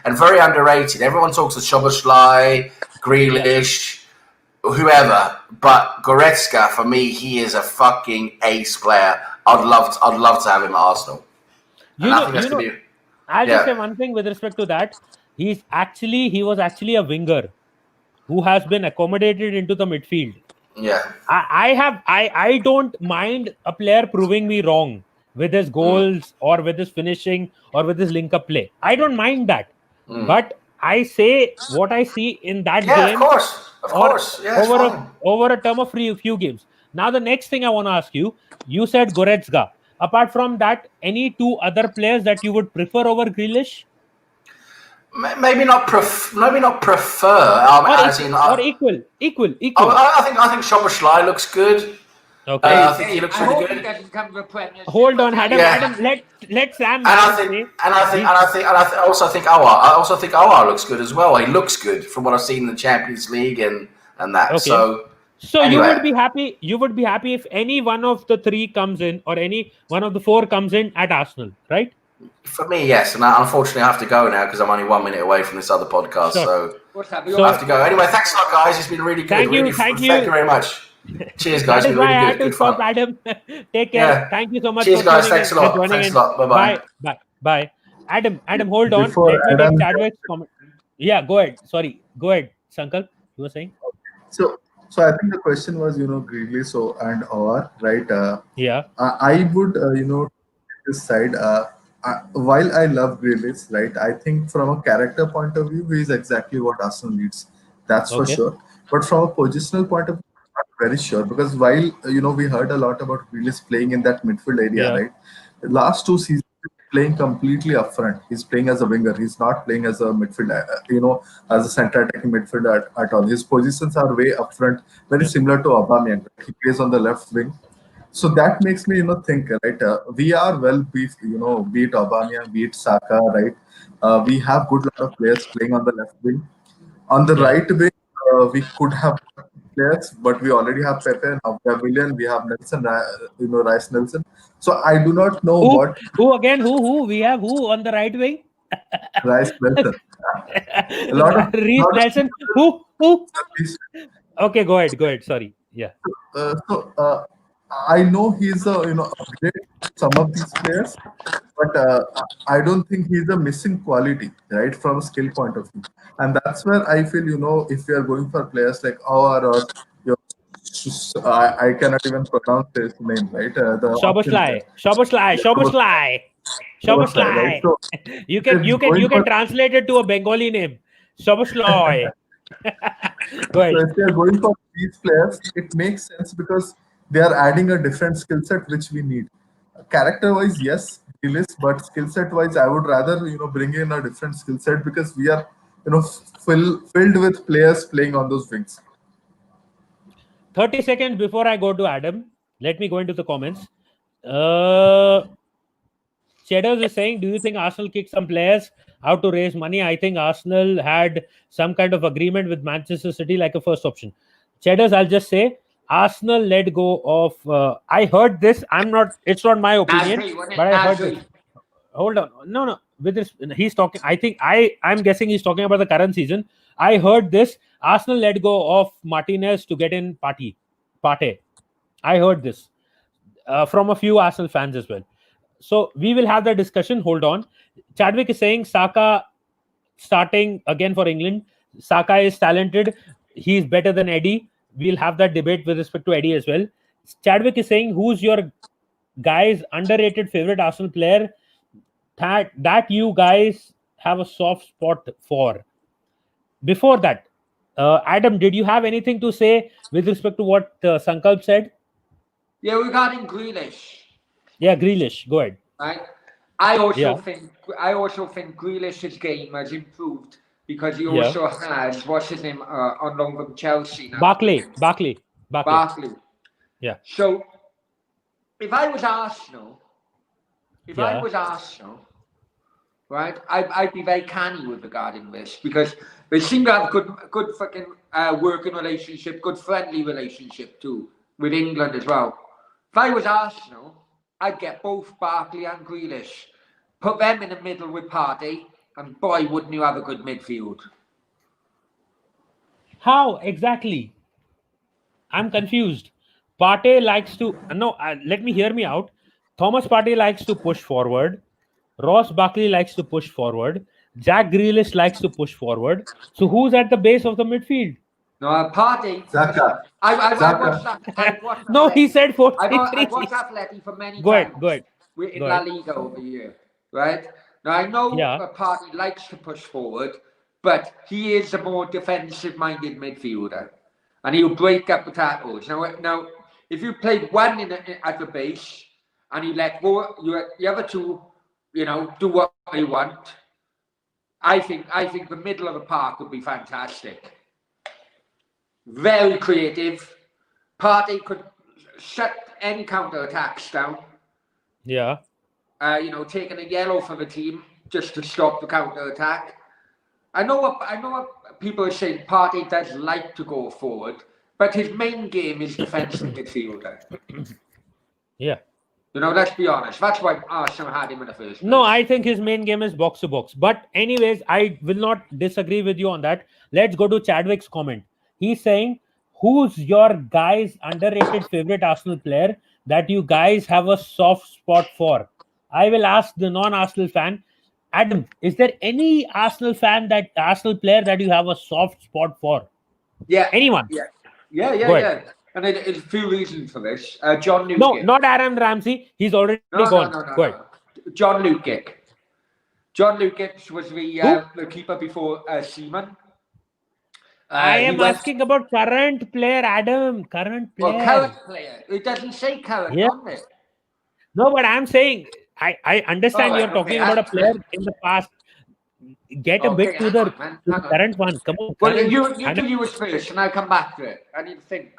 and very underrated. Everyone talks of Szoboszlai, Grealish, whoever, but Goretzka, for me, he is a fucking ace player. I'd love to have him at Arsenal. I'll just say one thing with respect to that. He was actually a winger who has been accommodated into the midfield. Yeah. I don't mind a player proving me wrong with his goals or with his finishing or with his link-up play. I don't mind that. But I say what I see in that game. Of course. Yeah, over a term of few games. Now, the next thing I want to ask you said Goretzka. Apart from that, any 2 other players that you would prefer over Grealish? Maybe not prefer. Or equal. I think Szoboszlai looks good. Okay. I think he looks really good. Hold on, Adam. Adam, let Sam. I also think Aouar looks good as well. He looks good from what I've seen in the Champions League and that. Okay. So anyway. you would be happy if any one of the 3 comes in or any one of the 4 comes in at Arsenal, right? For me, yes. And unfortunately, I have to go now because I'm only 1 minute away from this other podcast. So I have to go. Anyway, thanks a lot, guys. It's been really good. Thank you very much. Cheers, guys. That is why I had to stop, Adam. Take care. Yeah. Thank you so much. Cheers, guys. Thanks a lot. Thanks a lot. Bye. Adam, hold on. Let me take Chadwick's comment. Yeah, go ahead. Sorry. Go ahead, Sankalp. You were saying? So I think the question was, Grealish and Aouar, right? I would, this side. While I love Grealish, right? I think from a character point of view, he is exactly what Arsenal needs. That's for sure. But from a positional point of view, I'm not very sure because while we heard a lot about Grealish playing in that midfield area, right? The last 2 seasons playing completely upfront. He's playing as a winger. He's not playing as a midfielder, as a center attacking midfielder at all. His positions are way upfront, very similar to Aubameyang. He plays on the left wing. So that makes me, think, right? We are well beat, beat Aubameyang, beat Saka, right? We have good lot of players playing on the left wing. On the right wing, we could have players, but we already have Pepe, now we have Willian, we have Nelson, Rice Nelson. So I do not know what Who again? Who? We have who on the right wing? Rice Nelson. A lot of Reece Nelson. Who? Okay, go ahead. Sorry. Yeah. I know he's upgrade some of these players, but I don't think he's a missing quality, right, from a skill point of view. And that's where I feel, if we are going for players like or I cannot even pronounce his name, right? Szoboszlai. Right? So You can translate it to a Bengali name. Szoboszlai. Go ahead. So if they are going for these players, it makes sense because they are adding a different skill set which we need. Character-wise, yes, but skill set-wise, I would rather bring in a different skill set because we are filled with players playing on those wings. 30 seconds before I go to Adam, let me go into the comments. Cheddars is saying, do you think Arsenal kicked some players out to raise money? I think Arsenal had some kind of agreement with Manchester City like a first option. Cheddars, I'll just say, Arsenal let go of. I heard this. It's not my opinion, but I heard this. Hold on. No. With this, he's talking. I think I'm guessing he's talking about the current season. I heard this. Arsenal let go of Martinez to get in Partey. I heard this from a few Arsenal fans as well. So we will have that discussion. Hold on. Chadwick is saying Saka starting again for England. Saka is talented. He's better than Eddie. We'll have that debate with respect to Eddie as well. Chadwick is saying, who's your guys' underrated favorite Arsenal player that you guys have a soft spot for? Before that, Adam, did you have anything to say with respect to what Sankalp said? Yeah, regarding Grealish. Yeah, Grealish. Go ahead. Right. I also think Grealish's game has improved because he also has what's his name on loan from Chelsea now. Barkley. Yeah. So if I was Arsenal, right, I'd be very canny with regarding this because they seem to have good fucking working relationship, good friendly relationship too with England as well. If I was Arsenal, I'd get both Barkley and Grealish, put them in the middle with Partey, and boy, wouldn't you have a good midfield. How exactly? I'm confused. Partey likes to... let me hear me out. Thomas Partey likes to push forward. Ross Barkley likes to push forward. Jack Grealish likes to push forward. So who's at the base of the midfield? No, Partey. Zaka. I watched that. No, he said 43. I watched Atleti for many Go times. ahead. In La Liga over here, right? Now, I know Partey likes to push forward, but he is a more defensive-minded midfielder, and he'll break up the tackles. Now, if you played one at the base, and you let go, the other two, do what they want, I think the middle of the park would be fantastic. Very creative. Partey could shut any counter-attacks down. Yeah. Taking a yellow for the team just to stop the counter-attack. I know what people are saying. Partey does like to go forward, but his main game is defensive midfielder. Yeah. Let's be honest. That's why Arsenal had him in the first place. No, I think his main game is box to box. But anyways, I will not disagree with you on that. Let's go to Chadwick's comment. He's saying, who's your guys' underrated favorite Arsenal player that you guys have a soft spot for? I will ask the non-Arsenal fan. Adam, is there any Arsenal player that you have a soft spot for? Yeah. Anyone? Yeah. And there's a few reasons for this. John Newgate. No, not Aaron Ramsey. He's already gone. No. Go ahead. John Newgate. John Newgate was the keeper before Seaman. I am asking about current player, Adam. Current player. Current player. It doesn't say current on it. No, but I'm saying I understand you're talking about a player in the past. Get a bit to the current one. Come on. Well, you do yours first, and I'll come back to it. I need to think.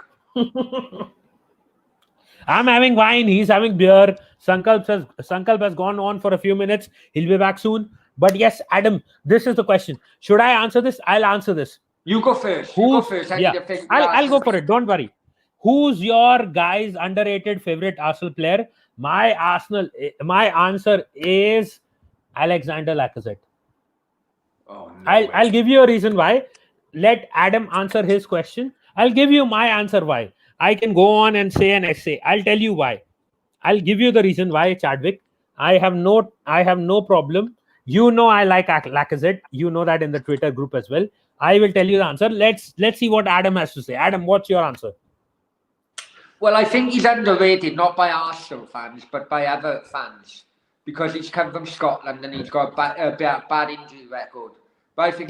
I'm having wine. He's having beer. Sankalp has gone on for a few minutes. He'll be back soon. But yes, Adam, this is the question. Should I answer this? I'll answer this. You go first. You go first. I'll go for it. Don't worry. Who's your guys' underrated favorite Arsenal player? My answer is Alexander Lacazette. Oh, no I'll give you a reason why. Let Adam answer his question. I'll give you my answer why. I can go on and say an essay. I'll tell you why. I'll give you the reason why, Chadwick. I have no problem. You know I like Lacazette. You know that in the Twitter group as well. I will tell you the answer. Let's see what Adam has to say. Adam, what's your answer? Well, I think he's underrated, not by Arsenal fans, but by other fans, because he's come from Scotland and he's got a bad injury record. But I think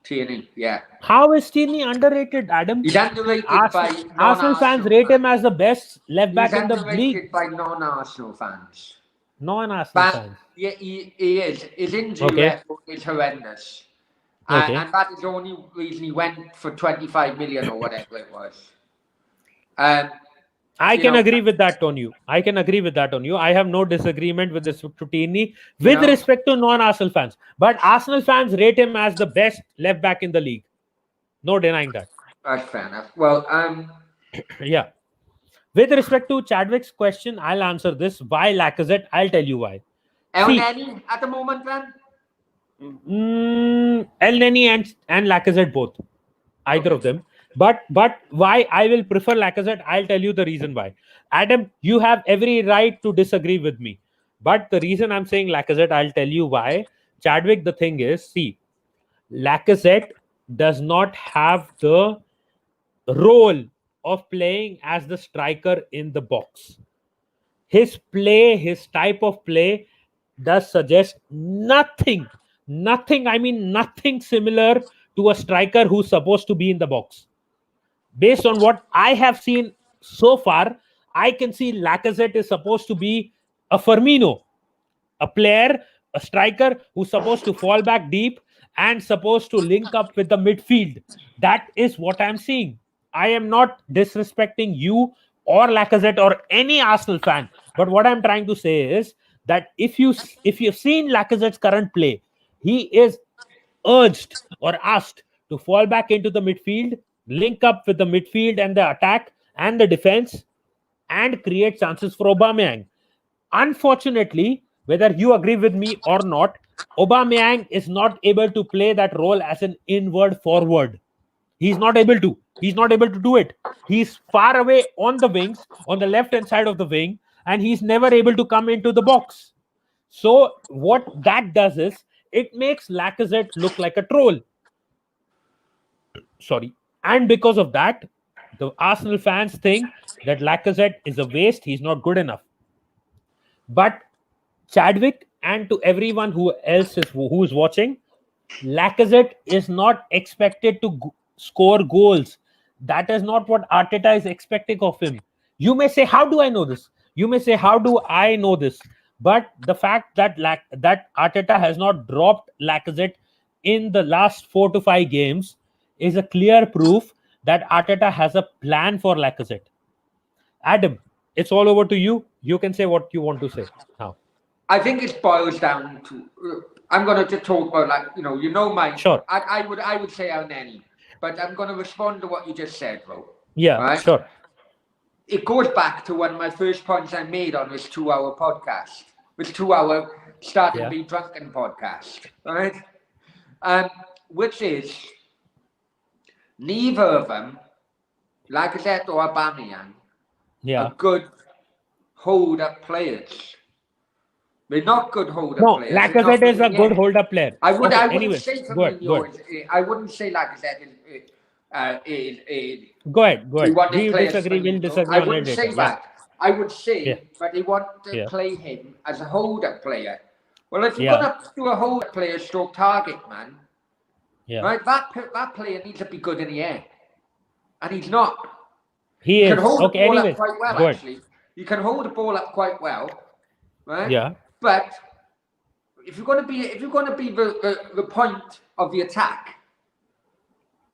Tierney, yeah. How is Tierney underrated, Adam? He's underrated by Arsenal fans rate him as the best left back in the league. He's underrated by non-Arsenal fans. Non-Arsenal fans. Yeah, he is. His injury record is horrendous. And that is the only reason he went for 25 million or whatever it was. I can agree with that on you. I have no disagreement with this to Tierney with respect to non-Arsenal fans. But Arsenal fans rate him as the best left back in the league. No denying that. That's fair enough. Well, yeah. With respect to Chadwick's question, I'll answer this. Why Lacazette? I'll tell you why. El Neni at the moment, then? El Neni and Lacazette both. Either of them. But why I will prefer Lacazette, I'll tell you the reason why. Adam, you have every right to disagree with me. But the reason I'm saying Lacazette, I'll tell you why. Chadwick, the thing is, see, Lacazette does not have the role of playing as the striker in the box. His play, his type of play does suggest nothing similar to a striker who's supposed to be in the box. Based on what I have seen so far, I can see Lacazette is supposed to be a Firmino, a player, a striker who's supposed to fall back deep and supposed to link up with the midfield. That is what I'm seeing. I am not disrespecting you or Lacazette or any Arsenal fan. But what I'm trying to say is that if you've seen Lacazette's current play, he is urged or asked to fall back into the midfield, link up with the midfield and the attack and the defense, and create chances for Aubameyang. Unfortunately, whether you agree with me or not, Aubameyang is not able to play that role as an inward forward. He's not able to do it. He's far away on the wings, on the left-hand side of the wing, and he's never able to come into the box. So what that does is, it makes Lacazette look like a troll. Sorry. And because of that, the Arsenal fans think that Lacazette is a waste. He's not good enough. But Chadwick, and to everyone who is watching, Lacazette is not expected to score goals. That is not what Arteta is expecting of him. You may say, how do I know this? But the fact that Arteta has not dropped Lacazette in the last 4 to 5 games is a clear proof that Arteta has a plan for Lacazette. Adam, it's all over to you. You can say what you want to say now. I think it boils down to. I'm going to just talk about my. Sure. I would say El Neni, but I'm going to respond to what you just said, bro. Yeah, right? Sure. It goes back to one of my first points I made on this 2-hour podcast, this 2-hour Starting to Be Drunken podcast, right? Which is, neither of them, Lacazette or Aubameyang, are good hold-up players. They're not good hold-up players. Lacazette is a good hold-up player. I wouldn't say Lacazette is. Go ahead. We'll disagree. I wouldn't say that. I would say, but they want to play him as a hold-up player. Well, if you're going to do a hold-up player stroke target, man, right, that player needs to be good in the air. And he's not. He can is. hold the ball up quite well, Good. actually. You can hold the ball up quite well. right? Yeah. But if you're going to be the point of the attack,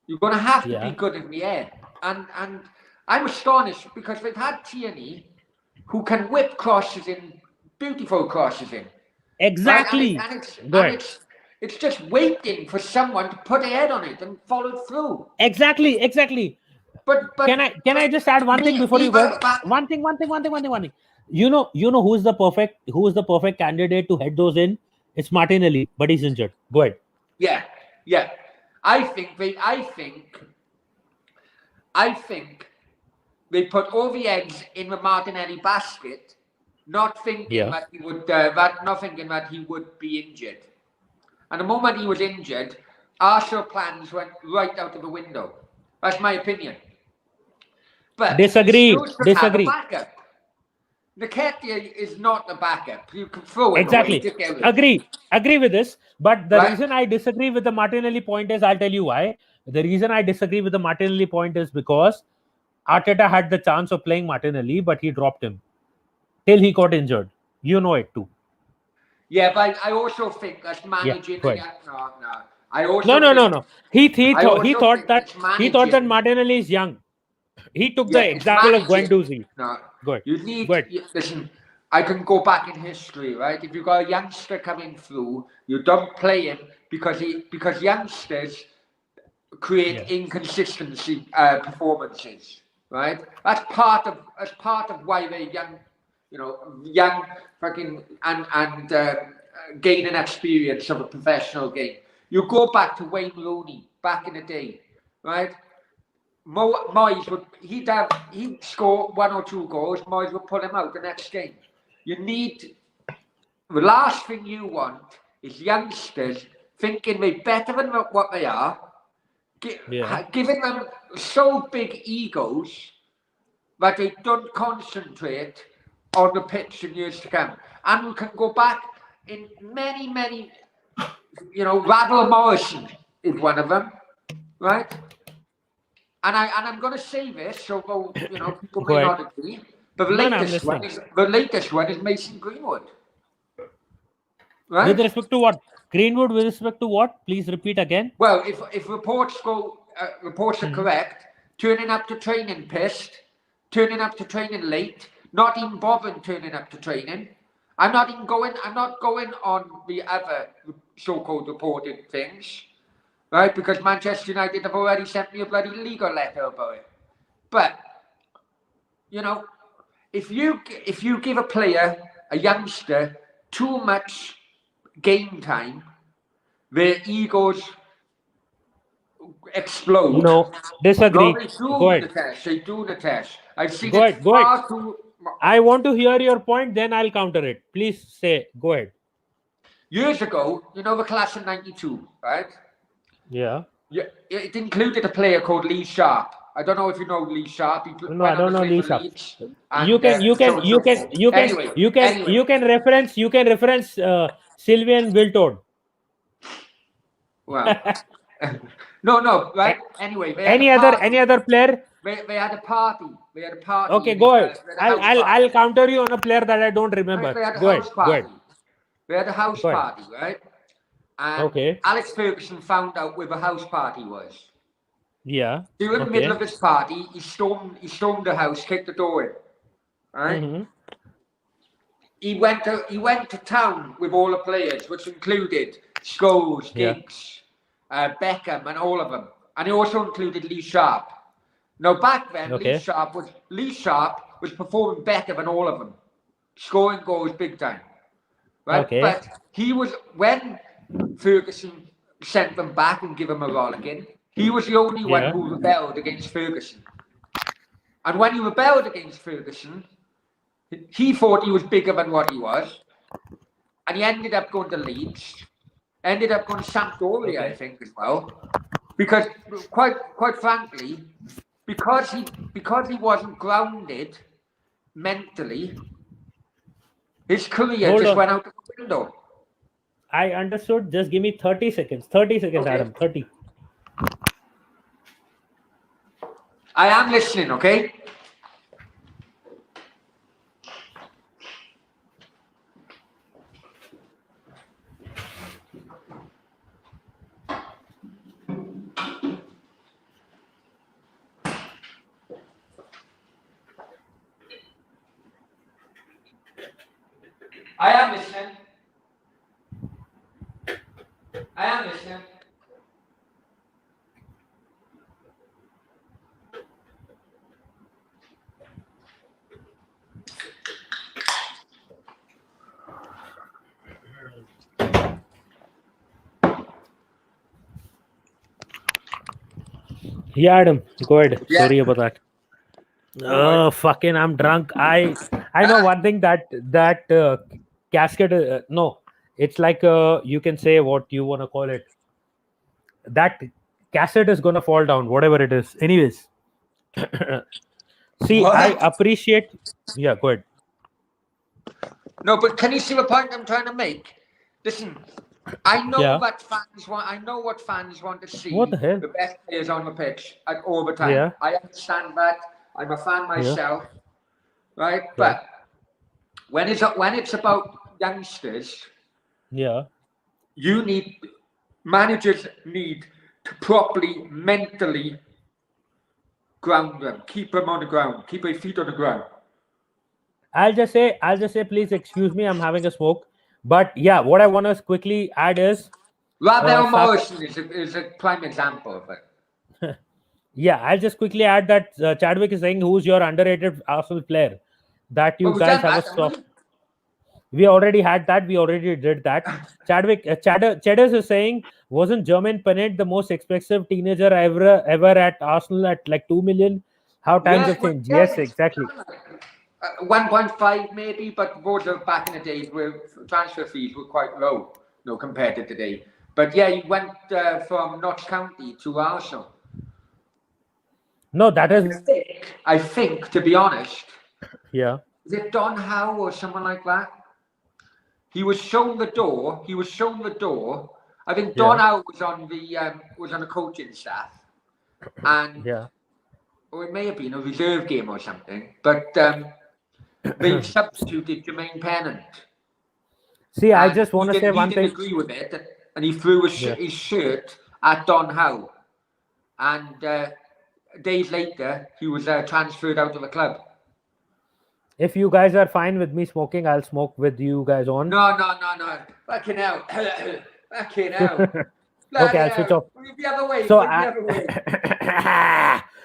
you're going to have to be good in the air. And I'm astonished because they've had Tierney, who can whip crosses in, beautiful crosses in. Exactly. Right? And it's just waiting for someone to put a head on it and follow through. Exactly. But can I just add one thing before you go? One thing. You know who's the perfect candidate to head those in? It's Martinelli, but he's injured. Go ahead. Yeah. I think they put all the eggs in the Martinelli basket, not thinking that he would be injured. And the moment he was injured, Arsenal plans went right out of the window. That's my opinion. But Disagree. Have a backup. Nketiah is not the backup. You can throw it away. Agree with this. But the reason I disagree with the Martinelli point is, I'll tell you why. The reason I disagree with the Martinelli point is because Arteta had the chance of playing Martinelli, but he dropped him till he got injured. You know it too. Yeah, but I also think that's managing. No. He thought that Martinelli is young. He took the example of Guendouzi. No, go ahead. Listen, I can go back in history, right? If you've got a youngster coming through, you don't play him because youngsters create inconsistency performances, right? That's part of why they're young fucking and gaining experience of a professional game. You go back to Wayne Rooney back in the day, right? Moyes he'd score 1 or 2 goals. Moyes would pull him out the next game. The last thing you want is youngsters thinking they're better than what they are, giving them so big egos that they don't concentrate on the pitch in years to come. And we can go back in many, Rabel Morrison is one of them, right? And I'm going to say this, so people may not agree. But the latest one is Mason Greenwood. Right? With respect to what? Greenwood with respect to what? Please repeat again. Well, if reports are correct, turning up to training pissed, turning up to training late, not even bothering turning up to training. I'm not going on the other so-called reported things. Right, because Manchester United have already sent me a bloody legal letter about it. But if you give a youngster too much game time, their egos explode. No, disagree. Go ahead. They do the test. I've seen go it ahead. I want to hear your point, then I'll counter it. Please say. Go ahead. Years ago, the class of '92, right? Yeah. It included a player called Lee Sharp. I don't know if you know Lee Sharp. No, I don't know Lee Sharp. You can reference Sylvian Wiltord. Well, no, right? Anyway, any other player? They had a party. Okay, go ahead. I'll counter you on a player that I don't remember. Go ahead. We had a house party, right? And Alex Ferguson found out where the house party was. Yeah. During the middle of this party, he stormed the house, kicked the door in. Right? Mm-hmm. He went to town with all the players, which included Scholes, Giggs, Beckham, and all of them. And he also included Lee Sharp. Now back then, Lee Sharp was performing better than all of them, scoring goals big time. Right? Okay. But when Ferguson sent them back and gave him a rollicking, he was the only one who rebelled against Ferguson. And when he rebelled against Ferguson, he thought he was bigger than what he was. And he ended up going to Leeds, ended up going to Sampdoria, I think, as well. Because, quite frankly, because he wasn't grounded mentally, his career just went out the window. I understood. Just give me 30 seconds. 30 seconds, okay. Adam. 30. I am listening, okay? I am listening. I am listening. Yeah, Adam, go ahead. Yeah. Sorry about that. Oh, fucking! I'm drunk. I know one thing that casket. No, it's like you can say what you want to call it. That cassette is gonna fall down, whatever it is. Anyways, see, What? I appreciate. Yeah, go ahead. No, but can you see the point I'm trying to make? Listen, I know Yeah. that fans want. I know what fans want to see. What the hell? The best players on the pitch all the time. Yeah. I understand that. I'm a fan myself, right? But when it's about youngsters, Yeah. Managers need to properly mentally ground them, keep them on the ground, keep their feet on the ground. I'll just say, please excuse me, I'm having a smoke. But yeah, what I want to quickly add is, Ravel Morrison is a prime example of it. yeah, I'll just quickly add that Chadwick is saying, who's your underrated Arsenal player that you guys have a soft. We already had that. We already did that. Chadwick, Cheddars is saying, wasn't Jermaine Pennant the most expensive teenager ever at Arsenal at like 2 million? How times have changed. Yes, exactly. 1.5 maybe, but those are back in the days where transfer fees were quite low, compared to today. But yeah, he went from Notts County to Arsenal. No, that is. I think, to be honest. Yeah. Is it Don Howe or someone like that? He was shown the door. I think Don Howe was on the coaching staff, and or it may have been a reserve game or something. But they substituted Jermaine Pennant. See, I just want to say one thing. He didn't agree with it, and he threw his shirt at Don Howe, and days later he was transferred out of the club. If you guys are fine with me smoking, I'll smoke with you guys on. No. Fucking hell. Fucking hell. Okay, I'll switch off. The other way. So,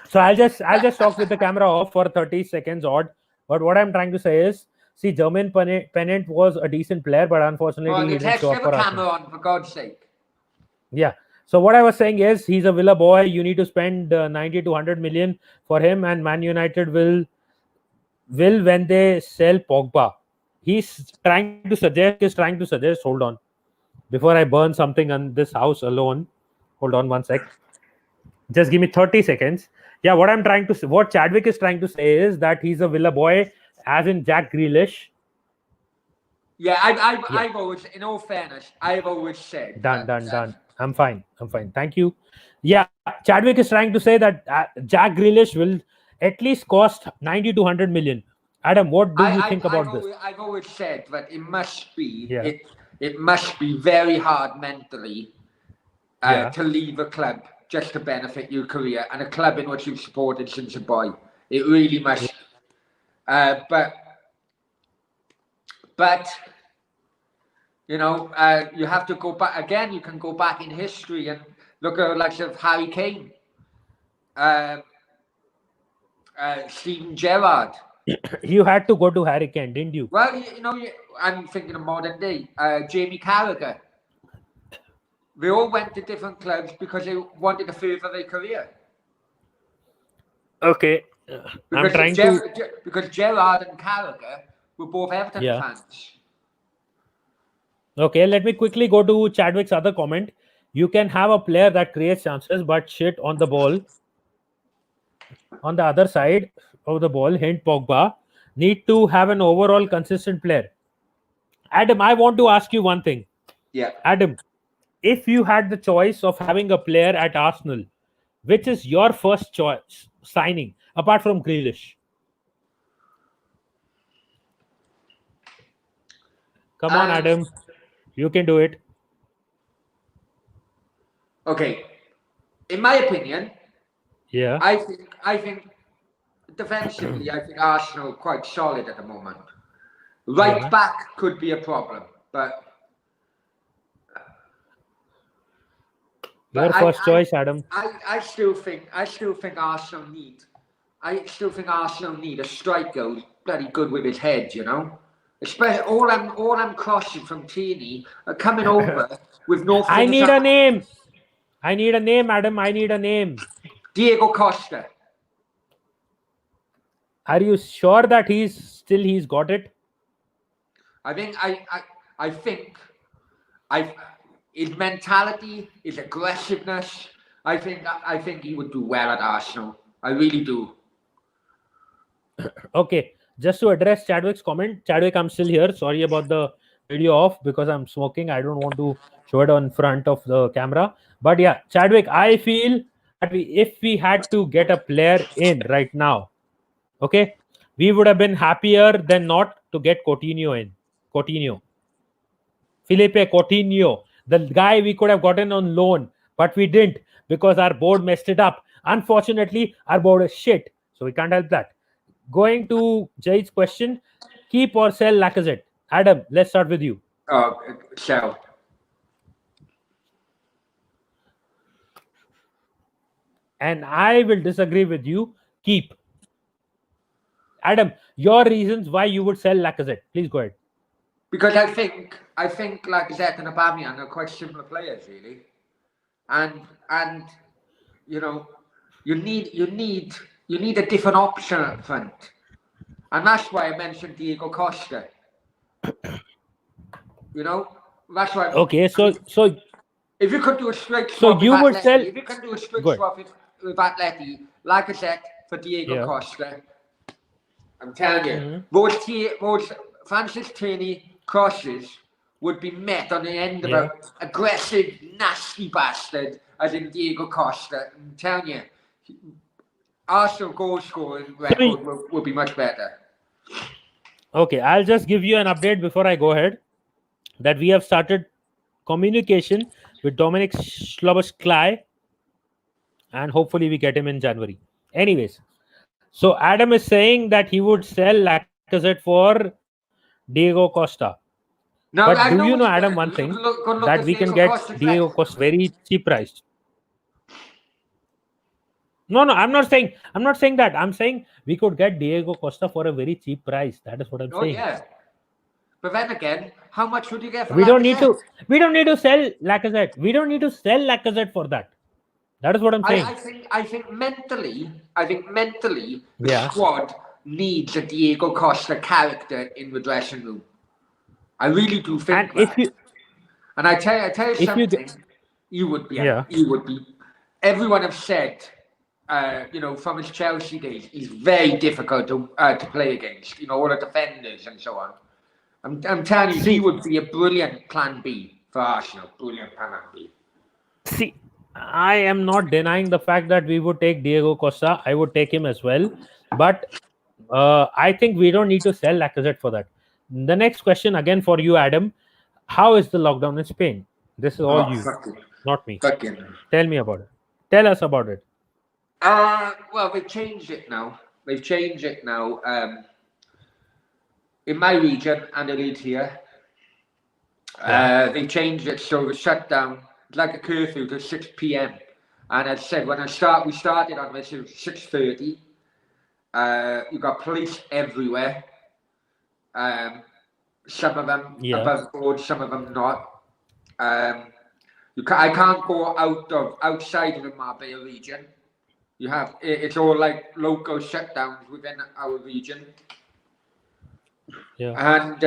so I'll just talk with the camera off for 30 seconds odd. But what I'm trying to say is, see, Jermaine Pennant was a decent player, but unfortunately he didn't show up for us. Camera on, for God's sake. Yeah. So what I was saying is, he's a Villa boy. You need to spend 90 to 100 million for him, and Man United will when they sell Pogba. He's trying to suggest. Hold on, before I burn something on this house alone. Hold on one sec. Just give me 30 seconds. Yeah, what Chadwick is trying to say is that he's a Villa boy, as in Jack Grealish. Yeah, I've always, in all fairness, I've always said. Done. I'm fine. Thank you. Yeah, Chadwick is trying to say that Jack Grealish will at least cost 90 to 100 million. Adam, what do you think about this? I've always said that it must be it must be very hard mentally to leave a club just to benefit your career, and a club in which you've supported since a boy. It really must. But you have to go back again. You can go back in history and look at the likes of Harry Kane. Steven Gerrard. You had to go to Harry Kane, didn't you? Well, I'm thinking of modern day. Jamie Carragher. They all went to different clubs because they wanted to further their career. Okay. Because Gerrard and Carragher were both Everton fans. Okay, let me quickly go to Chadwick's other comment. You can have a player that creates chances but shit on the ball. On the other side of the ball, hint Pogba, need to have an overall consistent player. Adam, I want to ask you one thing. Yeah. Adam, if you had the choice of having a player at Arsenal, which is your first choice signing, apart from Grealish? Come on, Adam. You can do it. Okay. In my opinion, I think defensively, I think Arsenal are quite solid at the moment. Right back could be a problem, but your first choice, Adam. I still think Arsenal need. I still think Arsenal need a striker who's bloody good with his head, you know. Especially all I'm crossing from Tierney are coming over with no. I need a name. I need a name, Adam. I need a name. Diego Costa. Are you sure that he's got it? I think his mentality, his aggressiveness. I think he would do well at Arsenal. I really do. Okay, just to address Chadwick's comment, Chadwick, I'm still here. Sorry about the video off because I'm smoking. I don't want to show it on front of the camera. But yeah, Chadwick, I feel that if we had to get a player in right now, okay, we would have been happier than not to get Coutinho in. Felipe Coutinho, the guy we could have gotten on loan, but we didn't because our board messed it up. Unfortunately, our board is shit, so we can't help that. Going to Jay's question, keep or sell Lacazette? Adam, let's start with you. Sell. And I will disagree with you. Keep. Adam, your reasons why you would sell Lacazette. Please go ahead. Because I think Lacazette and Aubameyang are quite similar players, really, and you know, you need a different option up front, and that's why I mentioned Diego Costa. You know, that's why. Okay, so if you could do a straight swap, so you would sell. If you can do a straight swap with Atleti, Lacazette for Diego Costa, I'm telling you, those Francis Tierney crosses would be met on the end of an aggressive, nasty bastard, as in Diego Costa. I'm telling you, Arsenal goal scoring record will be much better. Okay, I'll just give you an update before I go ahead. That we have started communication with Dominic Szoboszlai, and hopefully we get him in January. Anyways, so Adam is saying that he would sell Lacazette for Diego Costa. Now, but do you know, Adam, one thing, that we can get Diego Costa very cheap priced. No, I'm not saying that. I'm saying we could get Diego Costa for a very cheap price. That is what I'm saying. Yeah. But then again, how much would you get for We don't need to sell Lacazette. We don't need to sell Lacazette for that. That is what I'm saying. I think mentally, the squad needs a Diego Costa character in the dressing room. I really do think and I tell you something, you would be. Everyone have said, you know, from his Chelsea days, he's very difficult to play against. You know, all the defenders and so on. I'm telling you, he would be a brilliant plan B for Arsenal. Brilliant plan B. See, I am not denying the fact that we would take Diego Costa. I would take him as well. But I think we don't need to sell Lacazette for that. The next question, again for you, Adam. How is the lockdown in Spain? This is all you, not me. Tell me about it. Tell us about it. Well, they've changed it now. In my region and the lead here, they changed it so the shutdown, like a curfew, to 6 p.m. And as I said, we started on this at 6:30. You've got police everywhere. Some of them above board, some of them not. I can't go outside of the Marbella region. It's all like local shutdowns within our region. And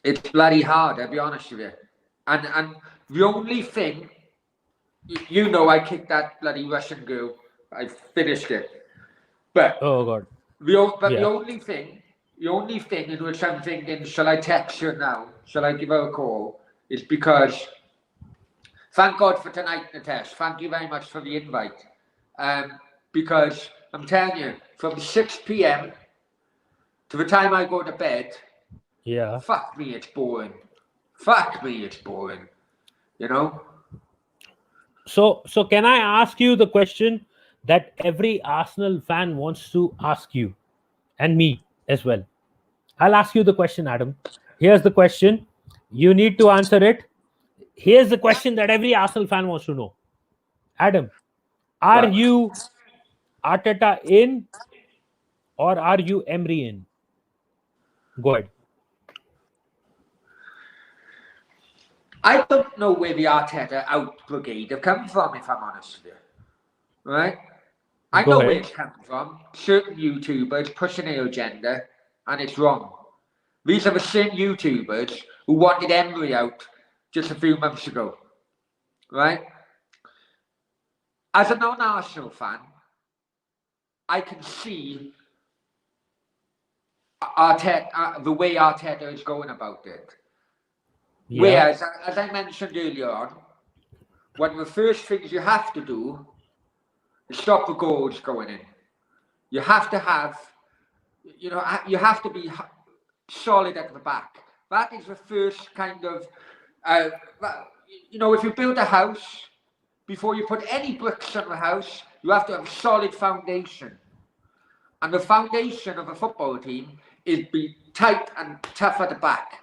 it's bloody hard, I'll be honest with you. And the only thing, you know, I kicked that bloody Russian girl. I finished it. But oh god. The only thing in which I'm thinking, shall I text her now? Shall I give her a call? Is because thank God for tonight, Natesh. Thank you very much for the invite. Because I'm telling you, from 6 p.m. to the time I go to bed, fuck me, it's boring. You know? So can I ask you the question that every Arsenal fan wants to ask you, and me as well? I'll ask you the question, Adam. Here's the question. You need to answer it. Here's the question that every Arsenal fan wants to know. Adam, are Right. you Arteta in or are you Emery in? Go ahead. I don't know where the Arteta out brigade have come from, if I'm honest with you. Right? I know where it's come from. Certain YouTubers pushing their agenda, and it's wrong. These are the same YouTubers who wanted Emery out just a few months ago. Right? As a non-Arsenal fan, I can see Arteta, the way Arteta is going about it. Yeah. Whereas, as I mentioned earlier on, one of the first things you have to do is stop the goals going in. You have to have, you have to be solid at the back. That is the first kind of, if you build a house, before you put any bricks on the house, you have to have a solid foundation. And the foundation of a football team is be tight and tough at the back.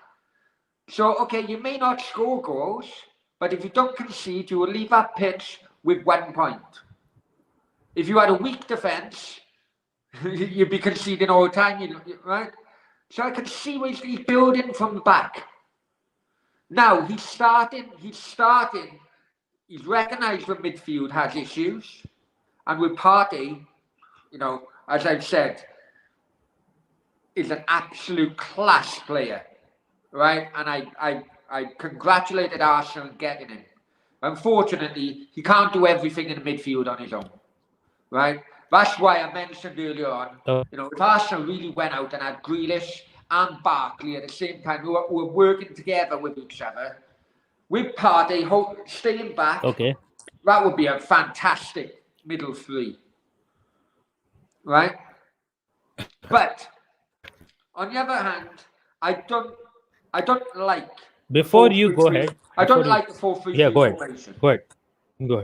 So, okay, you may not score goals, but if you don't concede, you will leave that pitch with 1 point. If you had a weak defence, you'd be conceding all the time, right? So I can see where he's building from the back. Now, he's recognised that midfield has issues. And with Partey, as I've said, is an absolute class player. Right, and I congratulated Arsenal on getting him. Unfortunately, he can't do everything in the midfield on his own. Right, that's why I mentioned earlier on. If Arsenal really went out and had Grealish and Barkley at the same time, who were working together with each other, with Partey staying back, that would be a fantastic middle three. Right, but on the other hand, I don't like. Before you go ahead, I don't like the 4-3-3 formation. Go ahead.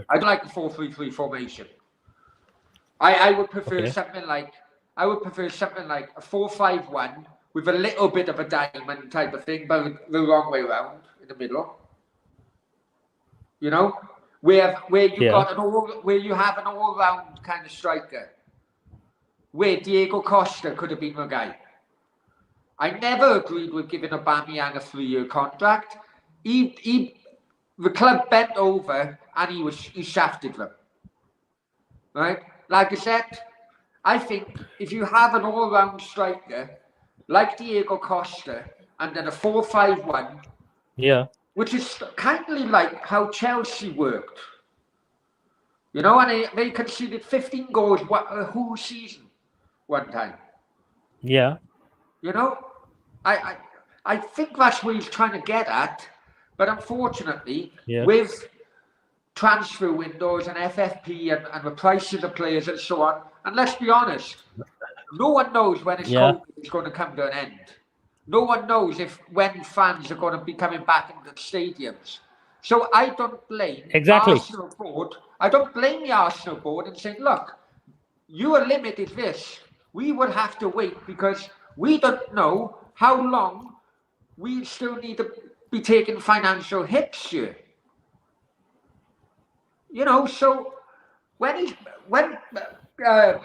I don't like the 4-3-3 formation. I would prefer something like a 4-5-1 with a little bit of a diamond type of thing, but the wrong way around in the middle. Where you have an all-round kind of striker. Where Diego Costa could have been the guy. I never agreed with giving Aubameyang a 3-year contract. The club bent over and he shafted them. Right? Like I said, I think if you have an all-round striker like Diego Costa and then a 4-5-1, which is kind of like how Chelsea worked. And they conceded 15 goals a whole season one time. Yeah. I think that's what he's trying to get at, but unfortunately, Yeah. with transfer windows and FFP and the prices of players and so on, and let's be honest, no one knows when COVID is going to come to an end. No one knows when fans are going to be coming back into the stadiums. So I don't blame Arsenal board. I don't blame the Arsenal board and saying, look, you are limited this. We would have to wait because we don't know how long we still need to be taking financial hits here. So when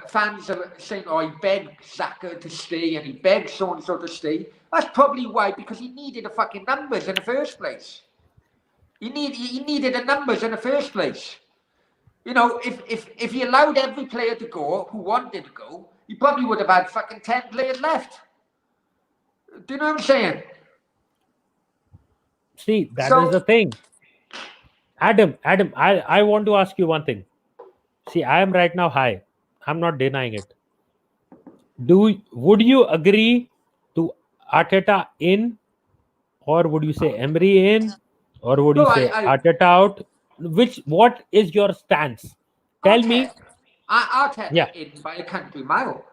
fans are saying, oh, he begged Xhaka to stay and he begged so-and-so to stay, that's probably why, because he needed the fucking numbers in the first place. He needed the numbers in the first place. If he allowed every player to go who wanted to go, he probably would have had fucking 10 players left. Do you know what I'm saying? See, that is the thing. Adam, I want to ask you one thing. See, I am right now high. I'm not denying it. Would you agree to Arteta in, or would you say Emery in, or would you say Arteta out? What is your stance? Tell me. Arteta in by a country mile.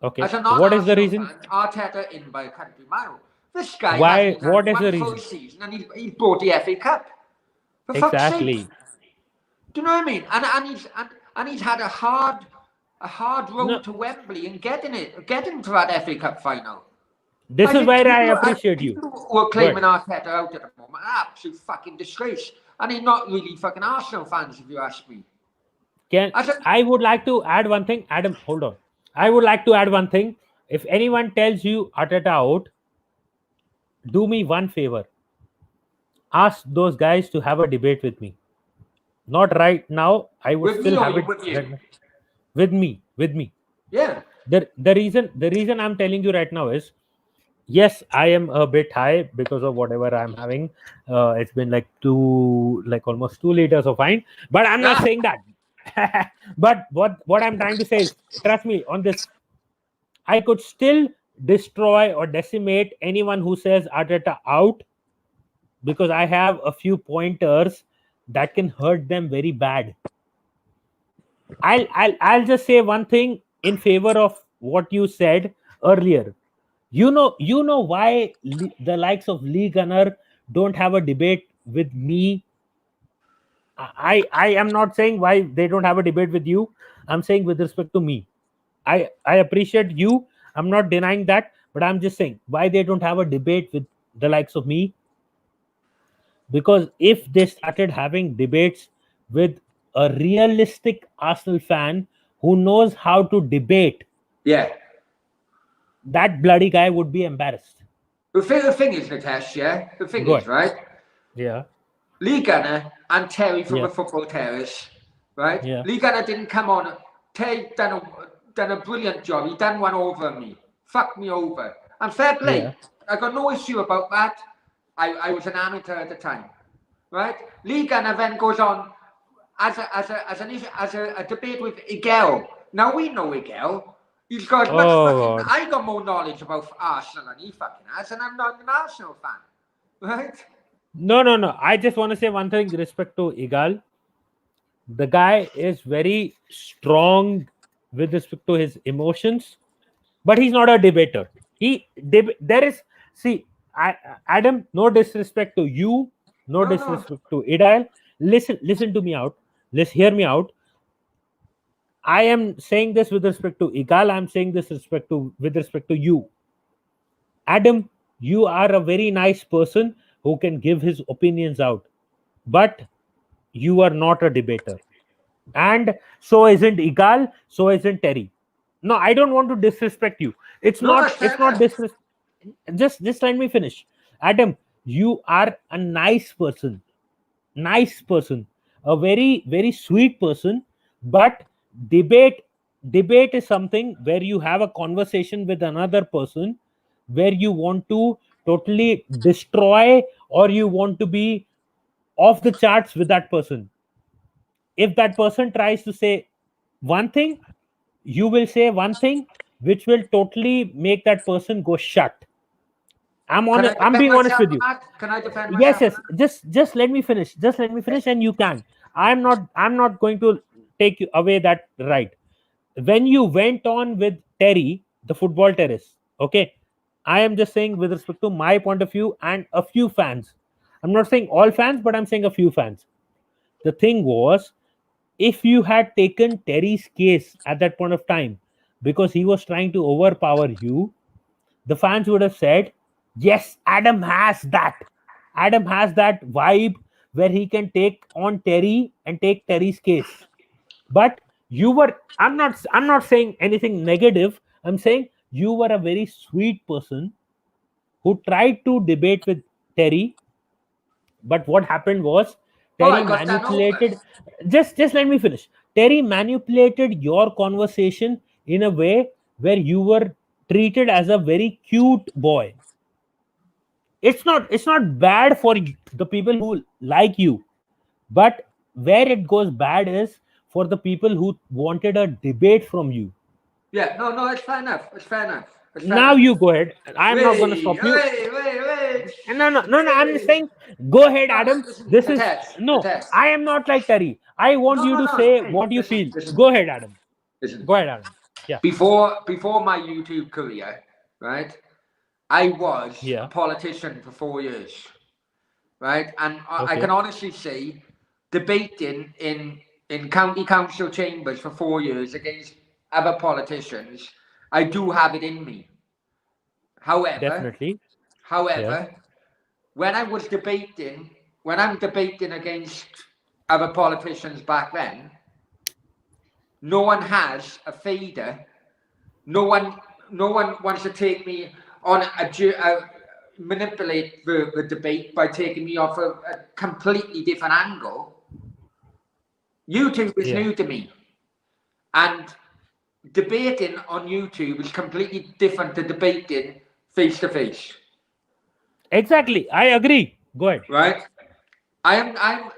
Okay. What is the reason? Arteta in by a country mile. This guy Why? has What is one the full reason? season and he brought the FA Cup. For fuck's sake. Do you know what I mean? And he's had a hard road to Wembley and getting to that FA Cup final. This is where I appreciate you. Who are claiming Arteta out at the moment, absolute fucking disgrace. And they're not really fucking Arsenal fans, if you ask me. I would like to add one thing. Adam, hold on. I would like to add one thing. If anyone tells you Arteta out, do me one favor. Ask those guys to have a debate with me. Not right now. I would still have it with me. Yeah. The reason I'm telling you right now is, yes, I am a bit high because of whatever I'm having. It's been like almost 2 liters of wine, but I'm not saying that. But what I'm trying to say is, trust me on this, I could still destroy or decimate anyone who says Arteta out, because I have a few pointers that can hurt them very bad. I'll just say one thing in favor of what you said earlier. You know why the likes of Lee Gunner don't have a debate with me. I am not saying why they don't have a debate with you. I'm saying with respect to me. I appreciate you. I'm not denying that, but I'm just saying why they don't have a debate with the likes of me. Because if they started having debates with a realistic Arsenal fan who knows how to debate, that bloody guy would be embarrassed. The thing is, Nitesh, the thing is, right? Yeah. Lee Gunner and Terry from the Football Terrace, right? Yeah. Lee Gunner didn't come on. Terry done a brilliant job. He done one over me. Fucked me over. And fair play. Yeah. I got no issue about that. I was an amateur at the time, right? Lee Gunner then goes on as a debate with Igel. Now we know Igel. He's got I got more knowledge about Arsenal than he fucking has, and I'm not an Arsenal fan, right? No. I just want to say one thing with respect to Igal. The guy is very strong with respect to his emotions, but he's not a debater. Adam, no disrespect to you, no disrespect to Igal. Listen to me out. Let's hear me out. I am saying this with respect to Igal. I'm saying this with respect to you. Adam, you are a very nice person who can give his opinions out, but you are not a debater. And so isn't Igal, so isn't Terry. No, I don't want to disrespect you. It's not disrespect. Just let me finish. Adam, you are a nice person, a very, very sweet person, but debate is something where you have a conversation with another person where you want to totally destroy or you want to be off the charts with that person. If that person tries to say one thing, you will say one thing which will totally make that person go shut. I'm being honest with you. Can I defend myself? Yes. Just let me finish. And you can. I'm not going to take you away that right. When you went on with Terry, the Football Terrace, okay, I am just saying with respect to my point of view and a few fans. I'm not saying all fans, but I'm saying a few fans. The thing was, if you had taken Terry's case at that point of time, because he was trying to overpower you, the fans would have said, yes, Adam has that vibe where he can take on Terry and take Terry's case. But I'm not saying anything negative. I'm saying you were a very sweet person who tried to debate with Terry. But what happened was Terry manipulated. Just let me finish. Terry manipulated your conversation in a way where you were treated as a very cute boy. It's not bad for the people who like you, but where it goes bad is for the people who wanted a debate from you. Yeah, no, it's fair enough. Now you go ahead. I'm not going to stop you. Wait. No. I'm just saying, go ahead, Adam. I am not like Terry. I want you to say what you feel. Go ahead, Adam. Go ahead, Adam. Yeah. Before my YouTube career, right, I was a politician for 4 years, right? And I can honestly say, debating in county council chambers for 4 years against other politicians, I do have it in me. However, Definitely. when I'm debating against other politicians back then, no one has a fader. No one wants to take me on manipulate the debate by taking me off a completely different angle. YouTube is new to me, and debating on YouTube is completely different to debating face to face. Exactly, I agree. Go ahead. Right? I'm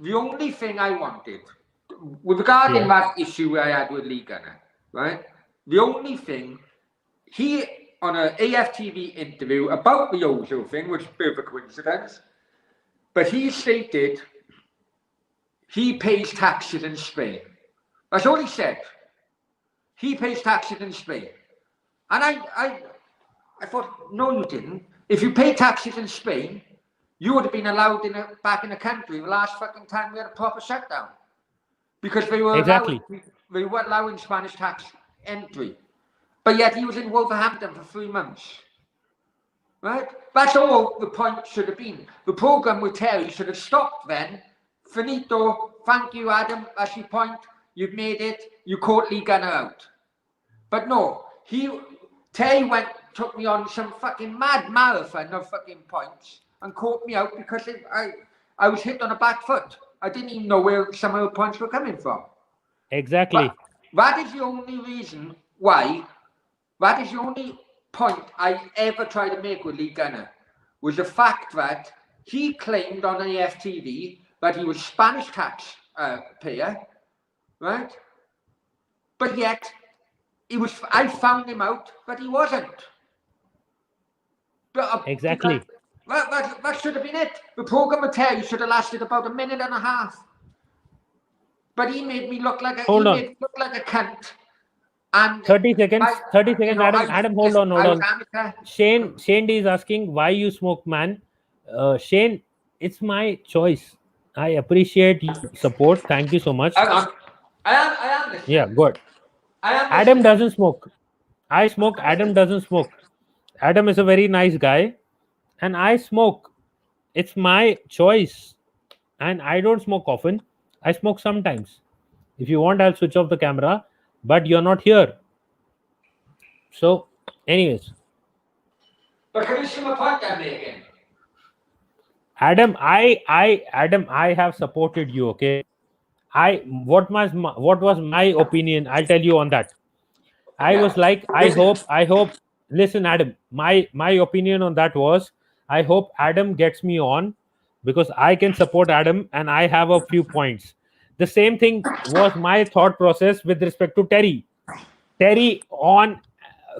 the only thing I wanted regarding that issue I had with Lee Gunner, right? The only thing he on an AFTV interview about the Ozil thing, which is a bit of a coincidence, but he stated he pays taxes in Spain. That's all he said. He pays taxes in Spain. And I thought, no, you didn't. If you pay taxes in Spain, you would have been allowed back in the country the last fucking time we had a proper shutdown. Because they were allowing Spanish tax entry. But yet he was in Wolverhampton for 3 months. Right? That's all the point should have been. The programme with Terry should have stopped then. Finito, thank you, Adam. That's your point. You've made it. You caught Lee Gunner out. But no, Terry took me on some fucking mad marathon of fucking points and caught me out because I was hit on the back foot. I didn't even know where some of the points were coming from. Exactly. But that is the only reason why, that is the only point I ever tried to make with Lee Gunner, was the fact that he claimed on AFTV that he was Spanish tax payer, right? But yet, I found him out that he wasn't. Exactly. That should have been it. The programme with Terry should have lasted about 1.5 minutes. But he made me look like a cunt. And 30 seconds. 30 seconds, Adam, hold on. Shane D is asking why you smoke, man. Shane, it's my choice. I appreciate your support. Thank you so much. I am listening. Yeah, good. Adam doesn't smoke. I smoke. Adam doesn't smoke. Adam is a very nice guy, and I smoke. It's my choice, and I don't smoke often. I smoke sometimes. If you want, I'll switch off the camera, but you're not here. So, anyways. But can you see my point I'm making? Adam, I have supported you. Okay. What was my opinion? I'll tell you on that. I was like, I hope. Listen, Adam. My opinion on that was, I hope Adam gets me on, because I can support Adam and I have a few points. The same thing was my thought process with respect to Terry. Terry on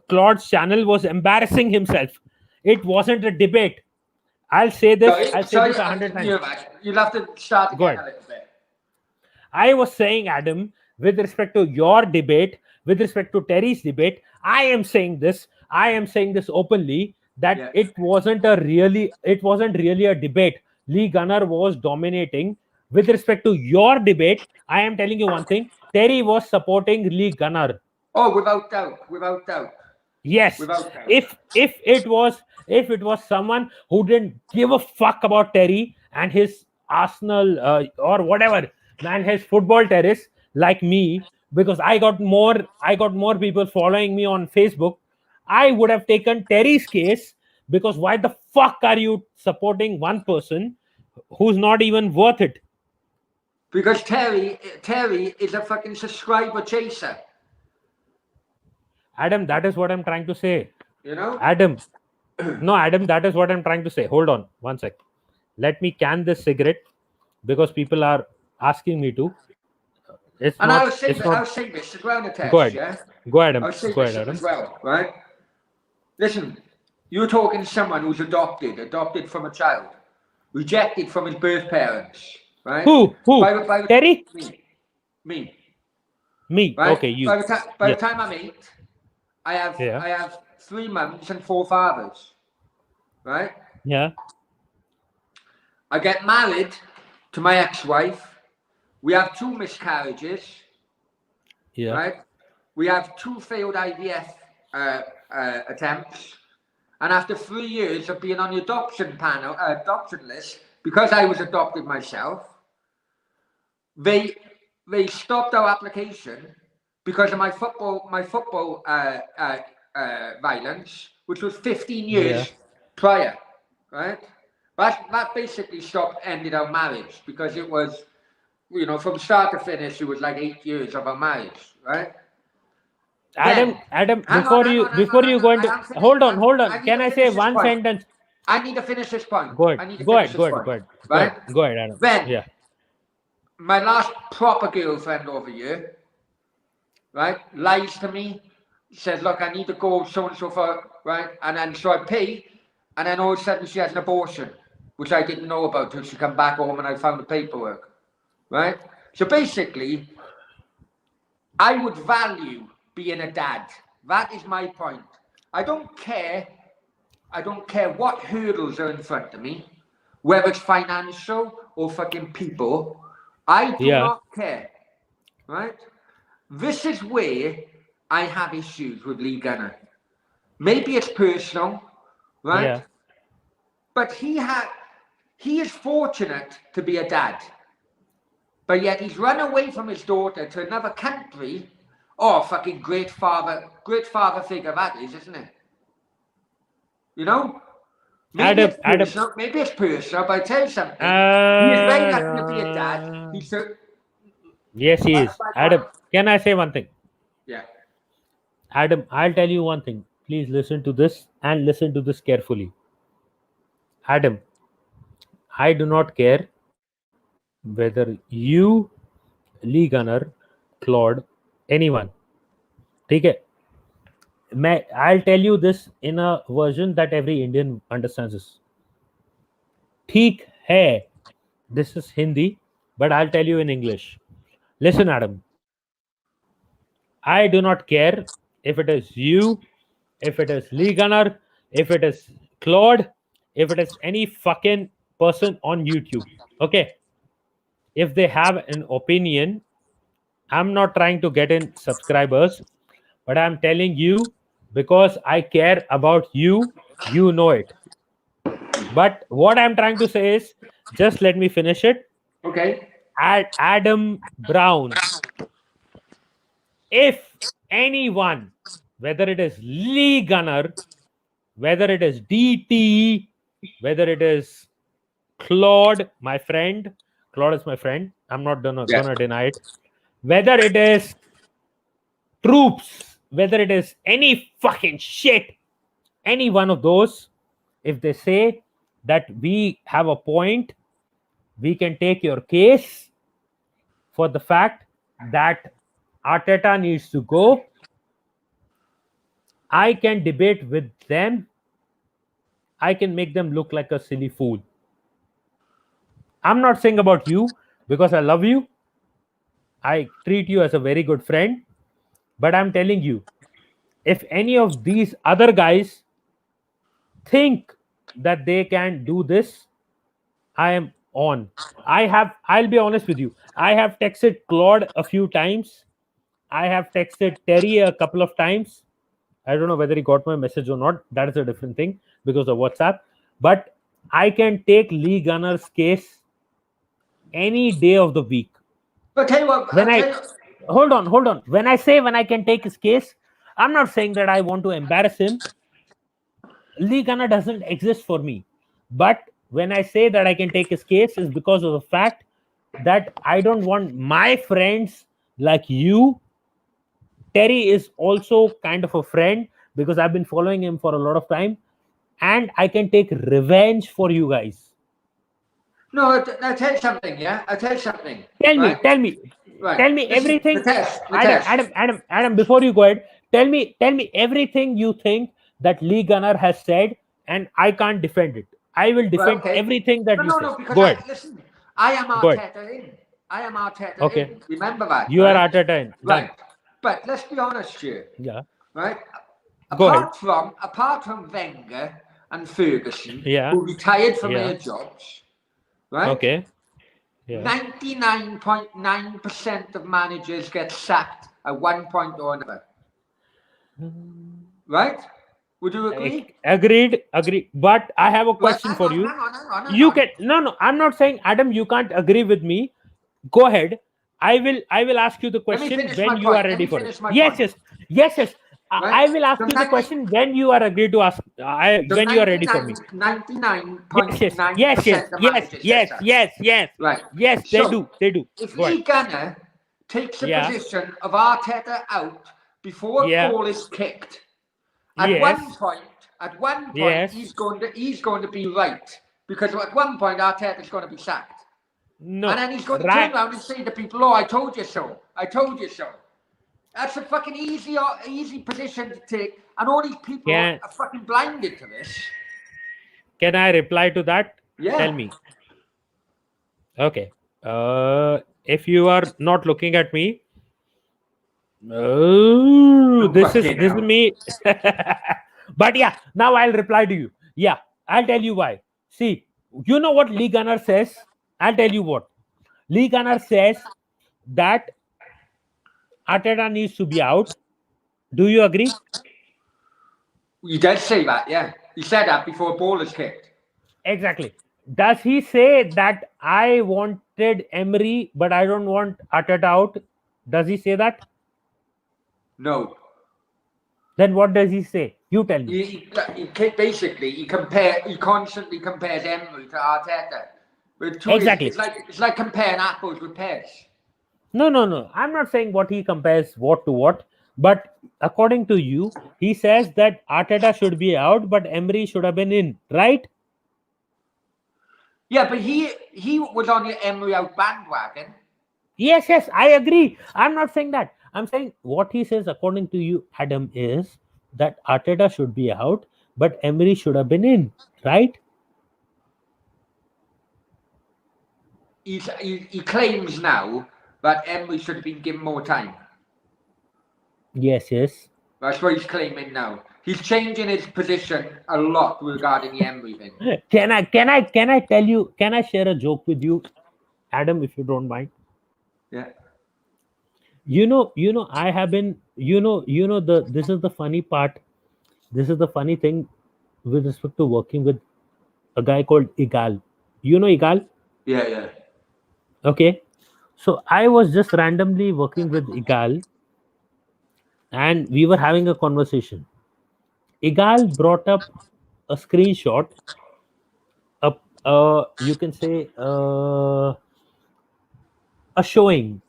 Claude's channel was embarrassing himself. It wasn't a debate. I'll say this. I'll say this 100 times. You'll have to start again a little bit. I was saying, Adam, with respect to your debate, with respect to Terry's debate, I am saying this openly, that it wasn't really a debate. Lee Gunner was dominating. With respect to your debate, I am telling you one thing: Terry was supporting Lee Gunner. Oh, without doubt. Yes. Without doubt. If it was someone who didn't give a fuck about Terry and his Arsenal or whatever, man, his football terrace, like me, because I got more people following me on Facebook, I would have taken Terry's case, because why the fuck are you supporting one person who's not even worth it? Because Terry is a fucking subscriber chaser. Adam, that is what I'm trying to say. You know? Adam, that is what I'm trying to say. Hold on, one sec. Let me can this cigarette, because people are asking me to. I'll say this as well, Natesh. Go ahead. Yeah? Go ahead, Adam. I'll say this as well, right? Listen, you're talking to someone who's adopted from a child, rejected from his birth parents, right? Who? Terry? Me. Right? Okay, you. By the time I'm 8, I have 3 mums and 4 fathers, right? Yeah. I get married to my ex-wife. We have 2 miscarriages. Yeah. Right. We have 2 failed IVF attempts, and after 3 years of being on the adoption list, because I was adopted myself, they stopped our application because of my football violence, which was 15 years prior, right? That basically ended our marriage, because it was, you know, from start to finish, it was like 8 years of our marriage, right? Adam, before you go into, hold on. Can I say one sentence? I need to finish this point. Go ahead, Right? Go ahead, Adam. Then, my last proper girlfriend over here, right, lies to me, says, look, I need to go so-and-so for, right? And then so I pay, and then all of a sudden she has an abortion, which I didn't know about till she come back home and I found the paperwork, right? So basically, I would value being a dad. That is my point. I don't care what hurdles are in front of me, whether it's financial or fucking people. I do not care, right? This is where I have issues with Lee Gunner. Maybe it's personal, right? Yeah. But he is fortunate to be a dad. But yet he's run away from his daughter to another country. Oh, fucking great father figure that is, isn't it? You know? Maybe it's personal, but I tell you something. He is very lucky to be a dad. Yes, he is. Adam, can I say one thing? Yeah. Adam, I'll tell you one thing. Please listen to this and listen to this carefully. Adam, I do not care whether you, Lee Gunner, Claude, anyone. Okay? I'll tell you this in a version that every Indian understands this. ठीक है. This is Hindi, but I'll tell you in English. Listen, Adam. I do not care if it is you, if it is Lee Gunner, if it is Claude, if it is any fucking person on YouTube. Okay? If they have an opinion, I'm not trying to get in subscribers, but I'm telling you because I care about you, you know it. But what I'm trying to say is, just let me finish it. Okay. Adam Brown. If anyone, whether it is Lee Gunner, whether it is DT, whether it is Claude, my friend, Claude is my friend, I'm not gonna deny it. Whether it is Troops, whether it is any fucking shit, any one of those, if they say that we have a point, we can take your case for the fact that Arteta needs to go. I can debate with them. I can make them look like a silly fool. I'm not saying about you because I love you. I treat you as a very good friend. But I'm telling you, if any of these other guys think that they can do this, I am on. I'll be honest with you. I have texted Claude a few times. I have texted Terry a couple of times. I don't know whether he got my message or not. That is a different thing because of WhatsApp. But I can take Lee Gunner's case any day of the week. But tell you what, hold on. When I can take his case, I'm not saying that I want to embarrass him. Lee Gunner doesn't exist for me. But when I say that I can take his case, is because of the fact that I don't want my friends like you. Terry is also kind of a friend because I've been following him for a lot of time, and I can take revenge for you guys. No, I'll tell you something, yeah? I'll tell you something. Tell me. Right. Tell me everything. Adam, before you go ahead, tell me everything you think that Lee Gunner has said, and I can't defend it. I will defend everything that you say. No, because go ahead. Listen, I am Arteta in. I am Arteta in. Remember that. You are Arteta in. Right. But let's be honest here. Yeah. Right? Go ahead. Apart from Wenger and Ferguson, who retired from their jobs, right? Okay. Yeah. 99.9% of managers get sacked at one point or another. Right? Would you agree? Agreed. But I have a question for you. Hang on. You can no. I'm not saying, Adam, you can't agree with me. Go ahead. I will ask you the question when you are ready for it. Yes. I will ask you the question when you are agreed to ask. When you are ready for me. 99.9% of managers says that. Right. Yes, they do. If Lee Gunner takes the position of Arteta out before a ball is kicked, at one point, he's going to be right, because at one point Arteta is going to be sacked. No, and then he's going to turn around and say to people, "Oh, I told you so. I told you so." That's a fucking easy position to take, and all these people are fucking blinded to this. Can I reply to that? Yeah. Tell me. Okay. If you are not looking at me, this is me. But yeah, now I'll reply to you. Yeah, I'll tell you why. See, you know what Lee Gunner says? I'll tell you what. Lee Gunner says that Arteta needs to be out. Do you agree? He did say that, yeah. He said that before a ball is kicked. Exactly. Does he say that I wanted Emery, but I don't want Arteta out? Does he say that? No. Then what does he say? You tell me. He constantly compares Emery to Arteta. Exactly. It's like comparing apples with pears. No. I'm not saying what he compares what to what, but according to you, he says that Arteta should be out, but Emery should have been in, right? Yeah, but he was on the Emery out bandwagon. Yes, I agree. I'm not saying that. I'm saying what he says, according to you, Adam, is that Arteta should be out, but Emery should have been in, right? He claims now that Emery should have been given more time. Yes. That's what he's claiming now. He's changing his position a lot regarding the Emery thing. Can I tell you? Can I share a joke with you, Adam, if you don't mind? Yeah. You know, I have been, this is the funny part. This is the funny thing with respect to working with a guy called Igal. You know Igal? Yeah. Okay. So I was just randomly working with Igal and we were having a conversation. Igal brought up a screenshot, you can say a showing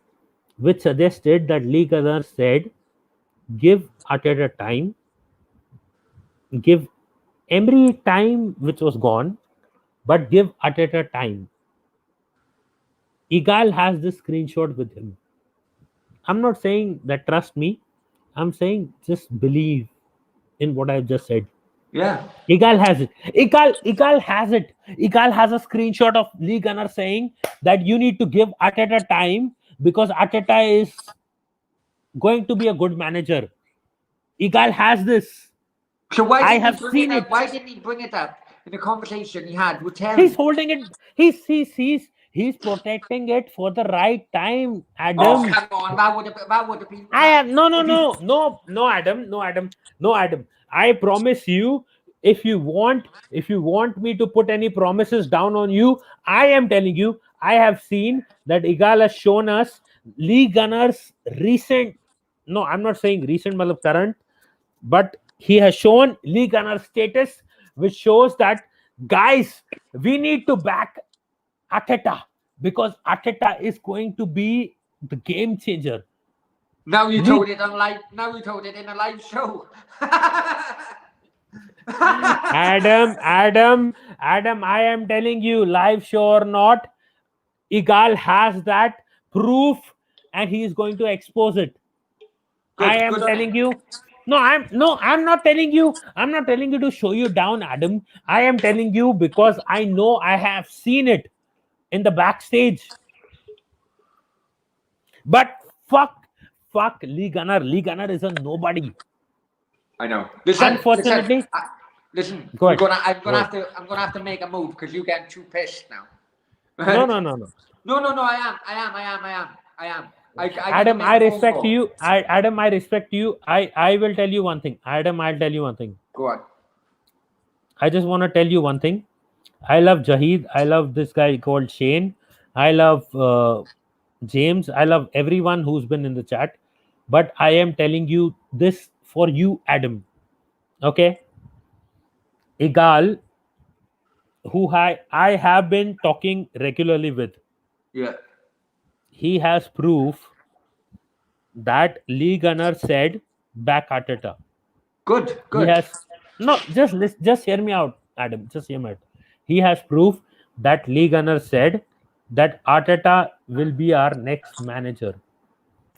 which suggested that Lee Gunner said, give Arteta time, give Emery time, which was gone, but give Arteta time. Igal has this screenshot with him. I'm not saying that trust me. I'm saying just believe in what I've just said. Yeah. Igal has it. Igal has it. Igal has a screenshot of Lee Gunner saying that you need to give Arteta time because Arteta is going to be a good manager. Igal has this. So why didn't he bring it up in the conversation he had with Terry? He's holding it. He's protecting it for the right time, Adam. Oh, come on. That would have been... I have no, Adam. I promise you, if you want me to put any promises down on you, I am telling you, I have seen that Igal has shown us Lee Gunner's recent, no, I'm not saying recent, current, but he has shown Lee Gunner's status, which shows that, guys, we need to back Arteta because Arteta is going to be the game changer. Now you told it on live. Now you told it in a live show. Adam, I am telling you, live show or not, Igal has that proof, and he is going to expose it. I am telling you. I'm not telling you. I'm not telling you to show you down, Adam. I am telling you because I know I have seen it in the backstage. But fuck Lee Gunner. Lee Gunner is a nobody. I know. Unfortunately, listen. Go ahead. I'm gonna have to make a move because you're getting too pissed now. No. I am. Adam, I respect you. Adam, I respect you. I will tell you one thing. Adam, I'll tell you one thing. Go on. I just want to tell you one thing. I love Jahid. I love this guy called Shane. I love James. I love everyone who's been in the chat. But I am telling you this for you, Adam. Okay? Igal, who I have been talking regularly with, Yeah. he has proof that Lee Gunner said back Arteta. Good. He has no just hear me out, Adam. Just hear me out. He has proof that Lee Gunner said that Arteta will be our next manager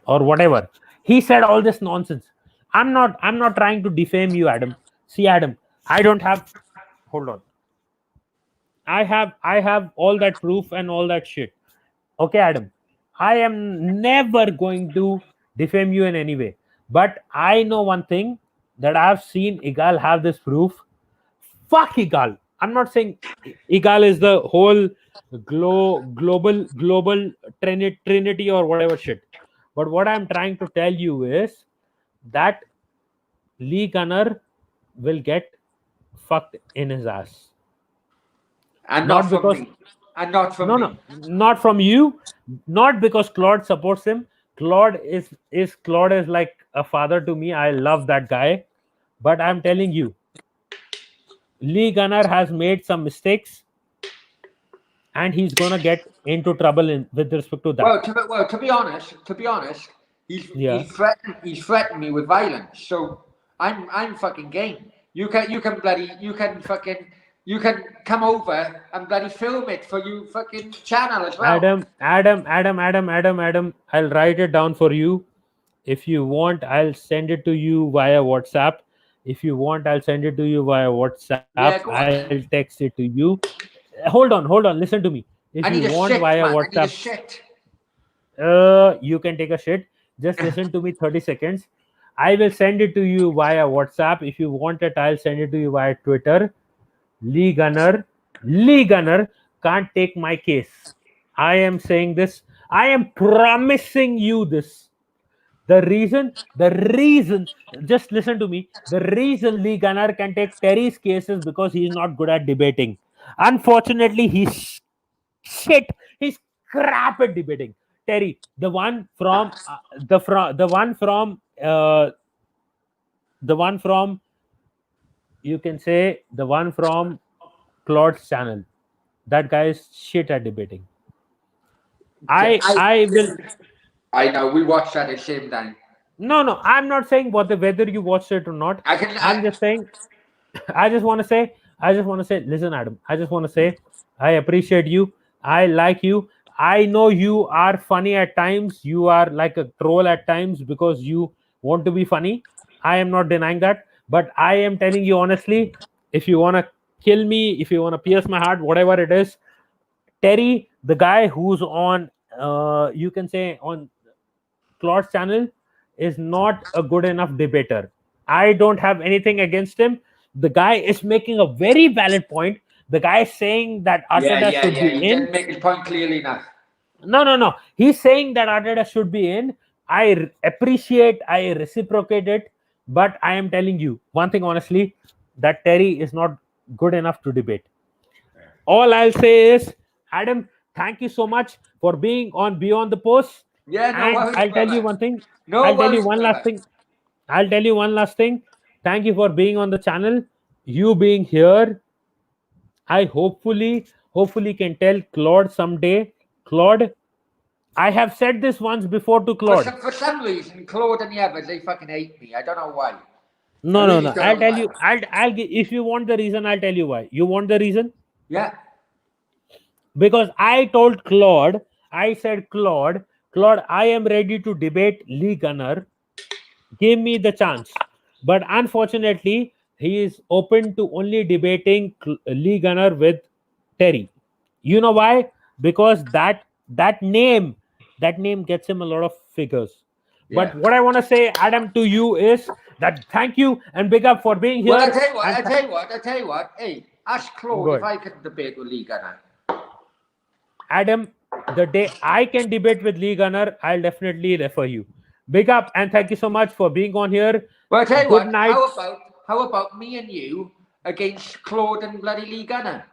or whatever. He said all this nonsense. I'm not trying to defame you, Adam. See, Adam, I don't have hold on. I have all that proof and all that shit. Okay, Adam. I am never going to defame you in any way. But I know one thing that I've seen Igal have this proof. Fuck Igal. I'm not saying Igal is the whole global trinity or whatever shit. But what I'm trying to tell you is that Lee Gunner will get fucked in his ass. And not from me. And not from me. No, not from you. Not because Claude supports him. Claude is like a father to me. I love that guy. But I'm telling you, Lee Gunner has made some mistakes, and he's gonna get into trouble with respect to that. Well, to be honest, he's threatened me with violence. So I'm fucking game. You can come over and bloody film it for you fucking channel as well. Adam, I'll write it down for you. If you want, I'll send it to you via WhatsApp. If you want, I'll send it to you via WhatsApp. Yeah, I'll text it to you. Hold on. Listen to me. If you want via WhatsApp, you can take a shit. Just listen to me 30 seconds. I will send it to you via WhatsApp. If you want it, I'll send it to you via Twitter. Lee Gunner can't take my case. I am saying this. I am promising you this. The reason, just listen to me. The reason Lee Gunner can take Terry's case is because he's not good at debating. Unfortunately, he's shit. He's crap at debating. Terry, the one from you can say the one from Claude's channel. That guy is shit at debating. I will. I know we watched that at the same time. No. I'm not saying whether you watched it or not. I'm just saying. I just want to say. Listen, Adam. I just want to say. I appreciate you. I like you. I know you are funny at times. You are like a troll at times because you want to be funny. I am not denying that. But I am telling you honestly, if you want to kill me, if you want to pierce my heart, whatever it is, Terry, the guy who's on, you can say on Claude's channel, is not a good enough debater. I don't have anything against him. The guy is making a very valid point. The guy is saying that Arteta should be in. He didn't make his point clearly enough. No. He's saying that Arteta should be in. I appreciate, I reciprocate it. But I am telling you one thing honestly, that Terry is not good enough to debate. All I'll say is, Adam, thank you so much for being on Beyond the Post. Yeah, no. And I'll tell you one thing. I'll tell you one last thing. Thank you for being on the channel. You being here, I hopefully can tell Claude someday. Claude, I have said this once before to Claude. For some reason, Claude and the others, they fucking hate me. I don't know why. No. I'll tell you. If you want the reason, I'll tell you why. You want the reason? Yeah. Because I told Claude, I said, Claude, I am ready to debate Lee Gunner. Give me the chance. But unfortunately, he is open to only debating Lee Gunner with Terry. You know why? Because that name gets him a lot of figures. Yeah. But what I want to say, Adam, to you is that thank you and big up for being here. Well, I tell you what. Hey, ask Claude if I can debate with Lee Gunner. Adam, the day I can debate with Lee Gunner, I'll definitely refer you. Big up and thank you so much for being on here. Well, I tell you Good night. how about me and you against Claude and bloody Lee Gunner?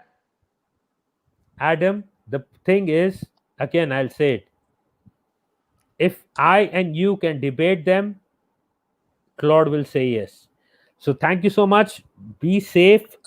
Adam, the thing is, again, I'll say it. If I and you can debate them, Claude will say yes. So thank you so much. Be safe.